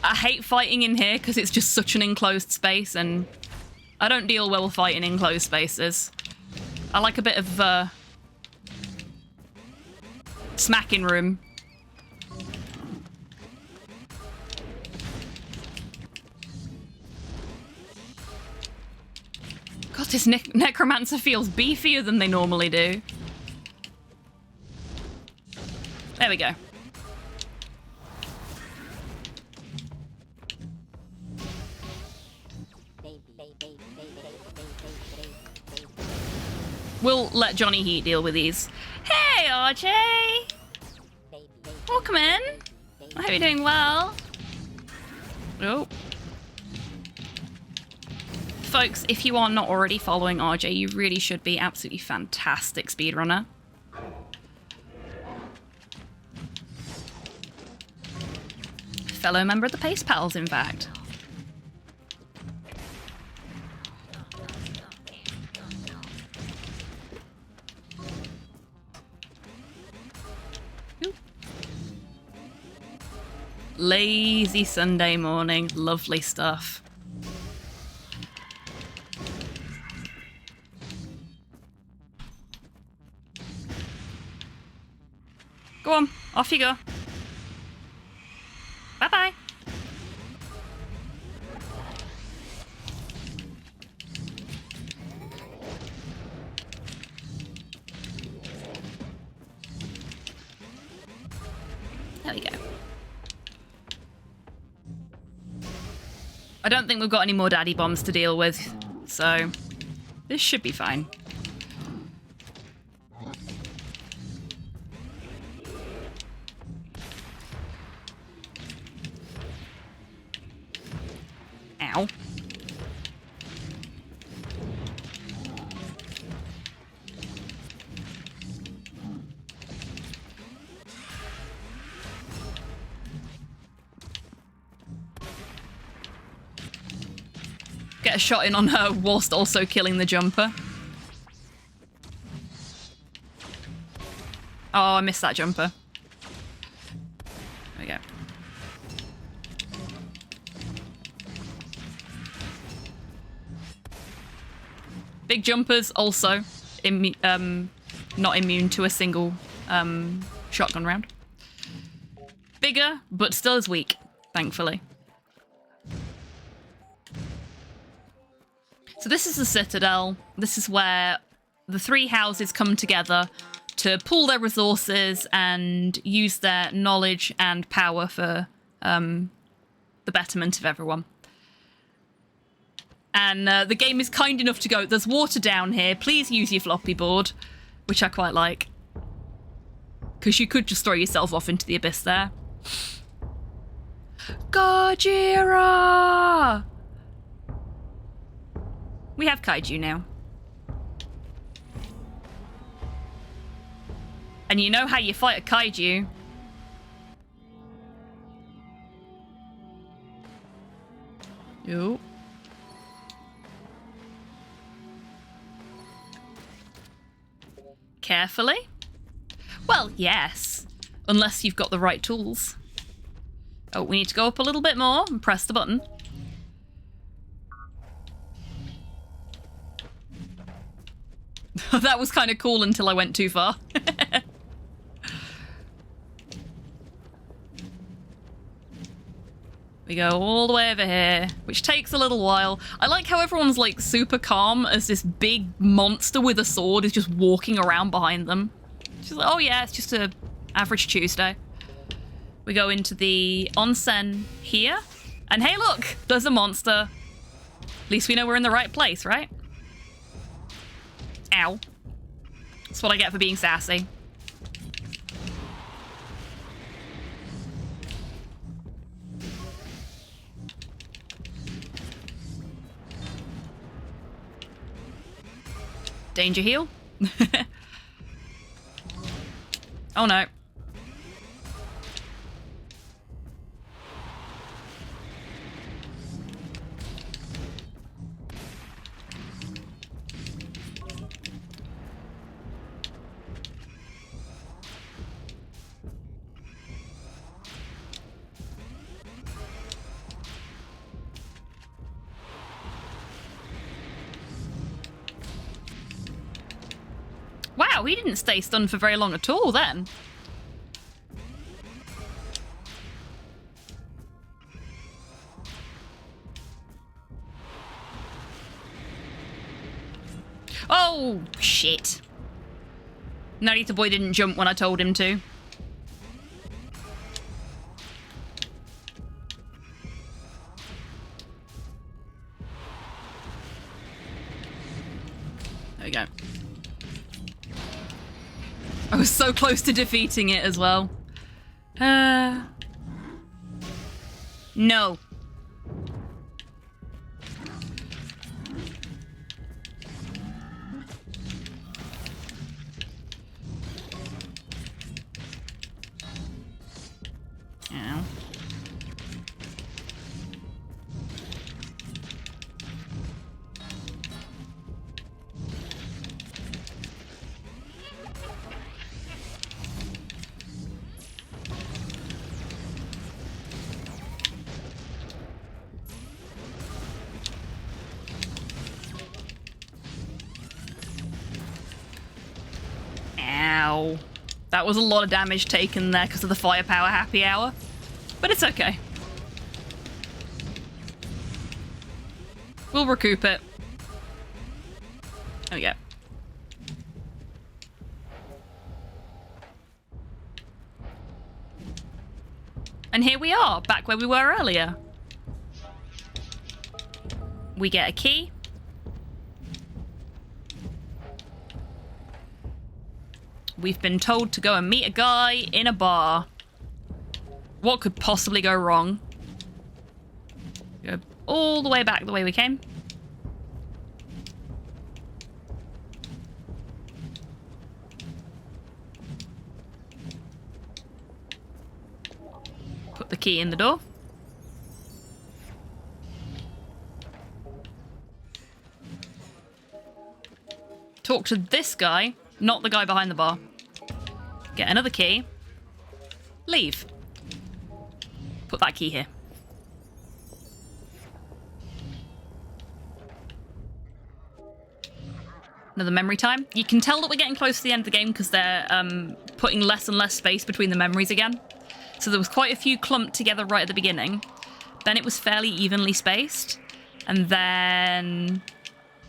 I hate fighting in here because it's just such an enclosed space, and I don't deal well with fighting in enclosed spaces. I like a bit of smacking room. God, this necromancer feels beefier than they normally do. There we go. We'll let Johnny Heat deal with these. Hey, RJ! Welcome in. I hope you're doing well. Oh. Folks, if you are not already following RJ, you really should be. Absolutely fantastic speedrunner. Fellow member of the Pace Pals, in fact. Lazy Sunday morning. Lovely stuff. Go on. Off you go. Bye-bye. There we go. I don't think we've got any more daddy bombs to deal with, so this should be fine. Ow. Get a shot in on her whilst also killing the jumper. Oh, I missed that jumper. There we go. Big jumpers also not immune to a single shotgun round. Bigger, but still as weak, thankfully. So this is the Citadel. This is where the three houses come together to pool their resources and use their knowledge and power for the betterment of everyone. And the game is kind enough to go, there's water down here, please use your floppy board, which I quite like. Because you could just throw yourself off into the abyss there. Gojira! We have kaiju now. And you know how you fight a kaiju. Yo. Carefully? Well, yes. Unless you've got the right tools. Oh, we need to go up a little bit more and press the button. That was kind of cool until I went too far. We go all the way over here, which takes a little while. I like how everyone's like super calm as this big monster with a sword is just walking around behind them. She's like, oh yeah, it's just a average Tuesday. We go into the onsen here, and hey look, there's a monster. At least we know we're in the right place, right? Ow. That's what I get for being sassy. Danger heal. Oh no. Wow, he didn't stay stunned for very long at all then. Oh, shit. Narita boy didn't jump when I told him to. There we go. I was so close to defeating it as well. No. Ow. Ow. That was a lot of damage taken there because of the firepower happy hour. But it's okay. We'll recoup it. There we go. And here we are, back where we were earlier. we get a key. We've been told to go and meet a guy in a bar. What could possibly go wrong? Go all the way back the way we came. Put the key in the door. Talk to this guy, not the guy behind the bar. Get another key. Leave. Put that key here. Another memory time. You can tell that we're getting close to the end of the game because they're putting less and less space between the memories again. So there was quite a few clumped together right at the beginning. Then it was fairly evenly spaced. And then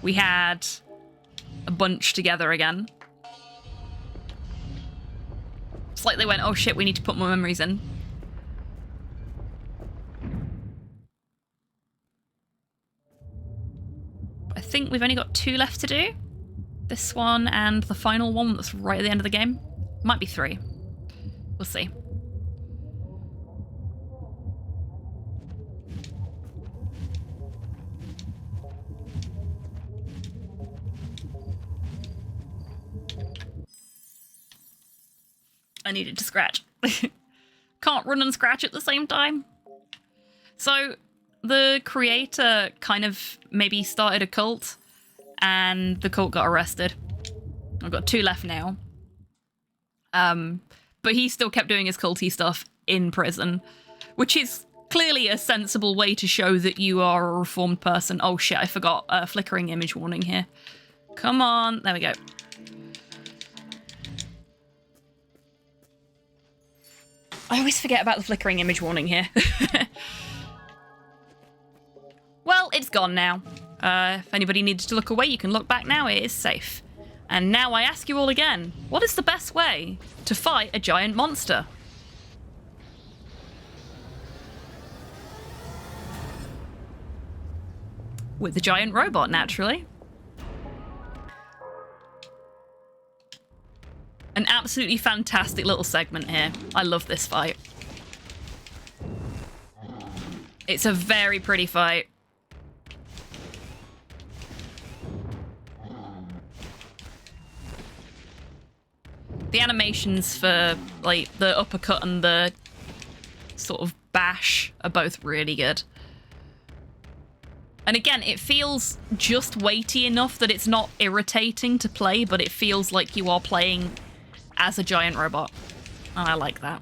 we had a bunch together again. It's like they went, oh shit, we need to put more memories in. I think we've only got 2 left to do. This one and the final one that's right at the end of the game. Might be 3. We'll see. I needed to scratch. Can't run and scratch at the same time. So the creator kind of maybe started a cult and the cult got arrested. I've got 2 left now. But he still kept doing his culty stuff in prison, which is clearly a sensible way to show that you are a reformed person. Oh shit, I forgot a flickering image warning here. Come on, there we go. I always forget about the flickering image warning here. Well, it's gone now. If anybody needed to look away, you can look back now. It is safe. And now I ask you all again, what is the best way to fight a giant monster? With a giant robot, naturally. An absolutely fantastic little segment here. I love this fight. It's a very pretty fight. The animations for, like, the uppercut and the sort of bash are both really good. And again, it feels just weighty enough that it's not irritating to play, but it feels like you are playing as a giant robot. And I like that.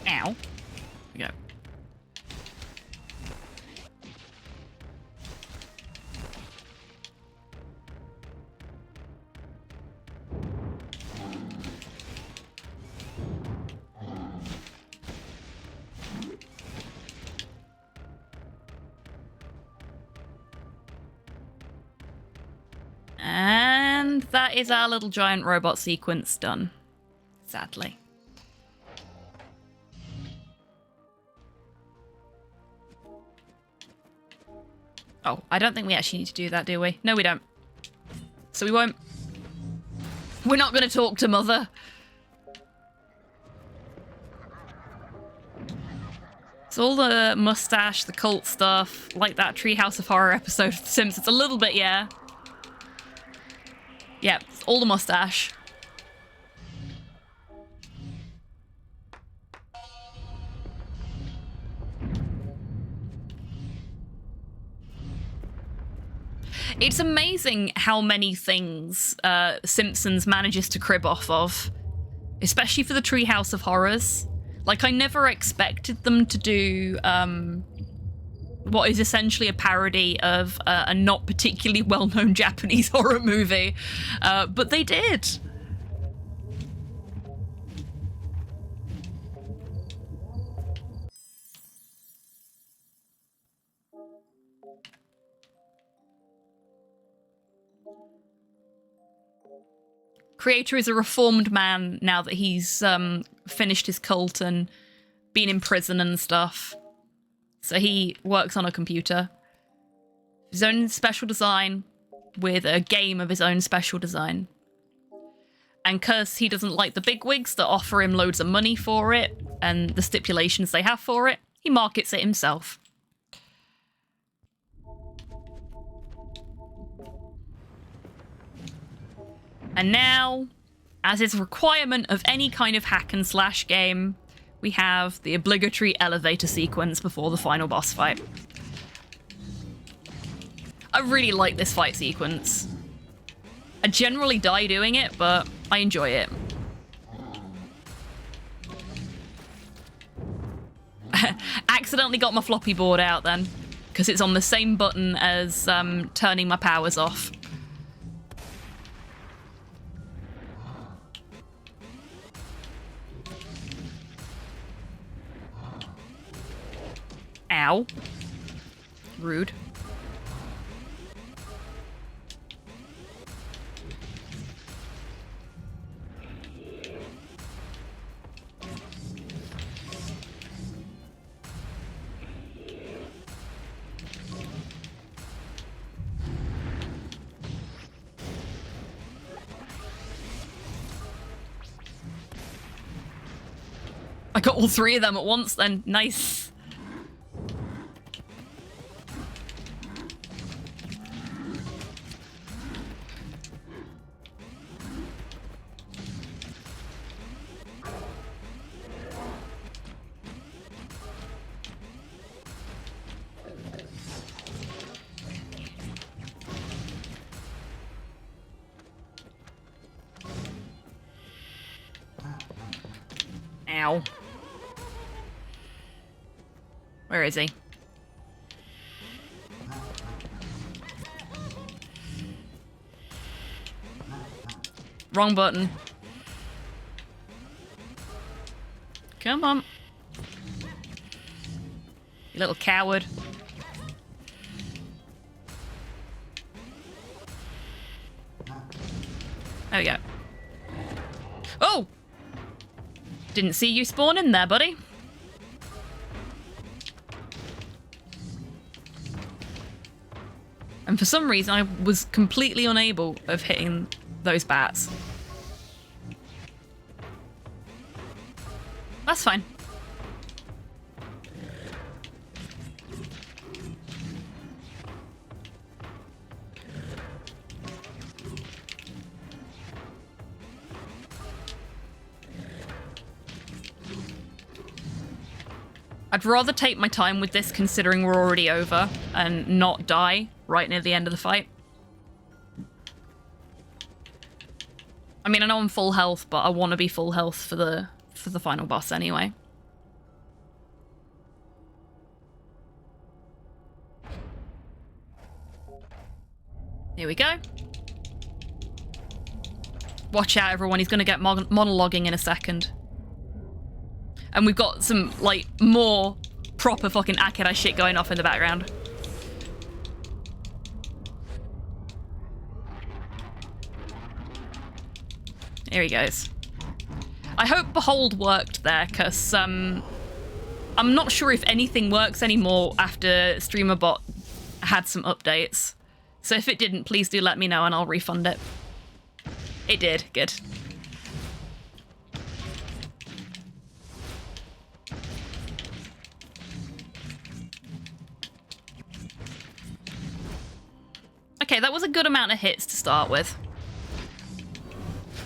Ow. There we go. And that is our little giant robot sequence done. Sadly. Oh, I don't think we actually need to do that, do we? No, we don't. So we won't. We're not going to talk to Mother. So all the mustache, the cult stuff, like that Treehouse of Horror episode of The Simpsons, a little bit, yeah. Yeah, it's all the mustache. It's amazing how many things Simpsons manages to crib off of, especially for the Treehouse of Horrors. Like, I never expected them to do what is essentially a parody of a not particularly well-known Japanese horror movie, but they did. Creator is a reformed man now that he's finished his cult and been in prison and stuff. So he works on a computer. His own special design with a game of his own special design. And because he doesn't like the bigwigs that offer him loads of money for it and the stipulations they have for it, he markets it himself. And now, as is a requirement of any kind of hack and slash game, we have the obligatory elevator sequence before the final boss fight. I really like this fight sequence. I generally die doing it, but I enjoy it. Accidentally got my floppy board out then, because it's on the same button as turning my powers off. Ow. Rude. I got all three of them at once then. Nice. Ow. Where is he? Wrong button. Come on. You little coward. There we go. Oh! Didn't see you spawn in there, buddy. And for some reason, I was completely unable of hitting those bats. That's fine. I'd rather take my time with this considering we're already over and not die right near the end of the fight. I mean, I know I'm full health, but I want to be full health for the final boss anyway. Here we go. Watch out, everyone. He's going to get monologuing in a second. And we've got some, like, more proper fucking Akira shit going off in the background. Here he goes. I hope Behold worked there, because I'm not sure if anything works anymore after StreamerBot had some updates. So if it didn't, please do let me know and I'll refund it. It did. Good. Okay, that was a good amount of hits to start with.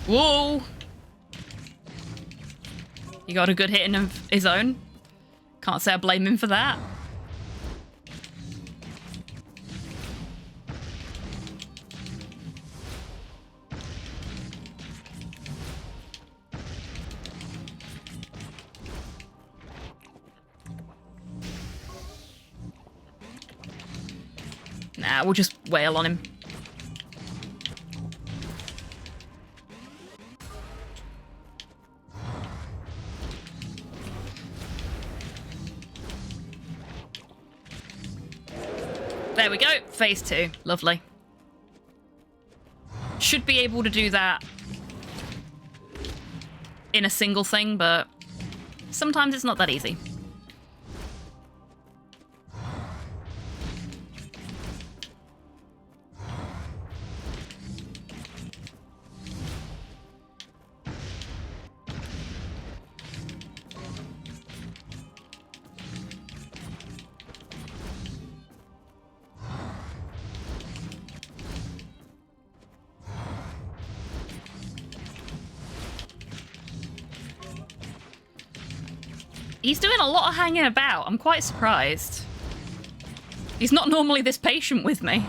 Whoa! He got a good hit in of his own. Can't say I blame him for that. Nah, we'll just wail on him. There we go. Phase 2. Lovely. Should be able to do that in a single thing, but sometimes it's not that easy. He's doing a lot of hanging about. I'm quite surprised. He's not normally this patient with me.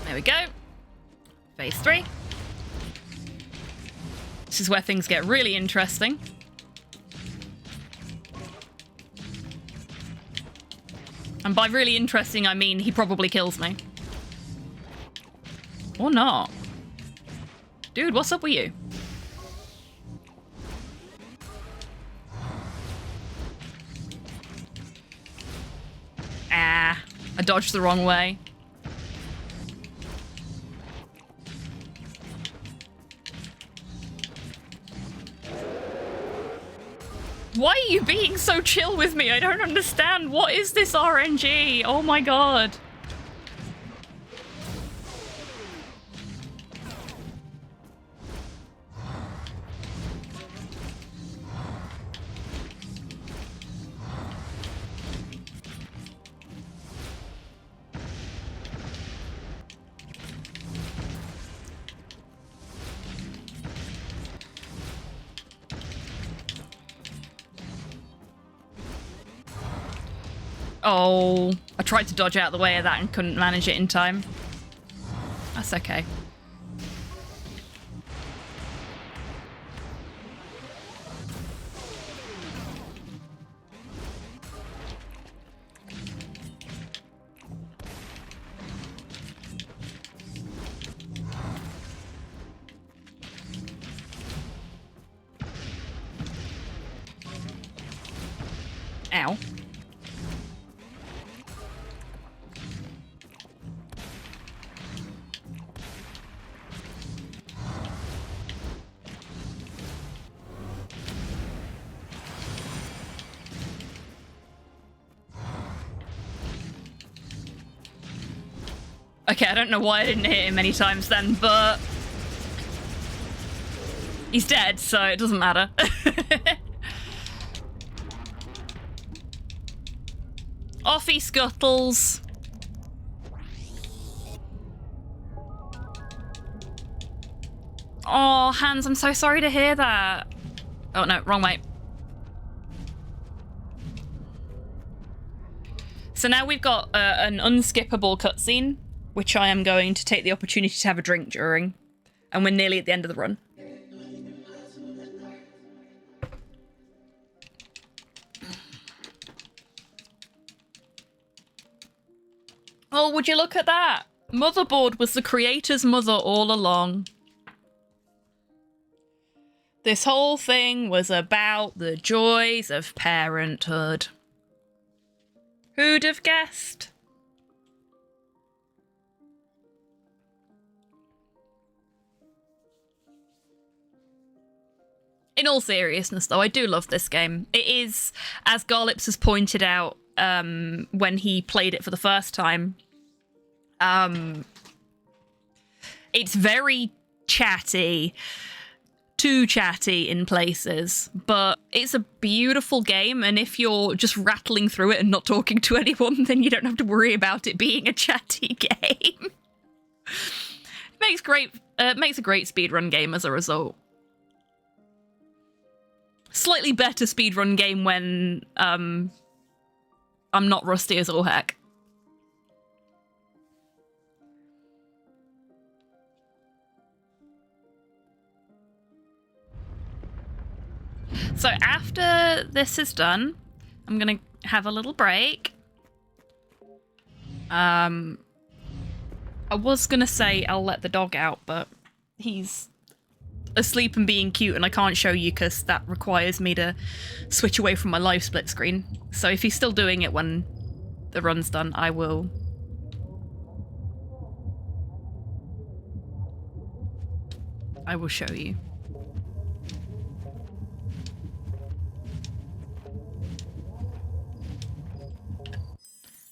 There we go. Phase 3. This is where things get really interesting. And by really interesting, I mean he probably kills me. Or not. Dude, what's up with you? Ah, I dodged the wrong way. Why are you being so chill with me? I don't understand. What is this RNG? Oh my god. Oh, I tried to dodge out the way of that and couldn't manage it in time. That's okay. Ow. Okay, I don't know why I didn't hit him many times then, but he's dead, so it doesn't matter. Off he scuttles. Oh, Hans, I'm so sorry to hear that. Oh no, wrong way. So now we've got an unskippable cutscene, which I am going to take the opportunity to have a drink during. And we're nearly at the end of the run. Oh, would you look at that? Motherboard was the creator's mother all along. This whole thing was about the joys of parenthood. Who'd have guessed? In all seriousness, though, I do love this game. It is, as Garlips has pointed out when he played it for the first time, it's very chatty, too chatty in places, but it's a beautiful game, and if you're just rattling through it and not talking to anyone, then you don't have to worry about it being a chatty game. Makes a great speedrun game as a result. Slightly better speedrun game when I'm not rusty as all heck. So after this is done, I'm gonna have a little break. I was gonna say I'll let the dog out, but he's asleep and being cute, and I can't show you because that requires me to switch away from my live split screen. So if he's still doing it when the run's done, I will show you.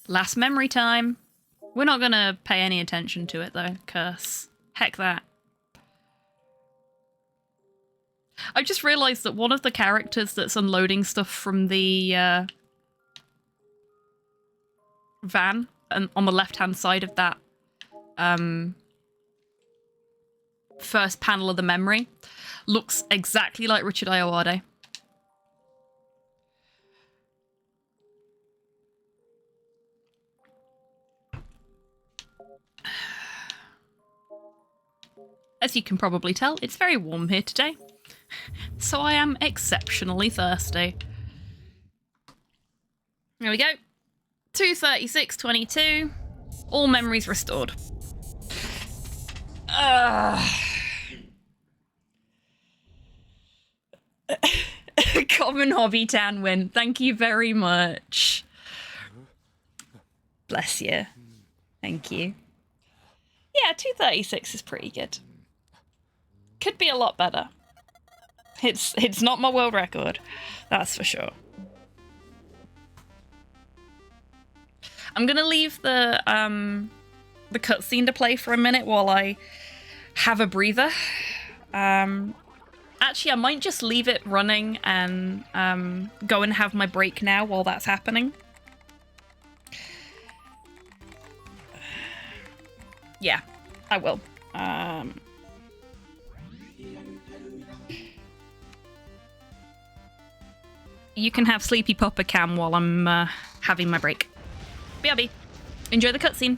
Last memory time. We're not gonna pay any attention to it though, cause heck that. I just realised that one of the characters that's unloading stuff from the van and on the left-hand side of that first panel of the memory looks exactly like Richard Ayoade. As you can probably tell, it's very warm here today, so I am exceptionally thirsty. There we go. 2:36:22. All memories restored. Common hobby tan win. Thank you very much. Bless you. Thank you. Yeah, 2:36 is pretty good. Could be a lot better. It's not my world record, that's for sure. I'm gonna leave the cutscene to play for a minute while I have a breather. Actually, I might just leave it running and go and have my break now while that's happening. Yeah, I will. You can have Sleepy Papa Cam while I'm having my break. BRB. Enjoy the cutscene.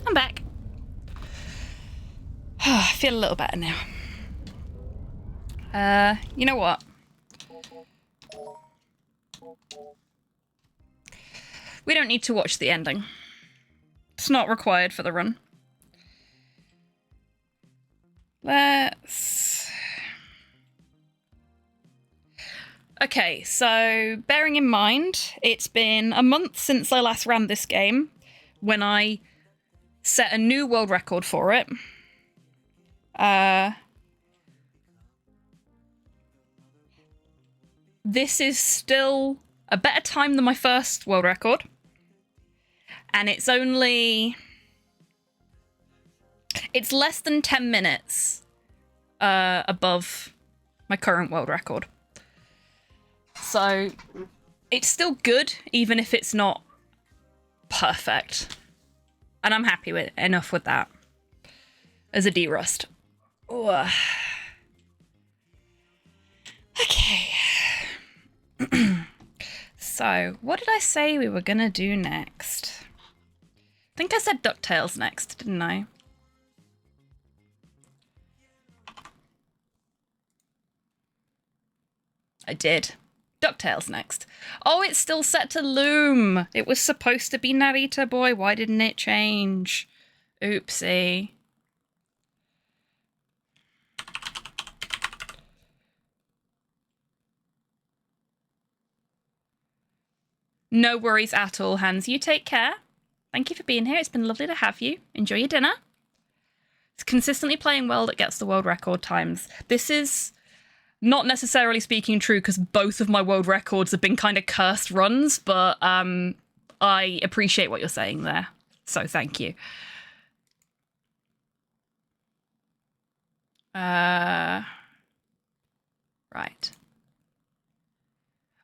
I'm back. I feel a little better now. You know what? We don't need to watch the ending. It's not required for the run. Let's... Okay, so bearing in mind, it's been a month since I last ran this game, when I set a new world record for it. This is still a better time than my first world record. And it's less than 10 minutes above my current world record. So it's still good, even if it's not perfect. And I'm happy with enough with that as a D-Rust. Ugh. Okay. So, what did I say we were gonna do next? I think I said DuckTales next, didn't I? I did. DuckTales next. Oh, it's still set to Loom. It was supposed to be Narita Boy. Why didn't it change? Oopsie. No worries at all, Hans. You take care. Thank you for being here. It's been lovely to have you. Enjoy your dinner. It's consistently playing well that gets the world record times. This is not necessarily speaking true because both of my world records have been kind of cursed runs, but I appreciate what you're saying there. So thank you. Right.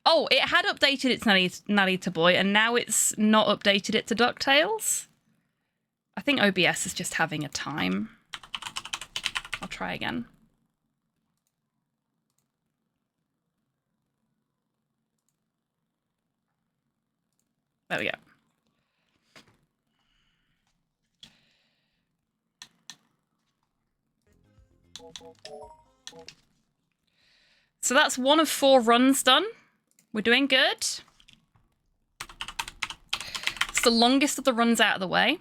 Oh, it had updated its Narita Boy, and now it's not updated it to DuckTales. I think OBS is just having a time. I'll try again. There we go. So that's 1 of 4 runs done. We're doing good. It's the longest of the runs out of the way.